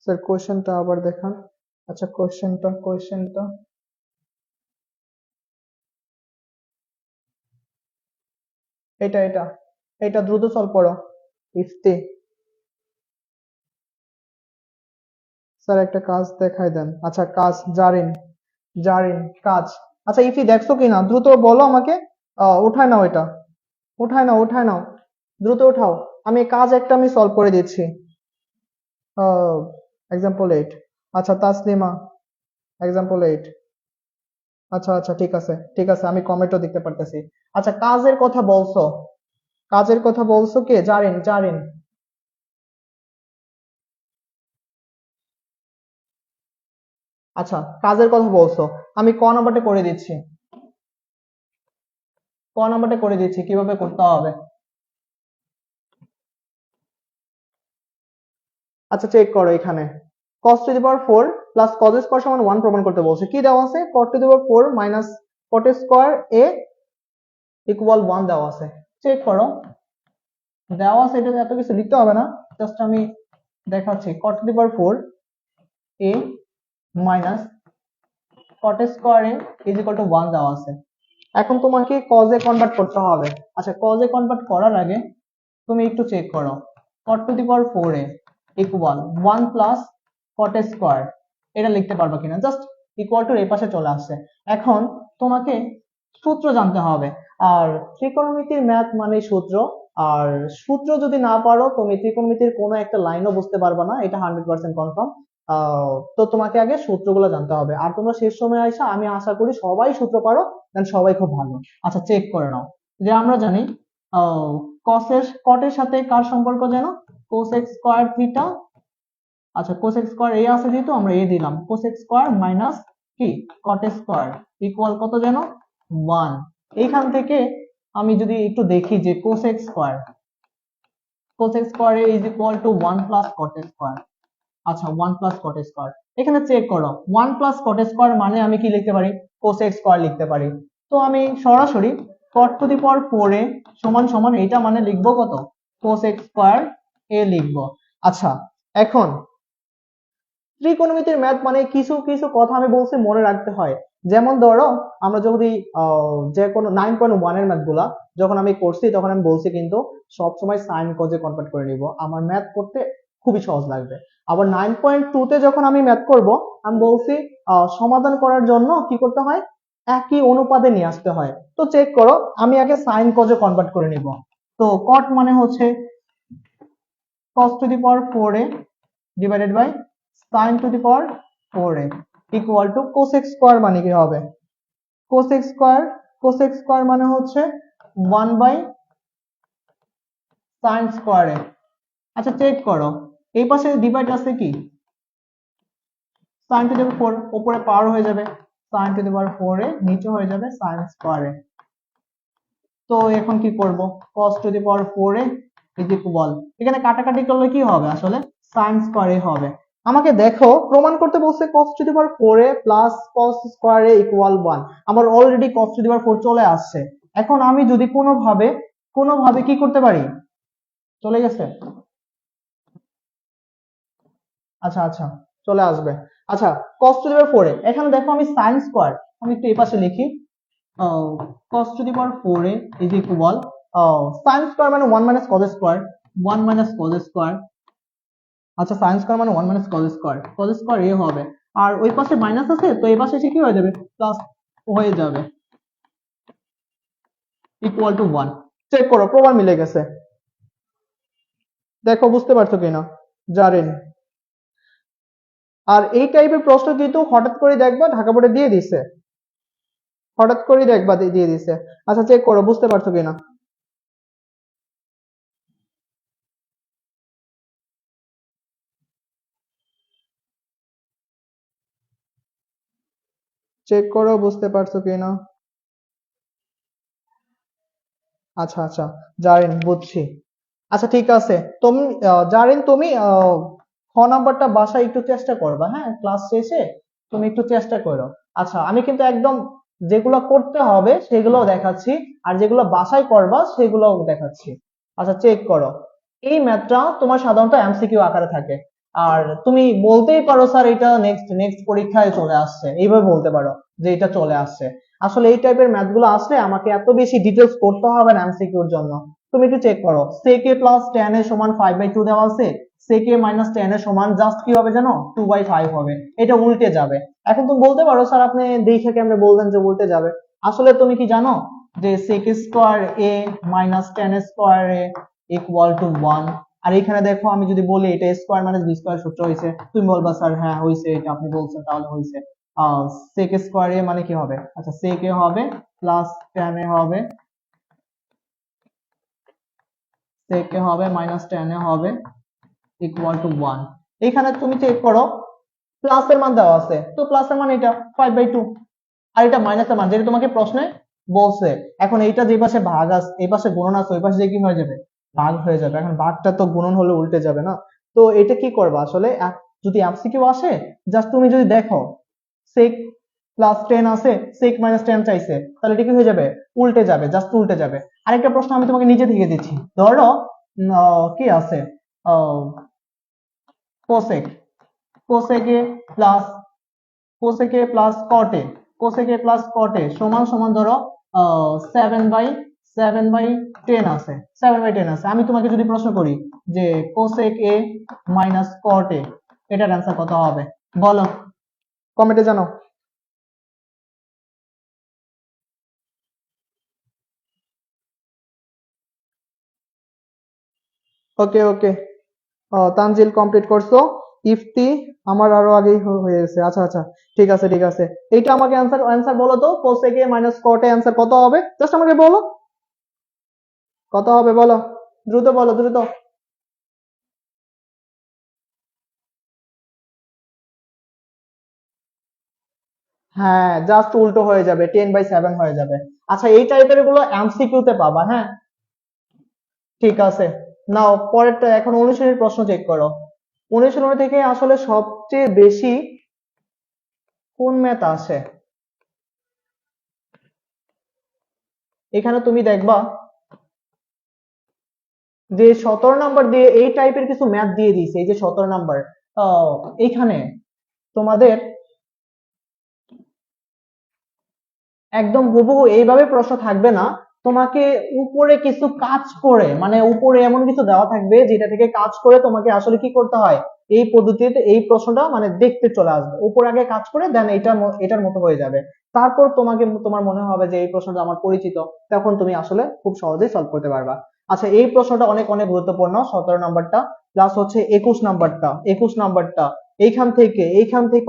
স্যার কোশ্চেনটা আবার দেখান। আচ্ছা কোশ্চেনটা এটা এটা দ্রুত সলভ করো ইফতি। স্যার একটা কাজ দেখাই দেন। আচ্ছা কাজ জারিন, জারিন কাজ। আচ্ছা ইফি দেখছো কিনা দ্রুত বলো আমাকে। উঠায় নাও এটা, উঠায় নাও উঠায় নাও, দ্রুত উঠাও। আমি সলভ করে দিচ্ছি। এক্সাম্পল 8। আচ্ছা তাসলিমা এক্সাম্পল 8। আচ্ছা আচ্ছা ঠিক আছে ঠিক আছে, আমি কমেন্টও দেখতে পারতেছি। আচ্ছা কাজের কথা বলছো কে? জারিন, জারিন। আচ্ছা কাজের কথা বলছো, আমি ক নাম্বারটা করে দিচ্ছি কিভাবে করতে হবে। আচ্ছা চেক করো এখানে। cos to the power 4 plus cos square সমান 1 প্রমাণ করতে বলছে। কি দেওয়া আছে? cot two the power 4 minus cot square a equal 1 দেওয়া আছে। চেক করো, দেওয়া আছে, এটা এত কিছু লিখতে হবে না, জাস্ট আমি দেখাচ্ছি। cot two the power 4 a minus cot square a is equal to 1 দেওয়া আছে। এখন তোমাকে কজে কনভার্ট করতে হবে। আচ্ছা, কজে কনভার্ট করার আগে তুমি একটু চেক করো, cot two the power 4a equal 1 plus cot square, এটা লিখতে পারবা কিনা? জাস্ট ইকুয়াল টু এই পাশে চলে আসছে। এখন তোমাকে সূত্র জানতে হবে, আর ত্রিকোণমিতির ম্যাথ মানে সূত্র। আর সূত্র যদি না পারো তুমি ত্রিকোণমিতির কোনো একটা লাইনও বুঝতে পারবে না, এটা 100% কনফার্ম। তো তোমাকে আগে সূত্রগুলো জানতে হবে। আর তোমরা শেষ সময় আইসা আমি আশা করি সবাই সূত্র পারো, দেন সবাই খুব ভালো। আচ্ছা, চেক করে নাও যে আমরা জানি কসের কটের সাথে কার সম্পর্ক যেন, কোসেক স্কয়ার থিটা। আচ্ছা, কোসেক স্কয়ার এ আছে যেহেতু আমরা এ দিলাম, কোসেক স্কয়ার মাইনাস কি কট স্কয়ার ইকুয়াল কত যেন 1। এইখান থেকে আমি যদি একটু দেখি যে cosec square is equal to 1 plus cot square. আচ্ছা, 1 প্লাস কট স্কয়ার, এখানে চেক করো 1 প্লাস কট স্কয়ার মানে আমি কি লিখতে পারি? কোসেক স্কয়ার লিখতে পারি। তো আমি সরাসরি cot two the power 4a সমান সমান এইটা মানে লিখবো কত? কোসেক স্কয়ার এ লিখবো। আচ্ছা, এখন ত্রিকোণমিতির ম্যাথ মানে কিছু কিছু কথা আমি বলছি মনে রাখতে হয়। যেমন ধরো আমরা যদি যে কোনো 9.1 এর ম্যাথ গুলা যখন আমি করছি তখন আমি বলছি কিন্তু সবসময় সাইন কজে কনভার্ট করে নিব, আমার ম্যাথ করতে খুবই সহজ লাগবে। আবার 9.2 তে যখন আমি ম্যাথ করব আমি বলছি সমাধান করার জন্য কি করতে হয়? একই অনুপাতে নিয়ে আসতে হয়। তো চেক করো, আমি আগে সাইন কজে কনভার্ট করে নিব। তো কট মানে হচ্ছে cos to the power 4a divided by sin to the power 4a equal to cosec square মানে কি হবে? কোসেক স্কয়ার মানে হচ্ছে 1 বাই sin স্কয়ার a। আচ্ছা, চেক করো এই পাশে ডিভাইড আছে কি sin টু দি পাওয়ার 4, উপরে পাওয়ার হয়ে যাবে sin to the power 4a, নিচে হয়ে যাবে sin স্কয়ার a। তো এখন কি করব? cos to the power 4a is equal, এখানে কাটাকাটি করলে কি হবে আসলে? sin স্কয়ার a হবে। আমাকে দেখো প্রমাণ করতে বলছে cos to the power 4a plus cos square a equal 1। আমার অলরেডি cos টু দি পাওয়ার 4 চলে আসছে। এখন আমি যদি কোনোভাবে কি করতে পারি? চলে গেছে? আচ্ছা আচ্ছা, চলে আসবে। আচ্ছা, cos to the power 4a, এখানে দেখো আমি sin স্কয়ার, আমি একটু এই পাশে লিখি cos to the power 4a is equal sin square মানে 1 minus cos square, 1 minus cos square। আচ্ছা, sin square মানে 1 minus cos square a হবে। আর ওই পাশে মাইনাস আছে তো এই পাশে এসে কি হয়ে যাবে? প্লাস হয়ে যাবে ইকুয়াল টু 1। চেক করো প্রমাণ মিলে গেছে। দেখো বুঝতে পারছো কিনা জারেন। আর এই টাইপের প্রশ্ন কিন্তু হঠাৎ করে দেখবা ঢাকা বোর্ডে দিয়ে দিছে, হঠাৎ করে দেখবা দিয়ে দিছে। আচ্ছা, চেক করো বুঝতে পারছো কিনা। চেক করো বুঝতে পারছো কিনা। আচ্ছা আচ্ছা, জারিন বুঝছি। আচ্ছা ঠিক আছে, তুমি জারিন তুমি খ নাম্বারটা বাসায় একটু চেষ্টা করবা, হ্যাঁ ক্লাস শেষে তুমি একটু চেষ্টা করো। আচ্ছা, আমি কিন্তু একদম যেগুলো করতে হবে সেগুলো দেখাচ্ছি, আর যেগুলো বাসায় করবা সেগুলো দেখাচ্ছি। আচ্ছা, চেক করো এই ম্যাথটা তোমার সাধারণত এমসিকিউ আকারে থাকে। আর তুমি বলতেই পারো স্যার এটা নেক্সট নেক্সট পরীক্ষায় চলে আসছে, এইভাবে বলতে পারো যে এটা চলে আসছে। আসলে এই টাইপের ম্যাথ গুলো আসলে আমাকে এত বেশি ডিটেলস করতে হবে না এমসিকিউর জন্য। তুমি একটু চেক করো, sec a প্লাস tan এর সমান 5/2 দেওয়া আছে, sec a মাইনাস tan এর সমান জাস্ট কি হবে জানো? 2/5 হবে। এটা উল্টে যাবে। এখন তুমি বলতে পারো স্যার আপনি দেখে কেমনে বললেন যে উল্টে যাবে? আসলে তুমি কি জানো যে sec square a minus tan square a equal to 1। আর এখানে দেখো আমি যদি বলি এটা স্কয়ার মাইনাস বি স্কয়ার সূত্র হয়েছে, তুমি বলবা স্যার হ্যাঁ হয়েছে, এটা আপনি বলছেন তাহলে হয়েছে। sec স্কয়ার a মানে কি হবে? আচ্ছা, sec a হবে প্লাস tan a হবে, sec a হবে মাইনাস tan a হবে ইকুয়াল টু 1। এখানে তুমি চেক করো প্লাস এর মান দেওয়া আছে, তো প্লাস এর মান এটা 5/2, আর এটা মাইনাস এর মান যেটা তোমাকে প্রশ্নে বলছে। এখন এইটা যে পাশে ভাগ আছে এই পাশে গুণন আছে ওই পাশে কি হয়ে যাবে? ভাগ হয়ে যাবে। এখন ভাগটা তো গুণন হলে উল্টে যাবে না? তো এটা কি করবা আসলে যদি এমসিকিউ আসে জাস্ট তুমি যদি দেখো sec প্লাস 10 আছে, sec মাইনাস 10 চাইছে, তাহলে এটা কি হয়ে যাবে? উল্টে যাবে, জাস্ট উল্টে যাবে। আরেকটা প্রশ্ন আমি তোমাকে নিজে থেকে দিচ্ছি, ধরো কি আছে cosec cosec a plus cosec a plus cot a, cosec a plus cot a সমান সমান ধরো 7/10 আছে, 7/10 আছে। আমি তোমাকে যদি প্রশ্ন করি যে কোসেক এ মাইনাস কট এ, এটার অ্যান্সার কত হবে বলো, কমেন্টে জানাও। ওকে ওকে, তানজিল কমপ্লিট করছো। ইফতি আমার আরো আগেই হয়ে গেছে। আচ্ছা আচ্ছা, ঠিক আছে ঠিক আছে। এইটা আমাকে অ্যান্সার অ্যান্সার বলো তো, cosec A minus caught A answer কত হবে, জাস্ট আমাকে বলো কত হবে, বলো দ্রুত বলো দ্রুত। হ্যাঁ, জাস্ট উল্টো হয়ে যাবে, 10/7 হয়ে যাবে। আচ্ছা, এই টাইপের গুলো এমসিকিউ তে পাবা, হ্যাঁ ঠিক আছে। নাও পরেরটা, এখন অনুশীলনের প্রশ্ন চেক করো। অনুশীলনী থেকে আসলে সবচেয়ে বেশি কোন ম্যাথ আসে, এখানে তুমি দেখবা যে 17 নাম্বার দিয়ে এই টাইপের কিছু ম্যাথ দিয়ে দিয়েছে। এই যে 17 নাম্বার, এইখানে তোমাদের একদম হুবহু এইভাবে প্রশ্ন থাকবে না, তোমাকে উপরে কিছু কাজ করে, মানে উপরে এমন কিছু দেওয়া থাকবে যেটা থেকে কাজ করে তোমাকে আসলে কি করতে হয়, এই পদ্ধতিতে এই প্রশ্নটা মানে দেখতে চলে আসবে, উপর আগে কাজ করে দেন এটা এটার মতো হয়ে যাবে। তারপর তোমাকে তোমার মনে হবে যে এই প্রশ্নটা আমার পরিচিত, তখন তুমি আসলে খুব সহজেই সলভ করতে পারবা। আচ্ছা, এই প্রশ্নটা অনেক অনেক গুরুত্বপূর্ণ, 17 নাম্বারটা প্লাস হচ্ছে 21 নাম্বারটা। 21 নাম্বারটা এইখান থেকে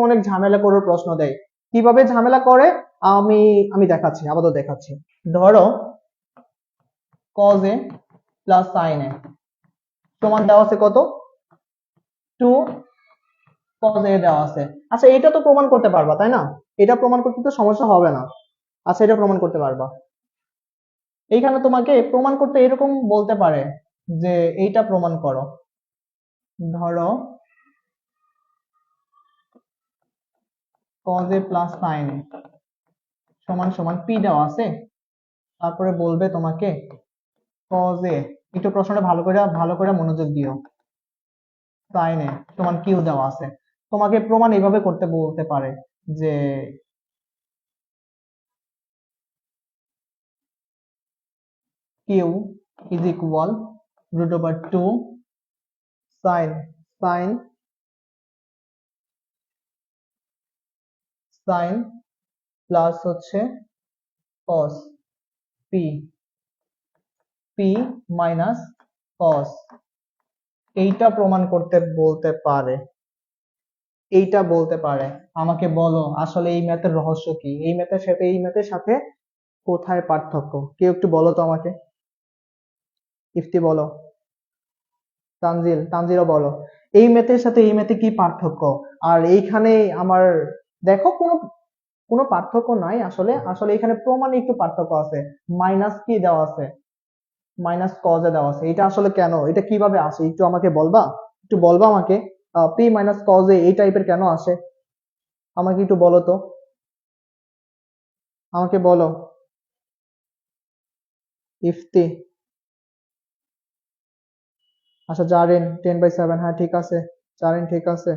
অনেক ঝামেলা করে প্রশ্ন দেয়। কিভাবে ঝামেলা করে আমি আমি দেখাচ্ছি, আপাতত দেখাচ্ছি। ধরো cos a plus sin a সমান দেওয়া আছে কত, 2 cos a দেওয়া আছে। আচ্ছা, এটা তো প্রমাণ করতে পারবা তাই না, এটা প্রমাণ করতে তো সমস্যা হবে না। আচ্ছা, এটা প্রমাণ করতে পারবা। এইখানে তোমাকে প্রমাণ করতে এরকম বলতে পারে যে এইটা প্রমাণ করো। ধরো cos a plus sin a সমান সমান p দেওয়া আছে, তারপরে বলবে তোমাকে cos a, একটু প্রশ্নটা ভালো করে মনোযোগ দিও, sin a সমান q দেওয়া আছে। তোমাকে প্রমাণ এইভাবে করতে বলতে পারে যে q is equal √2 sin sin sin plus হচ্ছে cos p p minus cos, এইটা প্রমাণ করতে বলতে পারে, এইটা বলতে পারে। আমাকে বলো আসলে এই ম্যাথের রহস্য কি, এই ম্যাথের সাথে এই ম্যাথের সাথে কোথায় পার্থক্য, কেউ একটু বলো তো আমাকে। ইফতি বলো, তানজিলও বলো, এই ম্যাথের সাথে এই ম্যাথে কি পার্থক্য। আর এইখানে আমার দেখো কোনো কোনো পার্থক্য নাই আসলে, আসলে এখানে প্রমাণে একটু পার্থক্য আছে। মাইনাস কি দেওয়া আছে, মাইনাস কজ এ দেওয়া আছে, এটা আসলে কেন, এটা কিভাবে আসে একটু আমাকে বলবা, একটু বলবা আমাকে। পি মাইনাস কজ এ এই টাইপের কেন আসে, আমাকে একটু বলো তো, আমাকে বলো ইফতি। আচ্ছা, জারেন 10/7, হ্যাঁ ঠিক আছে, জারেন ঠিক আছে।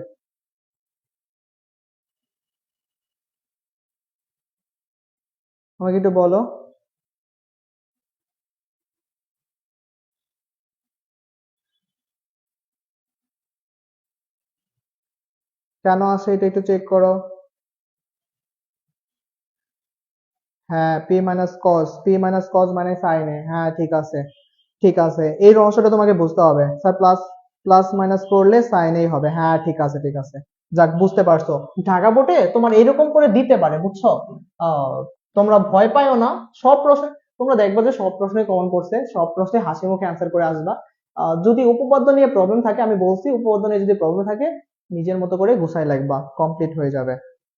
আমাকে একটু বলো কেন আসে, এটা একটু চেক করো। হ্যাঁ, পি মাইনাস কজ মানে সাইন এ, হ্যাঁ ঠিক আছে ঠিক আছে, এই রহস্যটা তোমাকে বুঝতে হবে স্যার, প্লাস প্লাস মাইনাস করলে সাইন এই হবে, হ্যাঁ ঠিক আছে ঠিক আছে। যাক, বুঝতে পারছো। ঢাকা বোর্ডে তোমার এরকম করে দিতে পারে, বুঝছো। আহ তোমরা ভয় পাইও না, সব প্রশ্ন তোমরা দেখবা যে সব প্রশ্নে কমন করছে, সব প্রশ্নে হাসি মুখে অ্যান্সার করে আসবা। যদি উপপাদ্য নিয়ে প্রবলেম থাকে, আমি বলছি উপপাদ্য নিয়ে যদি প্রবলেম থাকে নিজের মতো করে গুছাই লাগবা, কমপ্লিট হয়ে যাবে।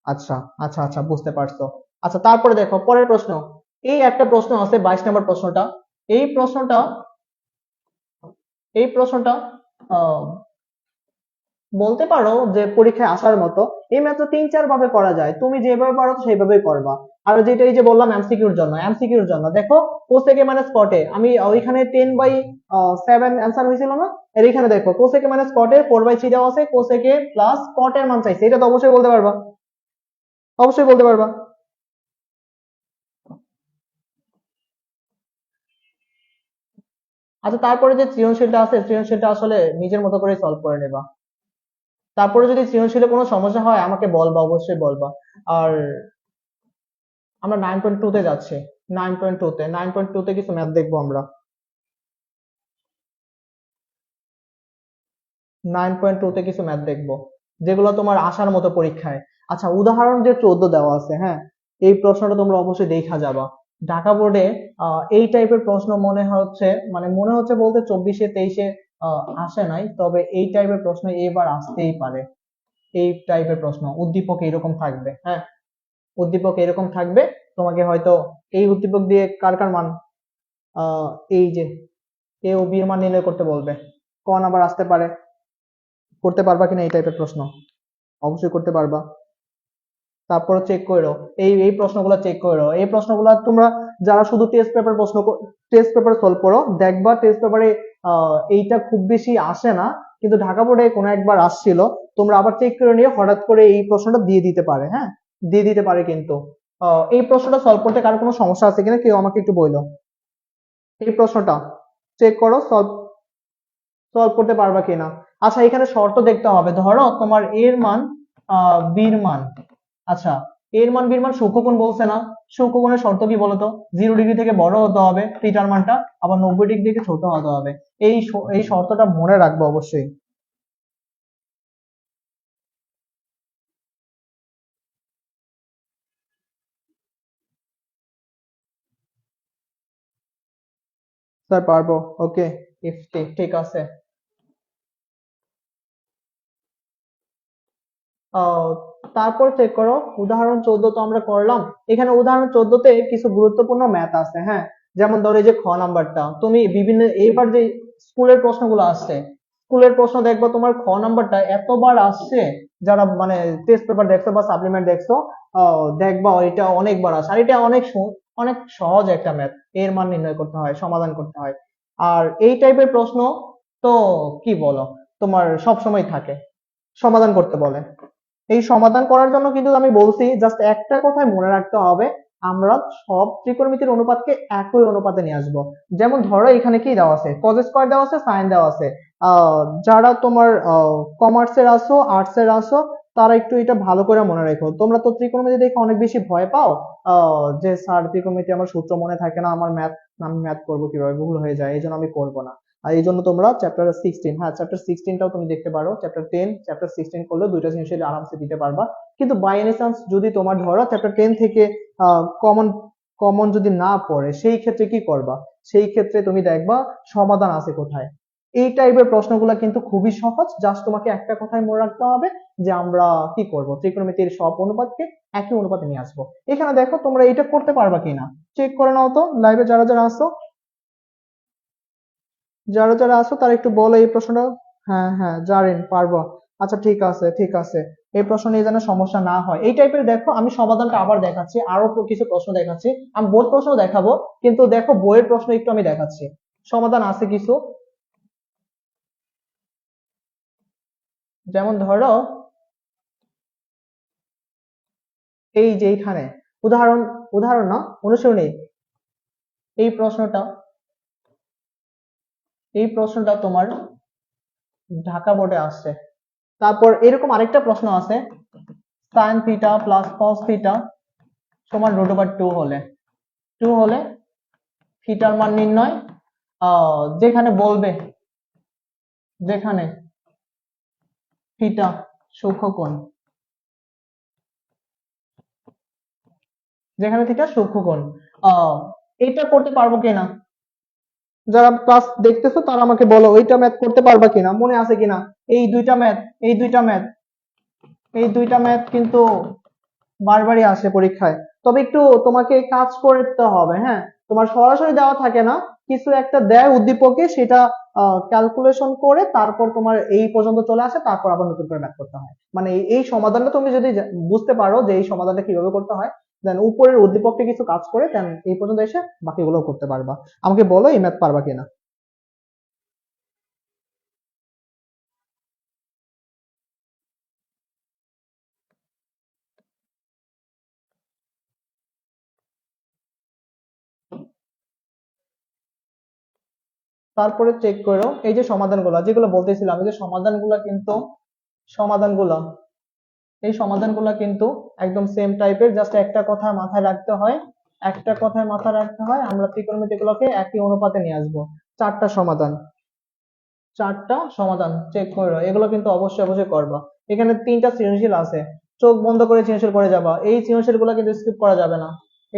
আচ্ছা আচ্ছা আচ্ছা, বুঝতে পারছো। আচ্ছা, তারপরে দেখো পরের প্রশ্ন। এই একটা প্রশ্ন আছে 22 নম্বর প্রশ্নটা। এই প্রশ্নটা এই প্রশ্নটা আহ, বলতে পারো যে পরীক্ষায় আসার মতো। এই ম্যাথটা 3-4 ভাবে করা যায়, তুমি যেভাবে পারো সেইভাবেই করবা। আর যেটা এই যে বললাম এমসিকিউর জন্য দেখো, কোসেকে মাইনাস কটে আমি ওইখানে 10/7 অ্যান্সার হয়েছিল না, আর এখানে দেখো কোসেকে মাইনাস কটে 4/3 দেওয়া আছে, কোসেকে প্লাস কটের মান চাইছে, এটা তো অবশ্যই বলতে পারবা, অবশ্যই বলতে পারবা। আচ্ছা, তারপরে যে সৃজনশীলটা আছে, সৃজনশীলটা আসলে নিজের মতো করে সলভ করে নেবা। তারপরে যদি সৃজনশীলে কোনো সমস্যা হয় আমাকে বলবা, অবশ্যই বলবা। আর আমরা 9.2 তে যাচ্ছি। 9.2 তে কিছু ম্যাথ দেখবো আমরা। 9.2 তে কিছু ম্যাথ দেখবো, যেগুলো তোমার আসার মতো পরীক্ষায়। আচ্ছা, উদাহরণ যে 14 দেওয়া আছে, হ্যাঁ, এই প্রশ্নটা তোমরা অবশ্যই দেখা যাবা। ঢাকা বোর্ডে এই টাইপের প্রশ্ন মনে হচ্ছে বলতে 24-এ 23-এ আসে নাই, তবে এই টাইপের প্রশ্ন এবার আসতেই পারে। এই টাইপের প্রশ্ন উদ্দীপক এরকম থাকবে, হ্যাঁ, উদ্দীপক এরকম থাকবে। তোমাকে হয়তো এই উদ্দীপক দিয়ে কার কার মান, আহ এই যে এ ও বি এর মান নির্ণয় করতে বলবে। কোন আবার আসতে পারে, করতে পারবা কিনা এই টাইপের প্রশ্ন? অবশ্যই করতে পারবা। তারপর চেক করো, এই এই প্রশ্নগুলো চেক করো। এই প্রশ্নগুলো তোমরা যারা শুধু টেস্ট পেপার সলভ করো, দেখবা টেস্ট পেপারে এইটা খুব বেশি আসে না, কিন্তু ঢাকা বোর্ডে কোনো একবার আসছিল। তোমরা আবার চেক করে নিয়ে হঠাৎ করে এই প্রশ্নটা দিয়ে দিতে পারে, হ্যাঁ, দিয়ে দিতে পারে। কিন্তু এই প্রশ্নটা সলভ করতে কারো কোনো সমস্যা আছে কিনা কেউ আমাকে একটু বললো। এই প্রশ্নটা চেক করো, সলভ সলভ করতে পারবা কিনা। আচ্ছা, এখানে শর্ত দেখতে হবে। ধরো তোমার এর মান বির মান, আচ্ছা, এর মান বির মান সূক্ষ্মকোণ বলছে না? সূক্ষ্মকোণের শর্ত কি বলতো? 0 ডিগ্রি থেকে বড় হতে হবে থিটার মানটা, আবার 90 ডিগ্রি থেকে ছোট হতে হবে। এই শর্তটা মনে রাখবো অবশ্যই। স্যার পারবো, ওকে, ইফ ঠিক ঠিক আছে। আহ, তারপর চেক করো উদাহরণ 14 তো আমরা করলাম। এখানে উদাহরণ 14-তে কিছু গুরুত্বপূর্ণ ম্যাথ আছে, হ্যাঁ। যেমন ধরো এই যে খ নাম্বারটা, তুমি বিভিন্ন এইবার যে স্কুলের প্রশ্নগুলো আসছে, স্কুলের প্রশ্ন দেখবো তোমার খ নাম্বারটা এতবার আসছে। যারা মানে টেস্ট পেপার দেখছো বা সাপ্লিমেন্ট দেখছো, দেখবা এটা অনেকবার আসে। আর এটা অনেক সহজ একটা ম্যাথ। এর মান নির্ণয় করতে হয়, সমাধান করতে হয়। আর এই টাইপের প্রশ্ন তো কি বলো, তোমার সব সময় থাকে, সমাধান করতে বলে। এই সমাধান করার জন্য কিন্তু আমি বলছি জাস্ট একটা কথাই মনে রাখতে হবে, আমরা সব ত্রিকোণমিতির অনুপাতকে একই অনুপাতে নিয়ে আসবো। যেমন ধরো এখানে কি দেওয়া আছে, কজ স্কয়ার দেওয়া আছে, সাইন দেওয়া আছে। যারা তোমার কমার্সের আসো, আর্টসের আসো, তারা একটু এটা ভালো করে মনে রেখো। তোমরা তো ত্রিকোণমিতি দেখে অনেক বেশি ভয় পাও, যে স্যার ত্রিকোণমিতি আমার সূত্র মনে থাকে না, আমি ম্যাথ করবো কিভাবে, ভুল হয়ে যায়, এই জন্য আমি করবো না। আর এই জন্য তোমরা চ্যাপ্টার 16, হ্যাঁ, চ্যাপ্টার 16টাও তুমি দেখতে পারো। চ্যাপ্টার 10, চ্যাপ্টার 16 করলে দুইটা জিনিসের আরামসে দিতে পারবা। কিন্তু বাই এনি চান্স যদি তোমার ধরো চ্যাপ্টার 10 থেকে কমন কমন যদি না পড়ে, সেই ক্ষেত্রে কি করবা? সেই ক্ষেত্রে তুমি দেখবা সমাধান আছে কোথায়। এই টাইপের প্রশ্নগুলো কিন্তু খুবই সহজ, জাস্ট তোমাকে একটা কথাই মনে রাখতে হবে, যে আমরা কি করব, ত্রিকোণমিতির সব অনুপাতকে একই অনুপাতে নিয়ে আসবো। এখানে দেখো তোমরা এটা করতে পারবা কিনা, চেক করে নাও তো লাইভে যারা যারা আসো। যারা যারা আছো তারা একটু বলো এই প্রশ্নটা। হ্যাঁ হ্যাঁ, জারিন পারবো। আচ্ছা, ঠিক আছে ঠিক আছে। এই প্রশ্ন নিয়ে যেন সমস্যা না হয় এই টাইপের। দেখো আমি সমাধানটা আবার দেখাচ্ছি, আরো কিছু প্রশ্ন দেখাচ্ছি। আমি বোর্ড প্রশ্ন দেখাবো, কিন্তু দেখো বইয়ের প্রশ্ন একটু আমি দেখাচ্ছি, সমাধান আছে কিছু। যেমন ধরো এই যে এইখানে উদাহরণ, উদাহরণ না, অনুসরণী। এই প্রশ্নটা এই প্রশ্নটা তোমার ঢাকা বোর্ডে আসছে। তারপর এরকম আরেকটা প্রশ্ন আছে, sine theta plus cos theta সমান √2 হলে, 2 হলে থিটার মান নির্ণয়। যেখানে বলবে, যেখানে থিটা সূক্ষ্মকোণ, যেখানে থিটা সূক্ষ্মকোণ। আহ এটা করতে পারবো কিনা, যারা ক্লাস দেখতেছো তারা আমাকে বলো ওইটা ম্যাথ করতে পারবা কিনা, মনে আছে কিনা। এই দুইটা ম্যাথ, এই দুইটা ম্যাথ, এই দুইটা ম্যাথ কিন্তু বারবারই আসে পরীক্ষায়। তবে একটু তোমাকে কাজ করতে হবে, হ্যাঁ। তোমার সরাসরি দেওয়া থাকে না, কিছু একটা দেয় উদ্দীপকে, সেটা ক্যালকুলেশন করে তারপর তোমার এই পর্যন্ত চলে আসে, তারপর আবার নতুন করে ম্যাথ করতে হয়। মানে এই সমাধানটা তুমি যদি বুঝতে পারো যে এই সমাধানটা কিভাবে করতে হয়, দেন উপরের উদ্দীপককে কিছু কাজ করে দেন এই পর্যন্ত এসে বাকিগুলো করতে পারবা। আমাকে বলো এই ম্যাথ পারবা কিনা। তারপরে চেক করো এই যে সমাধানগুলো যেগুলো বলতেছিলাম, এই যে সমাধানগুলো কিন্তু সমাধানগুলো এই সমাধানগুলো কিন্তু একদম সেম টাইপের, জাস্ট একটা কথা মাথায় রাখতে হয়, একটা কথায় মাথায় রাখতে হয়, আমরা ত্রিকোণমিতিগুলোকে একই অনুপাতে নিয়ে আসবো। চারটা সমাধান, চারটা সমাধান চেক করো, এগুলো কিন্তু অবশ্যই অবশ্যই করবা। এখানে তিনটা সৃজনশীল আছে, চোখ বন্ধ করে সৃজনশীল করে যাবা, এই সৃজনশীল গুলো কিন্তু স্কিপ করা যাবে না,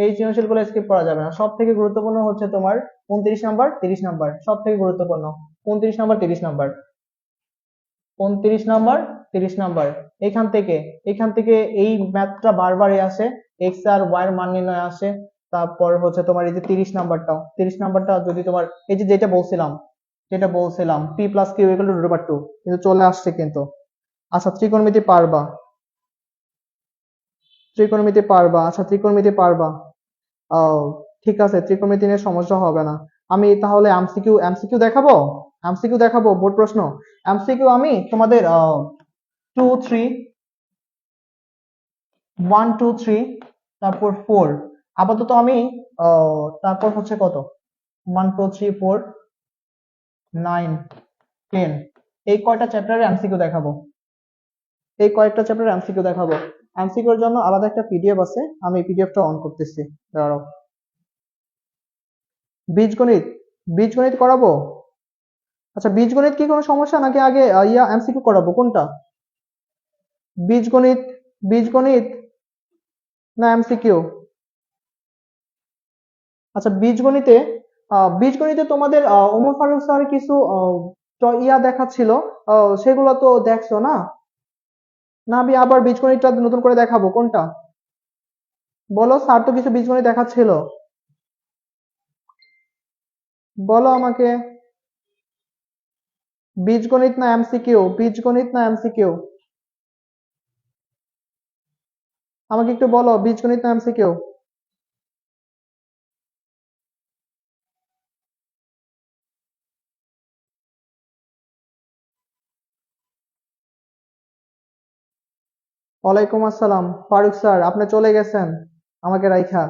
এই সৃজনশীল গুলো স্কিপ করা যাবে না। সব থেকে গুরুত্বপূর্ণ হচ্ছে তোমার 29 নাম্বার 30 নাম্বার, সব থেকে গুরুত্বপূর্ণ 29 নাম্বার 30 নাম্বার, 29 নাম্বার 30 নাম্বার। এখান থেকে এই ম্যাথটা বারবারই আসে, এক্স আর ওয়াই এর মান নির্ণয় আসে। তারপর হচ্ছে তোমার এই যে 30 নাম্বারটা যদি তোমার এই যে যেটা বলছিলাম P plus Q equal to root over 2 কিন্তু চলে আসছে কিন্তু। আচ্ছা ত্রিকোণমিতি পারবা, আচ্ছা ত্রিকোণমিতি পারবা। ও ঠিক আছে, ত্রিকোণমিতি নিয়ে সমস্যা হবে না। আমি তাহলে এমসিকিউ দেখাবো বোর্ড প্রশ্ন। এমসিকিউ আমি তোমাদের 2 3 1 2 3 তারপর 4 আপাতত আমি তারপর হচ্ছে কত 1 2 3 4 9 10 এই কয়টা চ্যাপ্টারে এমসিকিউ দেখাবো, এই কয়েকটা চ্যাপ্টার এমসিকিউ দেখাবো। এমসিকিউর জন্য আলাদা একটা পিডিএফ আছে, আমি পিডিএফটা অন করতেছি, দাঁড়াও। বীজগণিত বীজগণিত করাবো? আচ্ছা বীজগণিত কি কোনো সমস্যা নাকি আগে এমসিকিউ করাবো, কোনটা? বীজগণিত বীজগণিত না এমসিকিউ? আচ্ছা বীজগণিতে তোমাদের ওমর ফারুক স্যার কিছু দেখাচ্ছিল, সেগুলো তো দেখছো না? না আমি আবার বীজগণিতটা নতুন করে দেখাবো, কোনটা বলো? স্যার তো কিছু বীজগণিত দেখাচ্ছিল, বলো আমাকে। বীজগণিত না এমসিকিউ? আমাকে একটু বলো, বীজগণিত না এমসিকিউ? ওয়ালাইকুম আসসালাম ফারুক স্যার, আপনি চলে গেছেন আমাকে রাইখা।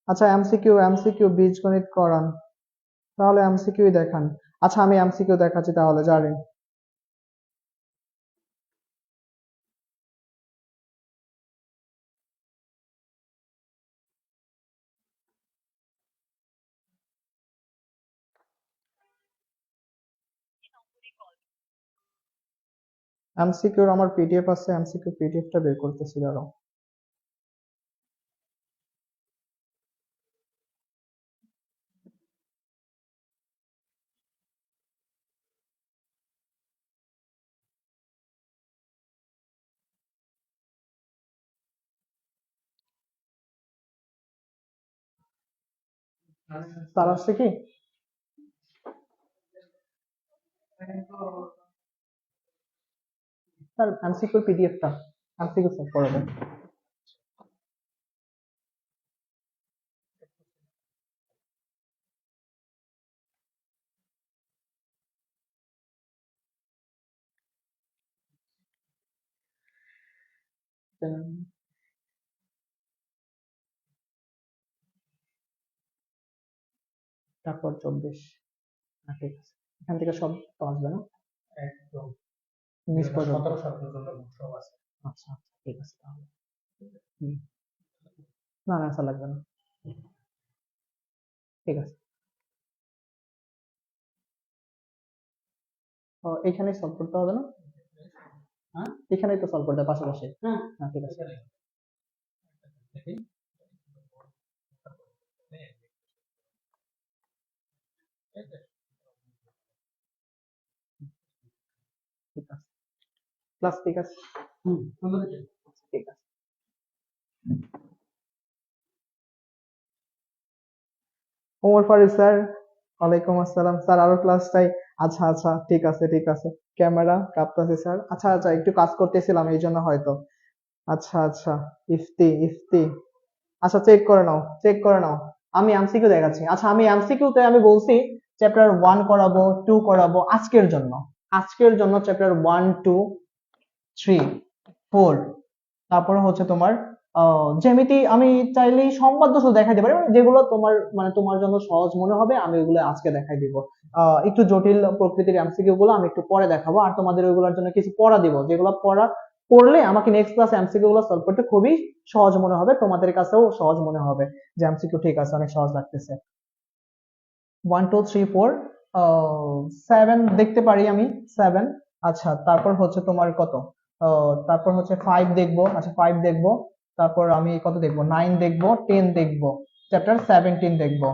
আচ্ছা এমসিকিউ বীজগণিত করান, তাহলে এমসিকিউ দেখান। আচ্ছা আমি এমসিকিউ দেখাচ্ছি তাহলে, জানেন। এমসিকিউর আমার পিডিএফ আছে, এমসিকিউ পিডিএফটা বের করতেছি, দাঁড়াও। স্যার আসছে কি? স্যার এমসিকিউর পিডিএফটা, এমসিকিউ স্যার করাবেন। তারপর 24, ঠিক আছে, এখান থেকে সব তো আসবে না একদম নিচ পর্যন্ত? 17 সব আছে। আচ্ছা আচ্ছা, ঠিক আছে তাহলে। হুম, না না আচ্ছা লাগবে না, ঠিক আছে। এখানেই সলভ করতে হবে না? হ্যাঁ এখানেই তো সলভ করতে হবে পাশাপাশি। হ্যাঁ ঠিক আছে। ঠিক আছে, ক্লাস ঠিক আছে। ঠিক আছে। ওমর ফারুক স্যার, ওয়ালাইকুম আসসালাম স্যার, আরো ক্লাস চাই? আচ্ছা আচ্ছা ঠিক আছে ঠিক আছে, ক্যামেরা কাঁপতেছে স্যার, আচ্ছা আচ্ছা একটু কাজ করতেছিলাম এই জন্য হয়তো। আচ্ছা আচ্ছা, ইফতি আচ্ছা চেক করে নাও। আমি এমসিকিউ দেখাচ্ছি। আচ্ছা আমি এমসিকিউতে আমি বলছি চ্যাপ্টার 1 করাবো, 2 করাবো আজকের জন্য চ্যাপ্টার 1 2 3 4 তারপরে হচ্ছে তোমার জ্যামিতি আমি চাইলেই সম্পাদ্য শুধু দেখাই দিতে পারি, মানে যেগুলো তোমার মানে তোমার জন্য সহজ মনে হবে আমি ওগুলো আজকে দেখাই দিব। একটু জটিল প্রকৃতির এমসিকিউ গুলো আমি একটু পরে দেখাবো, আর তোমাদের ওইগুলোর জন্য কিছু পড়া দিব, যেগুলো পড়া পড়লে আমাকে নেক্সট ক্লাসে এমসিকিউ গুলো সলভ করতে খুবই সহজ মনে হবে, তোমাদের কাছেও সহজ মনে হবে যে এমসিকিউ ঠিক আছে, অনেক সহজ লাগতেছে। 1 2 3 4 7 দেখতে পারি আমি, 7। আচ্ছা তারপর হচ্ছে তোমার কত, তারপর হচ্ছে 5 দেখবো, আচ্ছা 5 দেখবো। তারপর আমি কত দেখবো, 9 দেখবো, 10 দেখবো, চ্যাপ্টার 17 দেখবো।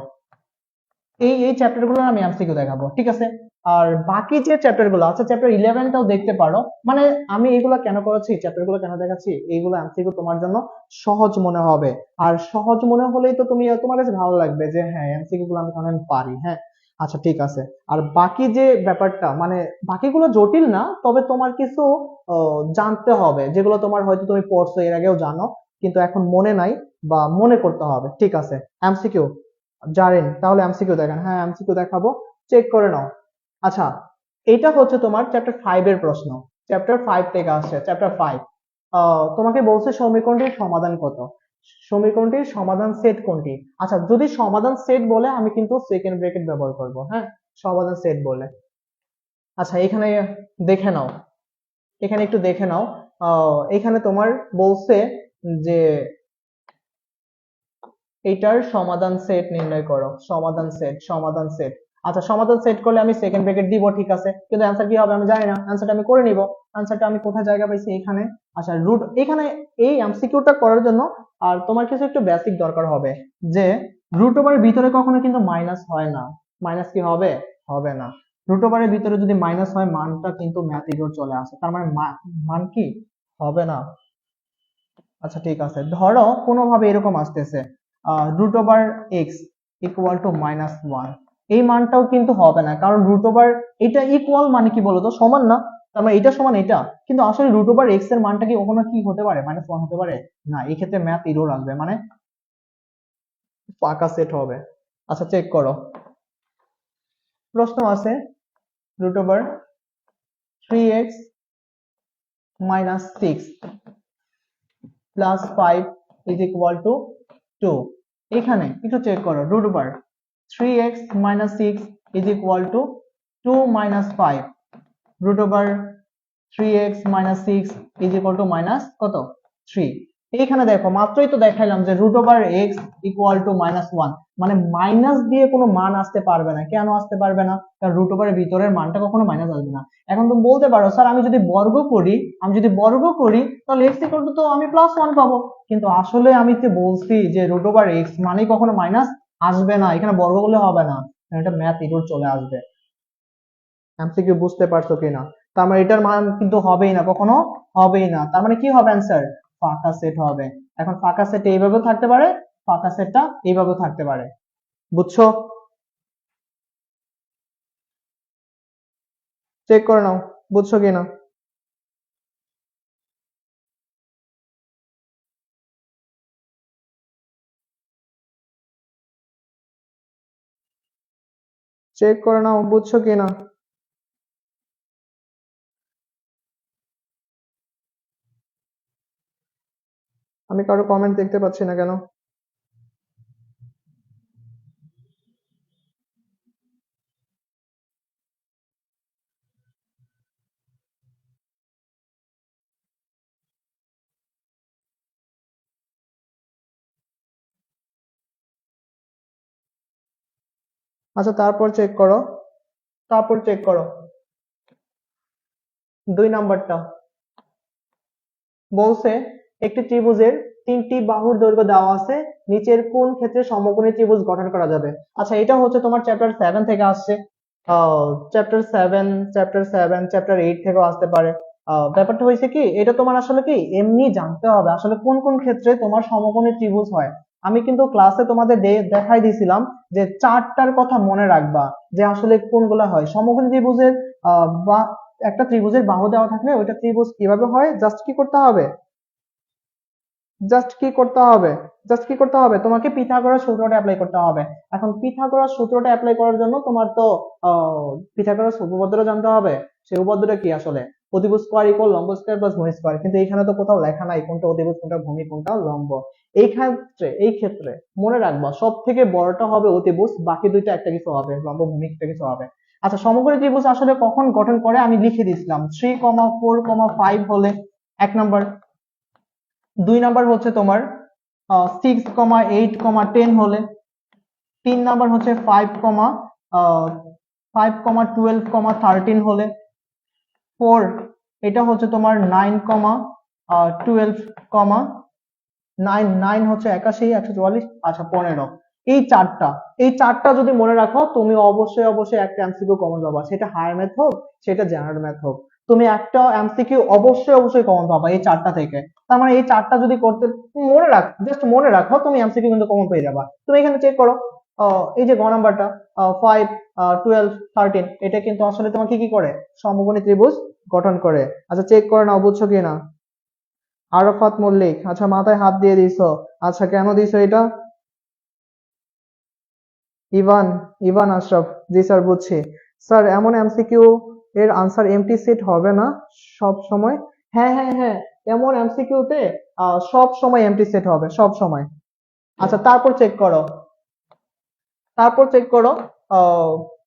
এই চ্যাপ্টার গুলো আমি এমসিকিউ দেখাবো, ঠিক আছে। আর বাকি যে চ্যাপ্টার গুলো আছে, চ্যাপ্টার 11টাও দেখতে পারো। মানে আমি এগুলো কেন করেছি, চ্যাপ্টার গুলো কেন দেখাচ্ছি, এইগুলো এমসিকিউ তোমার জন্য সহজ মনে হবে। আর সহজ মনে হলেই তো তুমি তোমার কাছে ভালো লাগবে যে হ্যাঁ এমসিকিউ গুলো আমি তাহলে আমি পারি, হ্যাঁ। আচ্ছা ঠিক আছে। আর বাকি যে ব্যাপারটা মানে বাকিগুলো জটিল না, তবে তোমার কিছু জানতে হবে যেগুলো তোমার হয়তো তুমি পড়ছো এর আগেও জানো, কিন্তু এখন মনে নাই বা মনে করতে হবে, ঠিক আছে। এমসিকিউ জানেন, তাহলে এমসিকিউ দেখেন, হ্যাঁ এমসিকিউ দেখাবো, চেক করে নাও। আচ্ছা এটা হচ্ছে তোমার চ্যাপ্টার 5 এর প্রশ্ন, চ্যাপ্টার 5 থেকে আসছে, চ্যাপ্টার 5। তোমাকে বলছে সমীকরণটির সমাধান কত, সমীকরণটির সমাধান সেট কোনটি। আচ্ছা যদি সমাধান সেট বলে আমি কিন্তু সেকেন্ড ব্র্যাকেট ব্যবহার করব, হ্যাঁ সমাধান সেট বলে। আচ্ছা এখানে দেখে নাও, এখানে একটু দেখে নাও। এখানে তোমার বলছে যে এটার সমাধান সেট নির্ণয় করো, সমাধান সেট, সমাধান সেট। আচ্ছা সমাধান সেট করলে আমি সেকেন্ড ব্র্যাকেট দিব, ঠিক আছে, কিন্তু অ্যান্সার কি হবে আমি জানি না, অ্যান্সারটা আমি করে নিব। অ্যান্সারটা আমি কোথায় জায়গা পাইছি, এখানে। আচ্ছা রুট, এখানে এই এমসিকিউটা করার জন্য আর তোমার কিছু একটু বেসিক দরকার হবে, যে রুট ওভারের ভিতরে কখনো কিন্তু মাইনাস হয় না, মাইনাস কি হবে, হবে না। রুট ওভারের ভিতরে যদি মাইনাস হয় মানটা কিন্তু ম্যাথ এরর চলে আসে, তার মানে মান কি হবে না। আচ্ছা ঠিক আছে, ধরো কোনোভাবে এরকম আসতেছে root over x equal to -1, এই মানটাও কিন্তু হবে না, কারণ রুট ওভার এটা ইকুয়াল মানে কি বলতো, সমান না, তার মানে এটা সমান এটা, কিন্তু আসলে রুট ওভার এক্স এর মানটা কি কখনো কি হতে পারে, -1 হতে পারে না, এই ক্ষেত্রে ম্যাথ এরর আসবে, মানে ফাঁকা সেট হবে। আচ্ছা চেক করো, প্রশ্ন আছে root over 3x - 6 plus 5 is equal to 2। এখানে একটু চেক করো, root over 3x - 6 is equal to 2 - 5, root over 3x - 6 is equal to minus কত 3। এইখানে দেখো মাত্রই তো দেখাইলাম যে root over x equal to -1, মানে মাইনাস দিয়ে কোনো মান আসতে পারবে না, কেন আসতে পারবে না, কারণ রুট ওভারের ভিতরের মানটা কখনো মাইনাস আসবে না। এখন তুমি বলতে পারো স্যার আমি যদি বর্গ করি, আমি যদি বর্গ করি তাহলে x ইকুয়াল টু তো আমি +1 পাবো, কিন্তু আসলে আমি তো বলছি যে রুট ওভার x মানে কখনো মাইনাস আসবে না, এখানে বর্গ করলে হবে না, এটা ম্যাথ এরর চলে আসবে। এমসিকিউ বুঝতে পারছো কিনা, তার মানে এটার মান কিন্তু হবেই না, কখনো হবেই না, তার মানে কি হবে অ্যান্সার, ফাঁকা সেট হবে। এখন ফাঁকা সেট এইভাবেও থাকতে পারে, ফাঁকা সেটটা এইভাবেও থাকতে পারে, বুঝছো, চেক করে নাও বুঝছো কিনা। চেক করে নাও বুঝছো কিনা। আমি কারো কমেন্ট দেখতে পাচ্ছি না কেন। আচ্ছা তারপর চেক করো, তারপর চেক করো 2 নাম্বারটা বলছে একটি ত্রিভুজের 3টি বাহুর দৈর্ঘ্য দেওয়া আছে, নিচের কোন ক্ষেত্রে সমকোণী ত্রিভুজ গঠন করা যাবে। আচ্ছা এটা হচ্ছে তোমার চ্যাপ্টার 7 থেকে আসছে, চ্যাপ্টার 8 থেকেও আসতে পারে। ব্যাপারটা হয়েছে কি, এটা তোমার আসলে কি এমনি জানতে হবে আসলে কোন কোন ক্ষেত্রে তোমার সমকোণী ত্রিভুজ হয়। আমি কিন্তু ক্লাসে তোমাদের দেখাই দিয়েছিলাম যে 4টার কথা মনে রাখবা, যে আসলে কোনগুলা হয় সমকোণী ত্রিভুজের। বা একটা ত্রিভুজের বাহু দেওয়া থাকলে ওইটা ত্রিভুজ কিভাবে হয়, জাস্ট কি করতে হবে, জাস্ট কি করতে হবে, জাস্ট কি করতে হবে, তোমাকে পিথাগোরাস সূত্রটা অ্যাপ্লাই করতে হবে। এখন পিথাগোরাস সূত্রটা অ্যাপ্লাই করার জন্য তোমার তো পিথাগোরাস উপপাদ্যটা জানতে হবে। সেই উপপাদ্যটা কি আসলে, অতিভুজ স্কয়ার ইকুয়াল লম্ব স্কয়ার প্লাস ভূমি স্কয়ার, কিন্তু এখানে তো কোথাও লেখা নাই কোনটা অতিভুজ কোনটা ভূমি কোনটা লম্ব। এই ক্ষেত্রে মনে রাখবা সব থেকে বড়টা হবে অতিভুজ, বাকি দুইটা একটা কিছু হবে, লম্ব ভূমি একটা কিছু হবে। আচ্ছা, সমকোণী ত্রিভুজ আসলে কখন গঠন করে আমি লিখে দিয়েছিলাম, 3,4,5 হলে 1 নাম্বার, 2 নাম্বার হচ্ছে তোমার 6,8,10 হলে, 3 নাম্বার হচ্ছে 5,12,13 হলে, 4 এটা হচ্ছে তোমার 9,12,9 হচ্ছে 81, 144, আচ্ছা 15। এই চারটা যদি মনে রাখো তুমি অবশ্যই অবশ্যই একটা এমসিকিউ কমন পাবা, সেটা হায়ার ম্যাথ হোক সেটা জেনারেল ম্যাথ হোক, তুমি একটা এমসিকিউ অবশ্যই অবশ্যই কমন পাবা এই চারটা থেকে। তার মানে এই চারটা যদি করতে জাস্ট মনে রাখো তুমি এমসিকিউ কিন্তু কমন পেয়ে যাবা। তুমি এখানে চেক করো, এই যে গ নাম্বারটা 5, 12, 13 এটা কিন্তু আসলে তোমাকে কি করে, সমকোণী ত্রিভুজ গঠন করে। আচ্ছা চেক করে নাও বুঝছো কিনা। আরাফাত মল্লিক, আচ্ছা মাথায় হাত দিয়ে দিছো, আচ্ছা কেন দিছো এটা। ইভান ইভান আশরাফ, জি স্যার বুঝছি। স্যার এমন এমসিকিউ এর আনসার এমটি সেট হবে না সব সময়। হ্যাঁ হ্যাঁ হ্যাঁ, এমন এমসিকিউ তে সব সময় এমটি সেট হবে, সব সময়। আচ্ছা তারপর চেক করো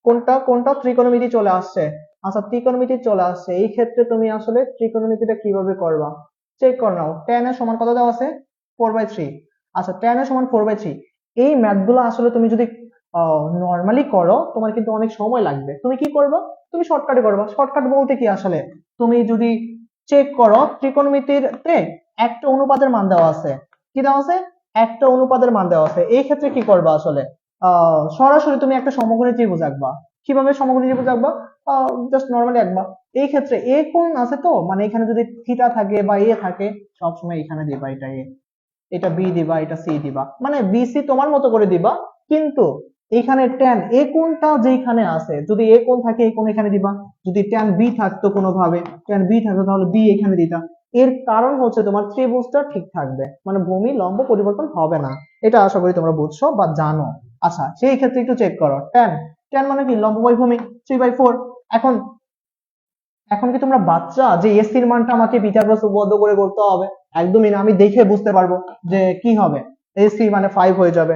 কোনটা কোনটা ত্রিকোণমিতি চলে আসছে। আচ্ছা ত্রিকোণমিতি চলে আসছে, এই ক্ষেত্রে তুমি আসলে ত্রিকোণমিতিটা কিভাবে করবা চেক করে নাও। tan এর সমান কত দেওয়া আছে, 4/3। আচ্ছা tan এর সমান 4/3, এই ম্যাথগুলো আসলে তুমি যদি নর্মালি করো তোমার কিন্তু অনেক সময় লাগবে। তুমি কি করবা, তুমি শর্টকাটে করবা। শর্টকাট বলতে কি আসলে, তুমি যদি চেক করো ত্রিকোণমিতিতে একটা অনুপাতের মান দেওয়া আছে, কি দেওয়া আছে, একটা অনুপাতের মান দেওয়া আছে। এই ক্ষেত্রে কি করবা আসলে, সরাসরি তুমি একটা সমকোণী ত্রিভুজ আঁকবা। কিভাবে সমকোণী ত্রিভুজ আঁকবা, জাস্ট নর্মালি আঁকবা। এই ক্ষেত্রে এ কোণ আছে তো, মানে এখানে যদি থিটা থাকে বা এ থাকে, সবসময় এখানে দিবা এটা এ, এটা বি দিবা, এটা সি দিবা, মানে বি সি তোমার মতো করে দিবা। কিন্তু এখানে ট্যান এ কোণটা যেখানে আছে, যদি এ কোণ থাকে এই কোণ এখানে দিবা, যদি ট্যান বি থাকতো কোনোভাবে, ট্যান বি থাকতো তাহলে বি এখানে দিতা। এর কারণ হচ্ছে তোমার ত্রিভুজটা ঠিক থাকবে, মানে ভূমি লম্ব পরিবর্তন হবে না। এটা আশা করি তোমরা বুঝছো বা জানো। আচ্ছা সেই ক্ষেত্রে একটু চেক করো, ট্যান ট্যান মানে কি, লম্ব বাই ভূমি, 3/4। এখন এখন কি তোমরা বাচ্চা যে এসির মানটা আমাকে বিটা ক্রস উপপাদ্য করে করতে হবে, একদমই না। আমি দেখে বুঝতে পারবো যে কি হবে, এসি মানে 5 হয়ে যাবে,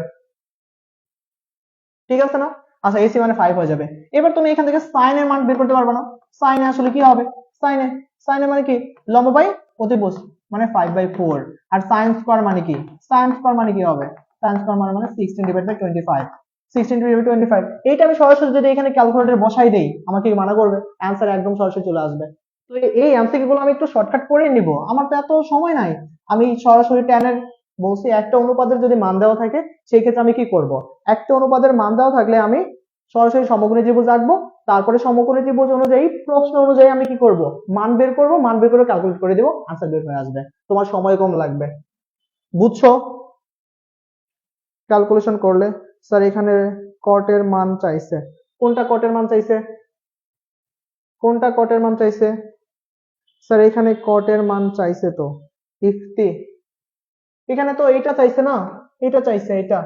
ঠিক আছে না। আচ্ছা এসি মানে 5 হয়ে যাবে। এবার তুমি এখান থেকে সাইন এর মান বের করতে পারবে না। সাইনে আসলে কি হবে, সাইনে সাইনে মানে কি, লম্ব বাই অতিভুজ, মানে 5/4। আর সাইন স্কয়ার মানে কি, সাইন স্কয়ার মানে কি হবে, সাইন স্কয়ার মানে 16/25, 16/25। এইটা আমি সরাসরি যদি এখানে ক্যালকুলেটর বসাই দেই আমাকে কি মানা করবে, অ্যান্সার একদম সরাসরি চলে আসবে। তো এই এমসিকিউ গুলো আমি একটু শর্টকাট করে নিব, আমার তো এত সময় নাই। আমি সরাসরি ট্যানের বলছি একটা অনুপাতের যদি মান দেওয়া থাকে সেই ক্ষেত্রে আমি কি করব, একটা অনুপাতের মান দেওয়া থাকলে আমি সরাসরি সমকোণী ত্রিভুজ আঁকবো, তারপরে সমকোণী ত্রিভুজ অনুযায়ী প্রশ্ন অনুযায়ী আমি কি করব, মান বের করব, মান বের করে ক্যালকুলেট করে দেবো, আনসার বের হয়ে আসবে। তোমার সময় কম লাগবে, বুঝছো। ক্যালকুলেশন করলে স্যার এখানে কটের মান চাইছে, কোনটা কটের মান চাইছে, কোনটা কটের মান চাইছে, স্যার এখানে কটের মান চাইছে তো, ইফতি এখানে তো এটা চাইছে না, এটা চাইছে, এটা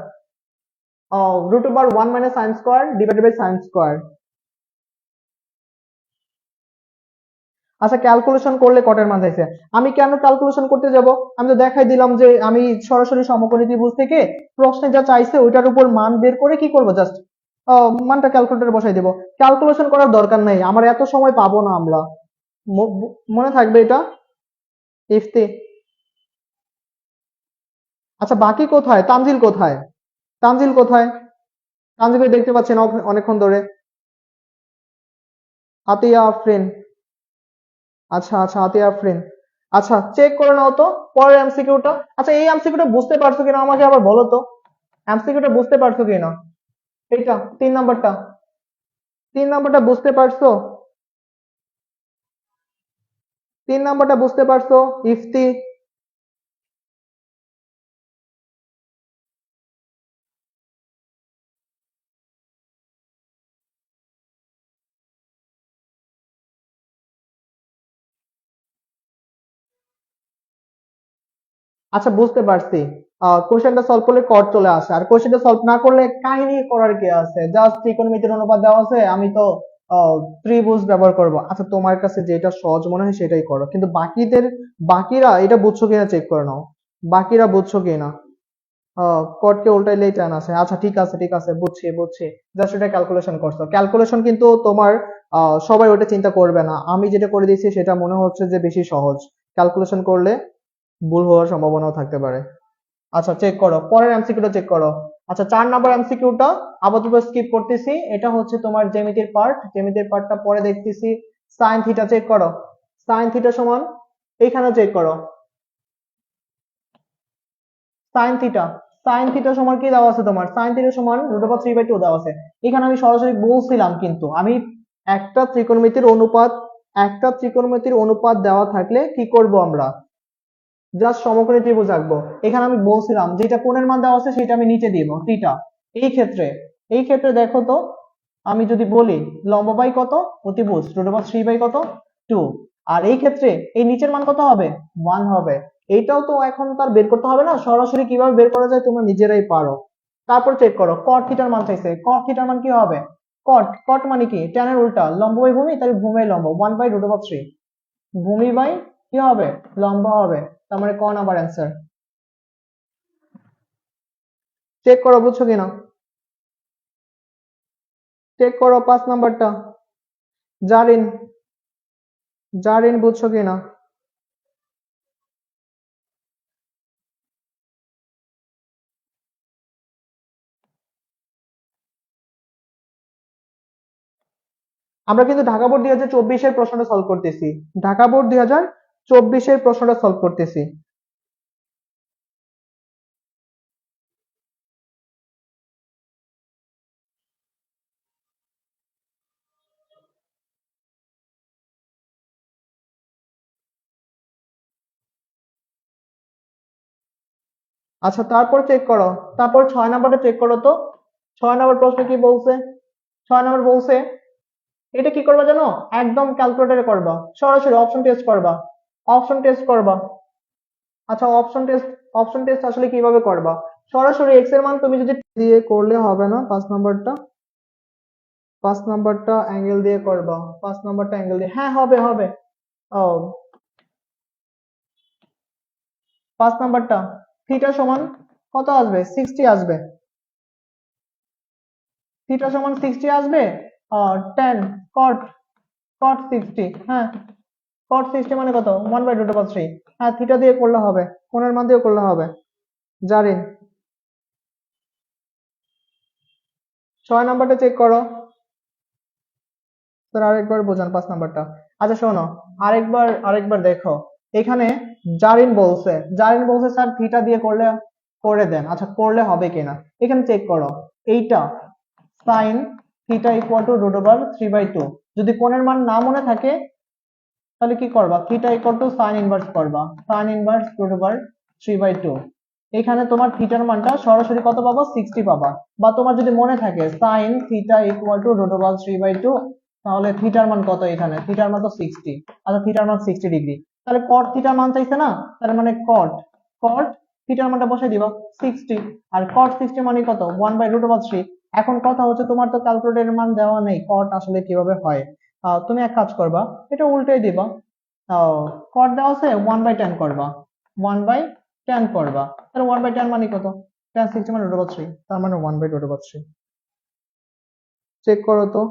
√1 - sin square divided by sin square. আচ্ছা ক্যালকুলেশন করলে কটের মান চাইছে, আমি কেন ক্যালকুলেশন করতে যাব, আমি তো দেখাই দিলাম যে আমি সরাসরি সমকোণী ত্রিভুজ থেকে প্রশ্নে যা চাইছে ওইটার উপর মান বের করে কি করব, জাস্ট মানটা ক্যালকুলেটরে বসাই দেব। ক্যালকুলেশন করার দরকার নাই, আমার এত সময় পাবো না আমরা। মনে থাকবে এটা, ইফতি। আচ্ছা বাকি কোথায়, তানজিল কোথায়, তানজিল কোথায়, তানজিলকে দেখতে পাচ্ছি না অনেকক্ষণ ধরে। আতিয়া আফরিন, আচ্ছা আচ্ছা আতিয়া আফরিন, আচ্ছা চেক করে নাও তো পরের এমসিকিউটা। আচ্ছা এই এমসিকিউটা বুঝতে পারছো কিনা আমাকে আবার বলো তো, এমসিকিউটা বুঝতে পারছো কিনা, এইটা 3 নাম্বারটা, 3 নাম্বারটা বুঝতে পারছো, 3 নাম্বারটা বুঝতে পারছো ইফতি। আচ্ছা বুঝতে পারছি, কোশ্চেনটা সলভ করলে কর চলে আসে, আর কোশ্চেনটা সলভ না করলে কাহিনী করার কি আছে, জাস্ট ত্রিকোণমিতির অনুপাত দেওয়া আছে, আমি তো ত্রিভুজ ব্যবহার করব। আচ্ছা তোমার কাছে যেটা সহজ মনে হয় সেটাই করো, কিন্তু বাকিরা এটা বুঝছো কিনা চেক করে নাও, বাকিরা বুঝছো কিনা। কটকে উল্টাইলেই টান আসে। আচ্ছা ঠিক আছে, বুঝছি। জাস্ট এটা ক্যালকুলেশন করছো, ক্যালকুলেশন কিন্তু তোমার সবাই ওটা চিন্তা করবে না, আমি যেটা করে দিয়েছি সেটা মনে হচ্ছে যে বেশি সহজ, ক্যালকুলেশন করলে ভুল হওয়ার সম্ভাবনাও থাকতে পারে। আচ্ছা চেক করো, পরের এমসিকিউটা চেক করো। আচ্ছা 4 নম্বর এমসিকিউটা আপাতত স্কিপ করতেছি, এটা হচ্ছে তোমার জ্যামিতির পার্টটা পরে দেখতেছি। সাইন থিটা চেক করো, সাইন থিটা সমান, এইখানে চেক করো, সাইন থিটা সাইন থিটা সমান কি দেওয়া আছে তোমার, সাইন থিটা সমান √3/2 দেওয়া আছে। এখানে আমি সরাসরি বলছিলাম, কিন্তু আমি একটা ত্রিকোণমিতির অনুপাত একটা ত্রিকোণমিতির অনুপাত দেওয়া থাকলে কি করব আমরা, জাস্ট সমকোণী ত্রিভুজ আঁকবো। এখানে আমি বলছিলাম যেটা কোণের মান দেওয়া আছে সেটা আমি নিচে দিব থিটা। এই ক্ষেত্রে দেখো তো, আমি যদি বলি লম্ব বাই কত, অতিভুজ √3 বাই কত, 2। আর এই ক্ষেত্রে এই নিচের মান কত হবে, 1 হবে। এইটাও তো এখন তার বের করতে হবে না, সরাসরি কিভাবে বের করা যায় তোমরা নিজেরাই পারো। তারপর চেক করো, কট থিটার মান চাইছে, কট থিটার মান কি হবে, কট মানে কি, tan এর উল্টা, লম্ব বাই ভূমি, তাহলে ভূমি বাই লম্ব, 1/√3, ভূমি বাই কি হবে, লম্ব হবে। তার মানে ক নাম্বার অ্যান্সার। চেক করো বুঝছো কিনা, চেক করো 5 নাম্বারটা, জারিন জারিন বুঝছো কিনা। আমরা কিন্তু ঢাকা বোর্ড 2024-এর প্রশ্নটা সলভ করতেছি, ঢাকা বোর্ড 2024-এর প্রশ্নটা সলভ করতেছি। আচ্ছা তারপর চেক করো, তারপর 6 নাম্বারটা চেক করো তো, 6 নাম্বার প্রশ্ন কি বলছে, 6 নাম্বার বলছে এটা কি করবা জানো, একদম ক্যালকুলেটরে করবা, সরাসরি অপশন টেস্ট করবা। আচ্ছা অপশন টেস্ট আসলে কিভাবে করবা, সরাসরি এক্স এর মান তুমি যদি দিয়ে করলে হবে না, 5 নাম্বারটা, 5 নাম্বারটা অ্যাঙ্গেল দিয়ে করবা, 5 নাম্বারটা অ্যাঙ্গেল দিয়ে, হ্যাঁ হবে। ও 5 নাম্বারটা থিটা সমান কত আসবে, 60 আসবে, থিটা সমান 60 আসবে। আর টেন কট কট 60, হ্যাঁ কট 60 মানে কত, 1/√3, হ্যাঁ থিটা দিয়ে করলে হবে, কোণের মান দিয়ে করলে হবে। জারিন 6 নাম্বারটা চেক করো, স্যার আরেকবার বোঝান 5 নাম্বারটা। আচ্ছা শোনো, আরেকবার দেখো, এখানে জারিন বলছে স্যার থিটা দিয়ে করলে করে দেন, আচ্ছা করলে হবে কিনা, এখানে চেক করো, এইটা সাইন থিটা ইকুয়াল টু √3/2, যদি কোণের মান না মনে থাকে তাহলে কি করবা, theta equal to sign inverse করবা, সাইন ইনভার্স √3/2। এখানে তোমার থিটার মানটা সরাসরি কত পাবা, 60 পাবা। বা তোমার যদি মনে থাকে সাইন থিটা ইকুয়াল টু √3/2, তাহলে থিটার মান কত, এখানে থিটার মান তো 60। আচ্ছা থিটার মান 60 ডিগ্রি, তাহলে কট থিটার মান চাইছে না, তার মানে কট থিটার মানটা বসাই দিবা 60, আর কট 60 মানে কত, 1/√3। এখন কথা হচ্ছে তোমার তো ক্যালকুলেটরের মান দেওয়া নেই, কট আসলে কিভাবে হয়। তুমি এক কাজ করবা, এটা উল্টে দিবা, কট দেওয়া আছে 1/10 করবা, 1/10 করবা, তাহলে 1/10 মানে কত, tan 60 মানে √3, তার মানে 1/√3। চেক করো তো,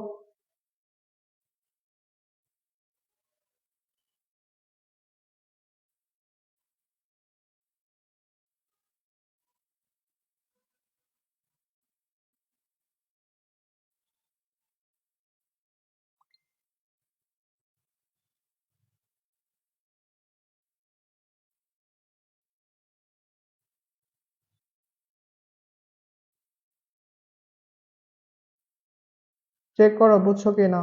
চেক করো বুঝছো কি না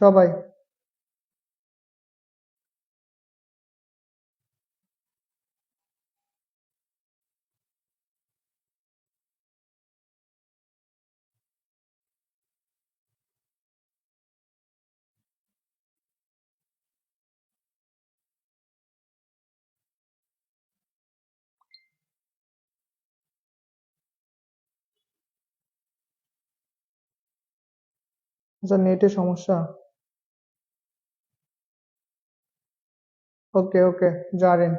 সবাই। আচ্ছা নেটের সমস্যা, ওকে ওকে জারেন।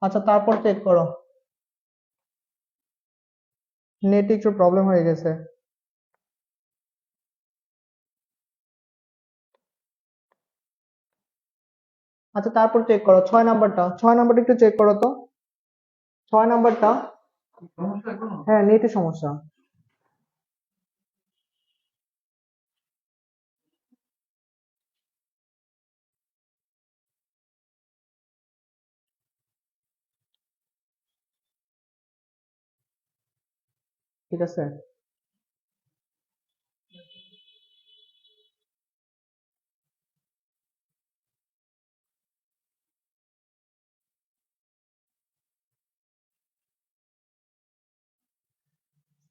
আচ্ছা তারপর চেক করো, নেটে একটু প্রবলেম হয়ে গেছে। আচ্ছা তারপর চেক করো 6 নাম্বারটা, 6 নাম্বারটা একটু চেক করো তো, 6 নাম্বারটা। হ্যাঁ নেটের সমস্যা। ঠিক আছে,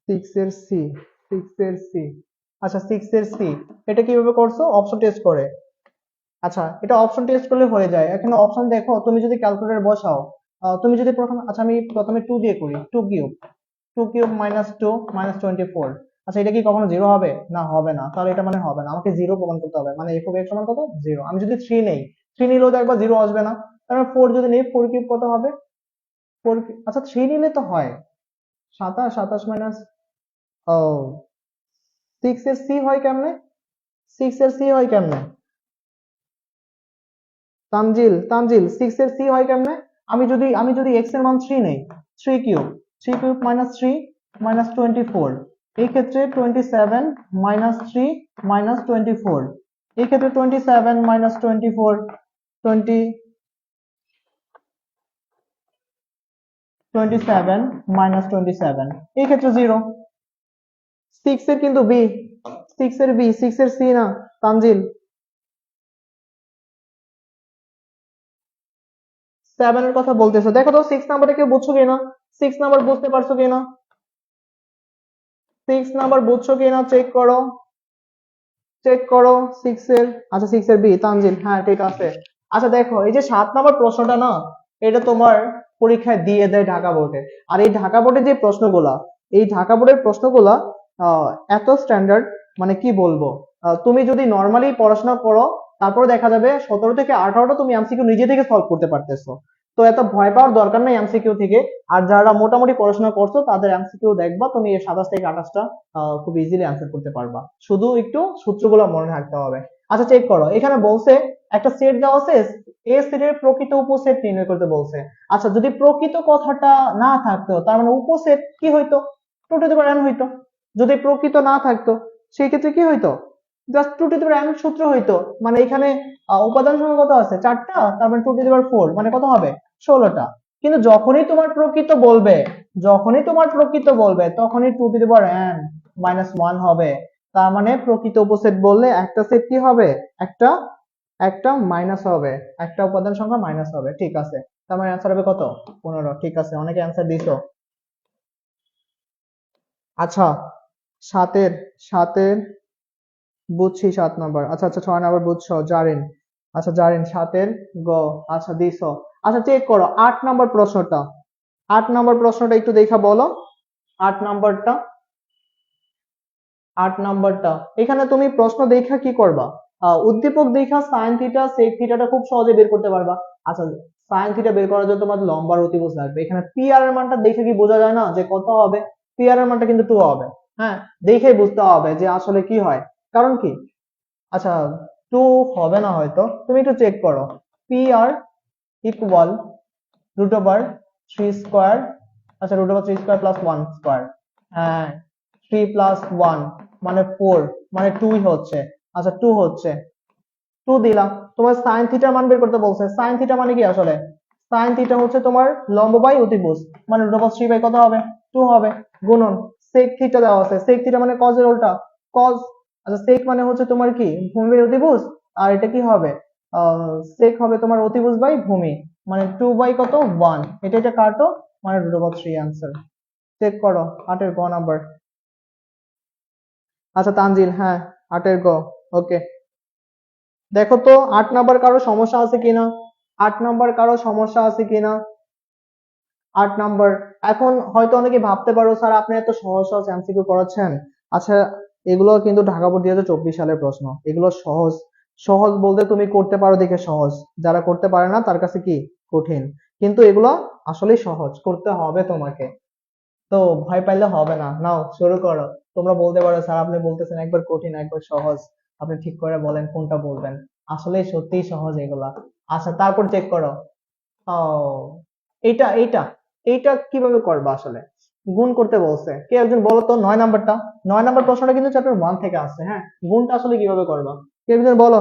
6 এর সি, 6 এর সি। আচ্ছা 6 এর সি, এটা কিভাবে করছো? অপশন টেস্ট করে। আচ্ছা এটা অপশন টেস্ট করলে হয়ে যায়। এখানে অপশন দেখো, তুমি যদি ক্যালকুলেটর বসাও, তুমি যদি প্রথমে, আচ্ছা আমি প্রথমে 2 দিয়ে করি, 2 কিউব, 2 কিউব মাইনাস 2 মাইনাস 24। আচ্ছা এটা কি কখনো জিরো হবে? না, হবে না, তাহলে এটা মানে হবে না, আমাকে জিরো প্রমাণ করতে হবে, মানে এফ অফ এক্স সমান কত? জিরো। আমি যদি 3 নেই, 3 নিলেও দেখবা জিরো আসবে না। তারপর 4 যদি নেই, 4 কিউব কত হবে? 4, আচ্ছা 3 নিলে তো হয় 27, 27 মাইনাস, ও 6 এর সি হয় কেমনে? 6 এর সি হয় কেমনে? তানজিল, তানজিল 6 এর সি হয় কেমনে? আমি যদি এক্স এর মান 3 নেই, 3 কিউব, 3 কিউব মাইনাস 3 মাইনাস 24, এই ক্ষেত্রে 27 মাইনাস 3 মাইনাস 24, এই ক্ষেত্রে 27 মাইনাস 24, 20, 27 মাইনাস 27, এই ক্ষেত্রে জিরো। 6 এর কিন্তু বি, 6 এর বি, 6 এর সি না তানজিল। 7 এর কথা বলতেছো, দেখো তো 6 নাম্বারটা কেউ বুঝছো কিনা, 6 নাম্বার বুঝতে পারছো কিনা, 6 নাম্বার বুঝছো কিনা চেক করো, চেক করো 6 এর। আচ্ছা 6 এর বি তানজিল, হ্যাঁ ঠিক আছে। আচ্ছা দেখো এই যে 7 নাম্বার প্রশ্নটা না, এটা তোমার পরীক্ষায় দিয়ে দেয় ঢাকা বোর্ডে। আর এই ঢাকা বোর্ডের যে প্রশ্নগুলা, এই ঢাকা বোর্ডের প্রশ্নগুলা এত স্ট্যান্ডার্ড, মানে কি বলবো, তুমি যদি নর্মালি পড়াশোনা করো, তারপরে দেখা যাবে 17 থেকে 18টা তুমি এমসিকিউ নিজে থেকে সলভ করতে পারতেছো। তো এত ভয় পাওয়ার দরকার নাই এমসিকিউ থেকে। আর যারা মোটামুটি পড়াশোনা করছো তাদের এমসিকিউ দেখবা, তুমি এই 27 থেকে 28টা খুব ইজিলি অ্যান্সার করতে পারবা, শুধু একটু সূত্রগুলো মনে রাখতে হবে। আচ্ছা চেক করো, এখানে বলছে একটা সেট দেওয়া আছে, এ সেটের প্রকৃত উপসেট নির্ণয় করতে বলছে। আচ্ছা যদি প্রকৃত কথাটা না থাকতো, তার মানে উপসেট কি হইতো? 2n হইতো। যদি প্রকৃত না থাকতো, সেই ক্ষেত্রে কি হইতো? জাস্ট 2n সূত্র হইতো। মানে এখানে উপাদান সংখ্যা কত আছে? 4টা, তার মানে 2 4, মানে কত হবে? 16টা। কিন্তু যখনই তোমার প্রকৃত বলবে, যখনই তোমার প্রকৃত বলবে, তখনই 2n-1 হবে। তার মানে প্রকৃত উপসেট বললে একটা সেট কি হবে? একটা একটা মাইনাস হবে, একটা উপাদান সংখ্যা মাইনাস হবে। ঠিক আছে, তার মানে অ্যান্সার হবে কত? 15। ঠিক আছে, অনেকে অ্যান্সার দিছো। আচ্ছা সাতের, সাতের বুঝছি 7 নাম্বার। আচ্ছা আচ্ছা 6 নাম্বার বুঝছো, জারেন। আচ্ছা জারেন 7-এর গ, আচ্ছা দিছো। আচ্ছা চেক করো 8 নাম্বার প্রশ্নটা, 8 নাম্বার প্রশ্নটা একটু দেখা বলো। 8 নাম্বারটা, 8 নাম্বারটা, এখানে তুমি প্রশ্ন দেখা কি করবা? উদ্দীপক দেখা সাইন থিটা সেক থিটাটা খুব সহজে বের করতে পারবা। আচ্ছা সাইন থিটা বের করার জন্য তোমার লম্বার অতিভুজ লাগবে। এখানে পি আর এর মানটা দেখে কি বোঝা যায় না যে কত হবে? পি আর এর মানটা কিন্তু 2 হবে। হ্যাঁ, দেখে বুঝতে হবে যে আসলে কি হয়, কারণ কি, আচ্ছা 2 হবে না হয়তো, তুমি একটু চেক করো। P R equal root over 3 square, আচ্ছা root over 3 square plus 1 square, হ্যাঁ 3 + 1 মানে 4, মানে 2 হচ্ছে। আচ্ছা 2 হচ্ছে, 2 দিলাম। তোমার সাইন থিটার মান বের করতে বলছে। সাইন থিটা মানে কি আসলে? সাইন থিটা হচ্ছে তোমার লম্ব বাই অতিভুজ, মানে রুট ওভার 3 বাই কত হবে? 2 হবে, গুণন সেক থিটা দেওয়া আছে। সেক থিটা মানে কজের উল্টা, কজ। আচ্ছা সেক মানে হচ্ছে তোমার কি, ভূমি বাই অতিভুজ। আর এটা কি হবে? সেক হবে তোমার অতিভুজ বাই ভূমি, মানে 2 বাই কত? 1। এটা এটা কাটো, মানে রুট ওভার 3 आंसर। চেক করো 8-এর গ নাম্বার। আচ্ছা তানজিল, হ্যাঁ 8-এর গ, ওকে। দেখো তো 8 নাম্বার কারো সমস্যা আছে কিনা, 8 নাম্বার কারো সমস্যা আছে কিনা। 8 নাম্বার, এখন হয়তো অনেকে ভাবতে পারো স্যার আপনি এত সহজ সহজ এমসিকিউ করাচ্ছেন। আচ্ছা এগুলো কিন্তু ঢাকা বোর্ড 2024 সালের প্রশ্ন। এগুলো সহজ, সহজ বলতে তুমি করতে পারো দেখে সহজ, যারা করতে পারে না তার কাছে কি কঠিন, কিন্তু এগুলো আসলেই সহজ, করতে হবে তোমাকে। তো ভয় পাইলে হবে না, নাও শুরু করো। তোমরা বলতে পারো স্যার আপনি বলতেছেন একবার কঠিন একবার সহজ, আপনি ঠিক করে বলেন কোনটা বলবেন। আসলে সত্যিই সহজ এগুলা। আচ্ছা তারপর চেক করো। ও, এইটা এইটা এইটা কিভাবে করবা আসলে? গুণ করতে বলছে, কে একজন বলো তো 9 নাম্বারটা। 9 নাম্বার প্রশ্নটা কিন্তু চ্যাপ্টার 1 থেকে আসছে, হ্যাঁ। গুণটা আসলে কিভাবে করবা, কে একজন বলো।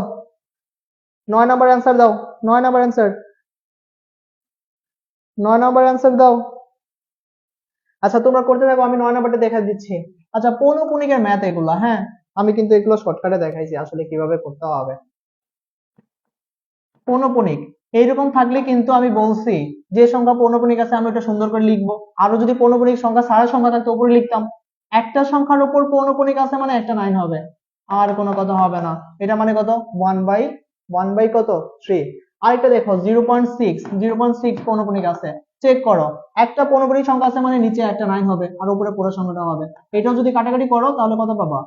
9 নাম্বার অ্যান্সার দাও, 9 নাম্বার অ্যান্সার, 9 নাম্বার অ্যান্সার দাও। আচ্ছা তোমরা করতে থাকো, আমি 9 নাম্বারটা দেখা দিচ্ছি। আচ্ছা পৌনঃপুনিকের ম্যাথ এগুলা, হ্যাঁ। আমি কিন্তু এগুলো শর্টকাটে দেখাইছি আসলে কিভাবে করতে হবে। পৌনঃপুনিক এইরকম থাকলে কিন্তু আমি বলছি যে সংখ্যা পৌনঃপুনিক আছে আমি ওটা সুন্দর করে লিখবো। আরো যদি পৌনঃপুনিক সংখ্যা ছাড়া সংখ্যা থাকতো উপরে লিখতাম। একটা সংখ্যার উপর পৌনঃপুনিক আছে মানে একটা 9 হবে, আর কোনো কথা হবে না। এটা মানে কত, 1/1 বাই কত 3। আরেকটা দেখো 0.6, 0.6 পৌনঃপুনিক আছে, চেক করো। একটা পৌনঃপুনিক সংখ্যা আছে মানে নিচে একটা 9 হবে আর উপরে পুরো সংখ্যাটা হবে। এটাও যদি কাটাকাটি করো তাহলে কত পাবা,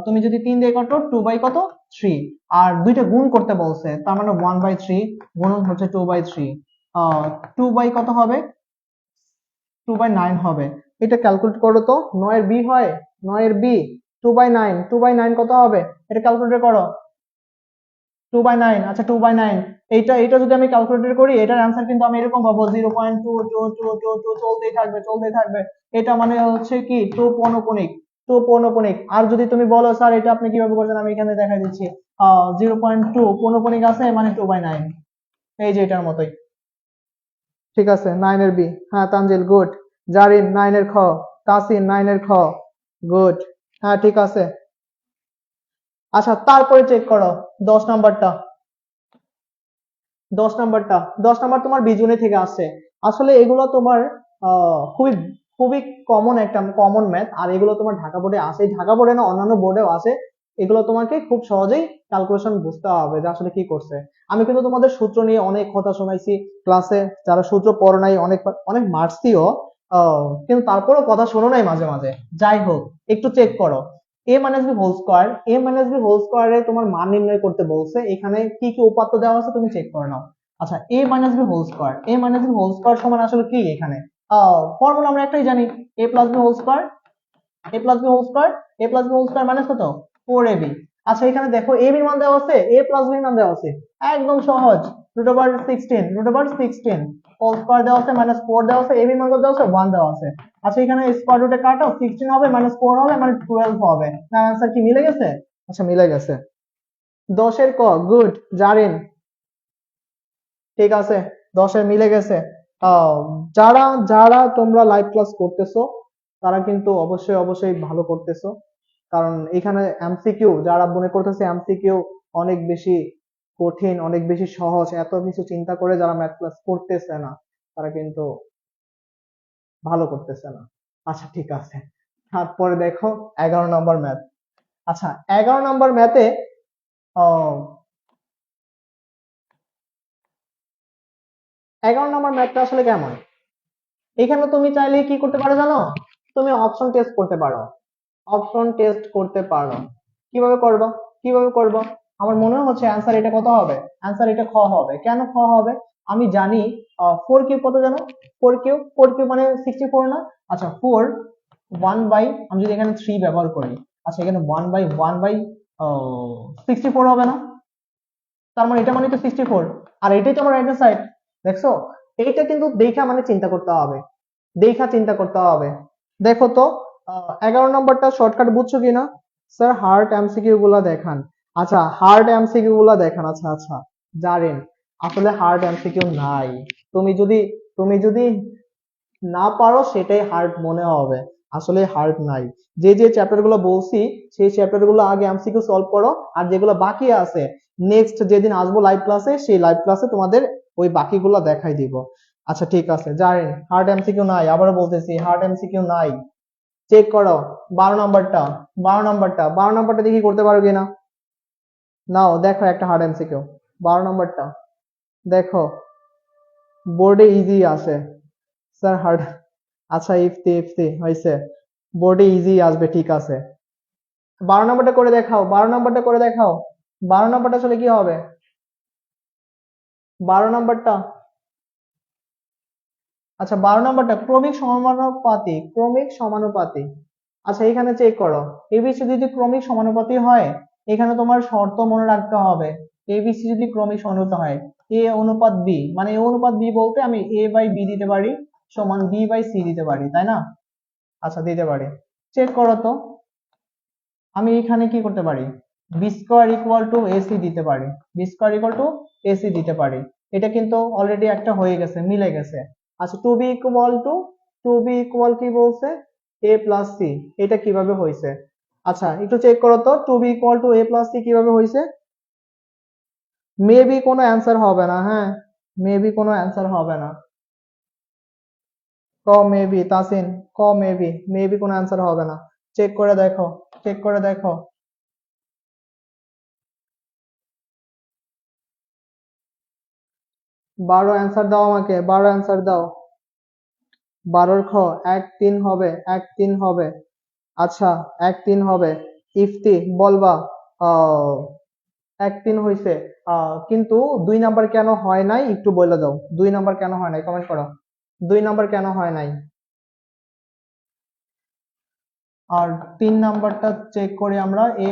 তুমি যদি 3 দিয়ে কাটো 2 বাই কত 3। আর দুইটা গুণ করতে বলছে তার মানে 1/3 গুণন হচ্ছে 2/3। 2 বাই কত হবে, 2/9 হবে। এটা ক্যালকুলেট করো তো, 9 এর বি হয়, 9 এর বি 2/9, 2/9 কত হবে, এটা ক্যালকুলেট করো। 2/9, আচ্ছা 2/9, এইটা যদি আমি ক্যালকুলেটর করি এটার অ্যান্সার কিন্তু আমি এরকম পাবো 0.2222 চলতেই থাকবে চলতেই থাকবে। এটা মানে হচ্ছে কি 2 পৌনঃপুনিক, 2 পৌনঃপুনিক। আর যদি তুমি বলো স্যার এটা আপনি কিভাবে করছেন আমি এখানে দেখাই দিচ্ছি। 0.2 পৌনঃপুনিক আছে মানে 2/9, এই যে এটার মতোই। ঠিক আছে 9 এর বি, হ্যাঁ তানজিল গুড। জারিন 9 এর খ, তাসিন 9 এর খ, গুড। হ্যাঁ ঠিক আছে। আচ্ছা তারপরে চেক করো 10 নাম্বারটা। 10 নাম্বারটা, 10 নাম্বার তোমার বিজুনে থেকে আসছে। আসলে এগুলো তোমার খুবই খুবই কমন, একটা কমন ম্যাথ। আর এগুলো তোমার ঢাকা বোর্ডে আসে, ঢাকা বোর্ডে না অন্যান্য বোর্ডেও আসে। এগুলো তোমাকে খুব সহজেই ক্যালকুলেশন বুঝতে হবে যে আসলে কি করছে। আমি কিন্তু তোমাদের সূত্র নিয়ে অনেক কথা শোনাইছি ক্লাসে, যারা সূত্র পড়ো নাই অনেক অনেক মার্কসিও, কিন্তু তারপরেও কথা শোনো নাই মাঝে মাঝে। যাই হোক, একটু চেক করো। a - b হোল স্কয়ার তোমার মান নির্ণয় করতে বলছে, এখানে কি কি উপাত্ত দেওয়া আছে তুমি চেক করে নাও। আচ্ছা a - b হোল স্কয়ার সমান আসলে কি এখানে, ফর্মুলা আমরা একটাই জানি, a+b whole square, a+b whole square, a+b whole square মানে কত 4ab। আচ্ছা এখানে দেখো ab এর মান দেওয়া আছে, a+b এর মান দেওয়া আছে, একদম সহজ। √16 হোল স্কয়ার দেওয়া আছে, -4 দেওয়া আছে, ab এর মান কত দেওয়া আছে 1 দেওয়া আছে। আচ্ছা এখানে স্কয়ার রুটে কাটো, 16 হবে -4 হবে মানে 12 হবে। না आंसर কি মিলে গেছে? আচ্ছা মিলে গেছে। 10 এর ক, গুড জারিন, ঠিক আছে 10 এর মিলে গেছে। আহ, যারা যারা তোমরা লাইভ ক্লাস করতেছো তারা কিন্তু অবশ্যই অবশ্যই ভালো করতেছো, কারণ এখানে এমসিকিউ যারা মনে করতেছে এমসিকিউ অনেক বেশি কঠিন অনেক বেশি সহজ, এত কিছু চিন্তা করে যারা ম্যাথ ক্লাস করতেছে না তারা কিন্তু ভালো করতেছে না। আচ্ছা ঠিক আছে, তারপরে দেখো 11 নম্বর ম্যাথ। আচ্ছা 11 নম্বর ম্যাথে 11 নম্বর ম্যাথটা আসলে কেমন, এখানে তুমি চাইলে কি করতে পারো জানো, তুমি অপশন টেস্ট করতে পারো, অপশন টেস্ট করতে পারো। কিভাবে করবো, কিভাবে করবো, আমার মনে হচ্ছে অ্যান্সার এটা কত হবে, অ্যান্সার এটা খ হবে। কেন খ হবে, আমি জানি 4 কিউব কত জানো, 4 কিউব, 4 কিউব মানে 64 না। আচ্ছা 4 1 বাই, আমি যদি এখানে 3 ব্যবহার করি, আচ্ছা এখানে 1/1/64 হবে না, তার মানে এটা মানে তো 64, আর এটাই তো আমার রাইট হ্যান্ড সাইড। দেখছো, এইটা কিন্তু দেখা মানে চিন্তা করতে হবে, দেখা চিন্তা করতে হবে। দেখো তো 11 নম্বরটা শর্টকাট বুঝছো কিনা, স্যার হার্ড এমসিকিউ গুলা দেখান। আচ্ছা হার্ড এমসিকিউ গুলা দেখান, আচ্ছা আচ্ছা জানেন আসলে হার্ড এমসিকিউ নাই। তুমি যদি না পারো সেটাই হার্ড মনে হবে, আসলে হার্ড নাই। যে যে চ্যাপ্টার গুলো বলছি সেই চ্যাপ্টার গুলো আগে এমসিকিউ সলভ করো, আর যেগুলো বাকি আছে নেক্সট যেদিন আসবো লাইভ ক্লাসে সেই লাইভ ক্লাসে তোমাদের ওই বাকিগুলো দেখাই দিব। আচ্ছা ঠিক আছে জানেন হার্ড এমসিকিউ নাই, আবারও বলতেছি হার্ড এমসিকিউ নাই। চেক করো 12 নম্বরটা, 12 নম্বরটা দেখি করতে পারো কিনা। নাও দেখো একটা হার্ড এমসিকিউ 12 নম্বরটা, দেখো বোর্ডে ইজি আছে। স্যার হার্ড, আচ্ছা ইফতি ইফতি হয়েছে, বোর্ডে ইজি আসবে ঠিক আছে। 12 নাম্বারটা করে দেখাও, 12 নাম্বারটা করে দেখাও। 12 নাম্বারটা আসলে কি হবে? 12 নাম্বারটা, আচ্ছা 12 নাম্বারটা ক্রমিক সমানুপাতিক, ক্রমিক সমানুপাতিক। আচ্ছা এখানে চেক করো, এবিসি যদি ক্রমিক সমানুপাতিক হয়, এখানে তোমার শর্ত মনে রাখতে হবে। এবিসি যদি ক্রমিক সমানুপাতিক হয়, এ অনুপাত বি, মানে এ অনুপাত বি বলতে আমি এ বাই বি দিতে পারি সমান বি বাই সি দিতে পারি, তাই না? আচ্ছা দিতে পারি। চেক করো তো, আমি এখানে কি করতে পারি, B square equal to AC দিতে পারি, B square equal to AC দিতে পারি। এটা কিন্তু অলরেডি একটা হয়ে গেছে, মিলে গেছে। আচ্ছা টু বি ইকুয়াল কি বলছে, এ প্লাস সি, এটা কিভাবে হয়েছে? আচ্ছা একটু চেক করো তো, two B equal to A plus C কিভাবে হয়েছে? মেবি কোনো অ্যান্সার হবে না, হ্যাঁ মেবি কোনো অ্যান্সার হবে না। ক মেবি, তাসিন ক মেবি, মেবি কোনো অ্যান্সার হবে না। চেক করে দেখো, চেক করে দেখো। 12 অ্যান্সার দাও আমাকে, 12 অ্যান্সার দাও। 12 খ 1 3 হবে, 1 3 হবে। আচ্ছা 1 3 হবে। ইফতি বলবা, 1 3 হয়েছে, কিন্তু 2 নাম্বার কেন হয় নাই একটু বলে দাও, 2 নাম্বার কেন হয় নাই, কমেন্ট করো 2 নাম্বার কেন হয় নাই। আর 3 নাম্বারটা চেক করি আমরা, এ